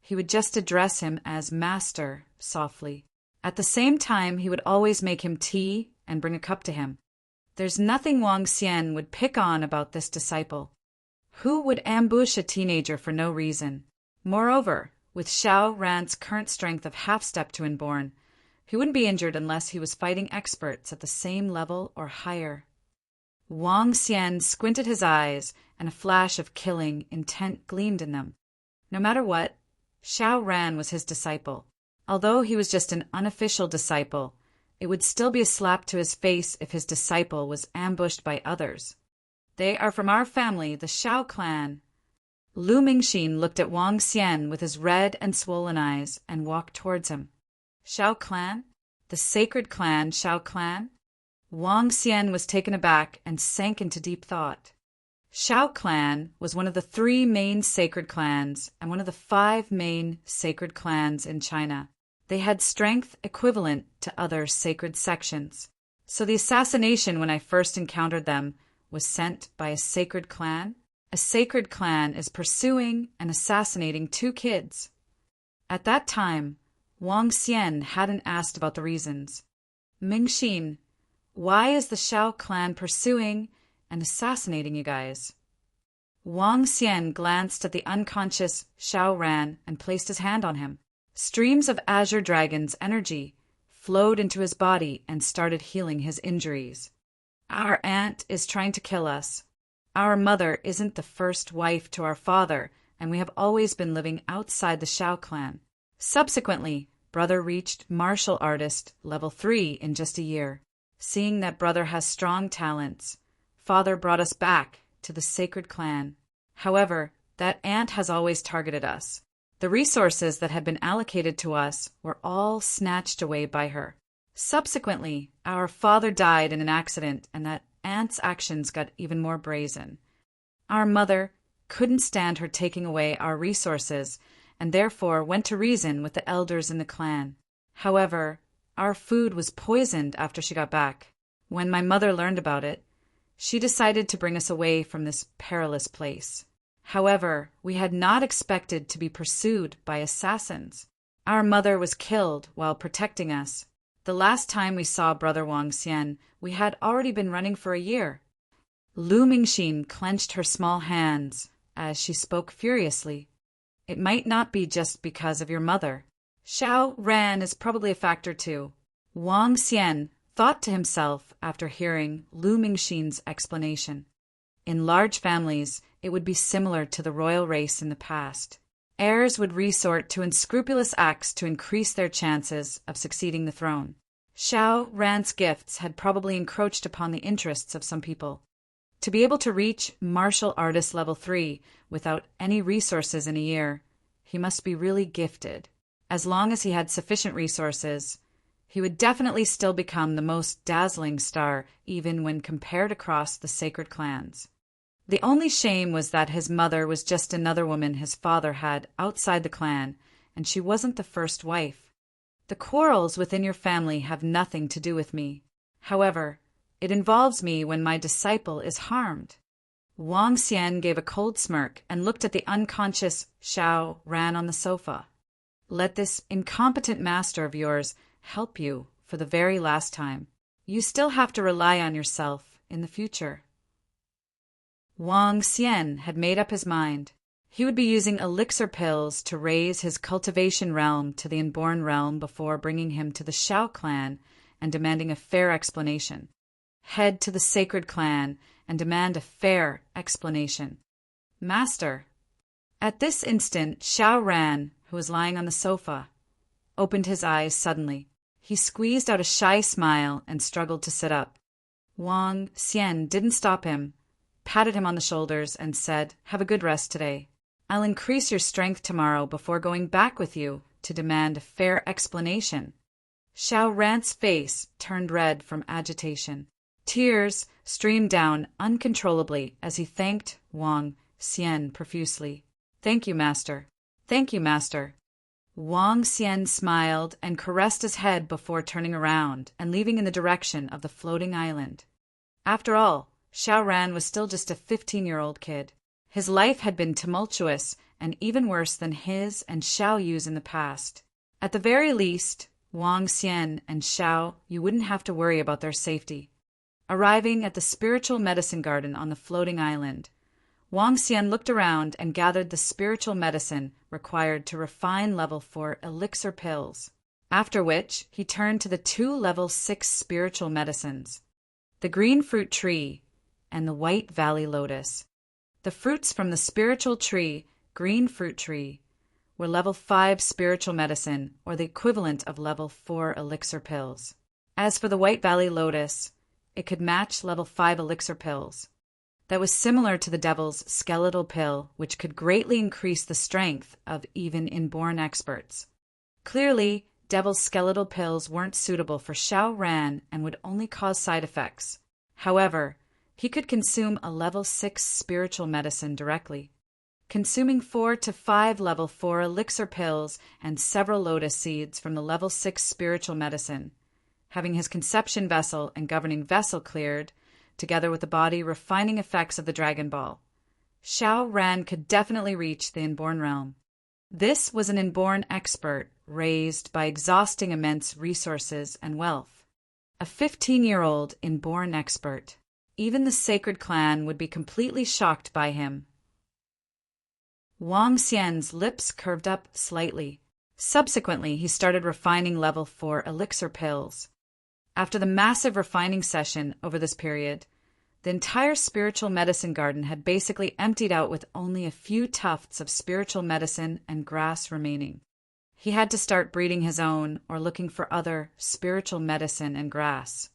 he would just address him as master softly. At the same time, he would always make him tea and bring a cup to him. There's nothing Wang Xian would pick on about this disciple. Who would ambush a teenager for no reason? Moreover, with Xiao Ran's current strength of half-step to inborn, he wouldn't be injured unless he was fighting experts at the same level or higher. Wang Xian squinted his eyes, and a flash of killing intent gleamed in them. No matter what, Xiao Ran was his disciple. Although he was just an unofficial disciple, it would still be a slap to his face if his disciple was ambushed by others. They are from our family, the Xiao clan. Lu Mingxin looked at Wang Xian with his red and swollen eyes and walked towards him. Xiao clan? The sacred clan, Xiao clan? Wang Xian was taken aback and sank into deep thought. Xiao clan was one of the 3 main sacred clans and one of the 5 main sacred clans in China. They had strength equivalent to other sacred sections. So the assassination when I first encountered them was sent by a sacred clan? A sacred clan is pursuing and assassinating 2 kids. At that time, Wang Xian hadn't asked about the reasons. Mingxin, why is the Xiao clan pursuing and assassinating you guys? Wang Xian glanced at the unconscious Xiao Ran and placed his hand on him. Streams of Azure Dragon's energy flowed into his body and started healing his injuries. Our aunt is trying to kill us. Our mother isn't the first wife to our father, and we have always been living outside the Xiao clan. Subsequently, brother reached martial artist level 3 in just a year. Seeing that brother has strong talents, father brought us back to the sacred clan. However, that aunt has always targeted us. The resources that had been allocated to us were all snatched away by her. Subsequently, our father died in an accident, and that aunt's actions got even more brazen. Our mother couldn't stand her taking away our resources, and therefore went to reason with the elders in the clan. However, our food was poisoned after she got back. When my mother learned about it, she decided to bring us away from this perilous place. However, we had not expected to be pursued by assassins. Our mother was killed while protecting us. The last time we saw Brother Wang Xian, we had already been running for a year. Lu Mingxin clenched her small hands as she spoke furiously. It might not be just because of your mother. Xiao Ran is probably a factor too. Wang Xian thought to himself after hearing Lu Mingxin's explanation. In large families, it would be similar to the royal race in the past. Heirs would resort to unscrupulous acts to increase their chances of succeeding the throne. Xiao Ran's gifts had probably encroached upon the interests of some people. To be able to reach martial artist level 3 without any resources in a year, he must be really gifted. As long as he had sufficient resources, he would definitely still become the most dazzling star, even when compared across the sacred clans. The only shame was that his mother was just another woman his father had outside the clan, and she wasn't the first wife. The quarrels within your family have nothing to do with me. However, it involves me when my disciple is harmed. Wang Xian gave a cold smirk and looked at the unconscious Xiao Ran on the sofa. Let this incompetent master of yours help you for the very last time. You still have to rely on yourself in the future. Wang Xian had made up his mind. He would be using elixir pills to raise his cultivation realm to the inborn realm before bringing him to the Xiao clan and demanding a fair explanation. Head to the sacred clan and demand a fair explanation. Master. At this instant, Xiao Ran, who was lying on the sofa, opened his eyes suddenly. He squeezed out a shy smile and struggled to sit up. Wang Xian didn't stop him, patted him on the shoulders, and said, "Have a good rest today. I'll increase your strength tomorrow before going back with you to demand a fair explanation." Xiao Ran's face turned red from agitation. Tears streamed down uncontrollably as he thanked Wang Xian profusely. "Thank you, master. Thank you, master." Wang Xian smiled and caressed his head before turning around and leaving in the direction of the floating island. After all, Xiao Ran was still just a 15-year-old kid. His life had been tumultuous and even worse than his and Xiao Yu's in the past. At the very least, Wang Xian and Xiao Yu wouldn't have to worry about their safety. Arriving at the spiritual medicine garden on the floating island, Wang Xian looked around and gathered the spiritual medicine required to refine level 4 elixir pills, after which he turned to the 2 level 6 spiritual medicines, the green fruit tree and the white valley lotus. The fruits from the spiritual tree, green fruit tree, were level 5 spiritual medicine, or the equivalent of level 4 elixir pills. As for the white valley lotus, it could match level 5 elixir pills. That was similar to the devil's skeletal pill, which could greatly increase the strength of even inborn experts. Clearly, devil's skeletal pills weren't suitable for Xiao Ran and would only cause side effects. However, he could consume a level 6 spiritual medicine directly. Consuming 4 to 5 level 4 elixir pills and several lotus seeds from the level 6 spiritual medicine, having his conception vessel and governing vessel cleared, together with the body refining effects of the Dragon Ball, Xiao Ran could definitely reach the inborn realm. This was an inborn expert raised by exhausting immense resources and wealth. A 15-year-old inborn expert. Even the sacred clan would be completely shocked by him. Wang Xian's lips curved up slightly. Subsequently, he started refining level 4 elixir pills. After the massive refining session over this period, the entire spiritual medicine garden had basically emptied out with only a few tufts of spiritual medicine and grass remaining. He had to start breeding his own or looking for other spiritual medicine and grass.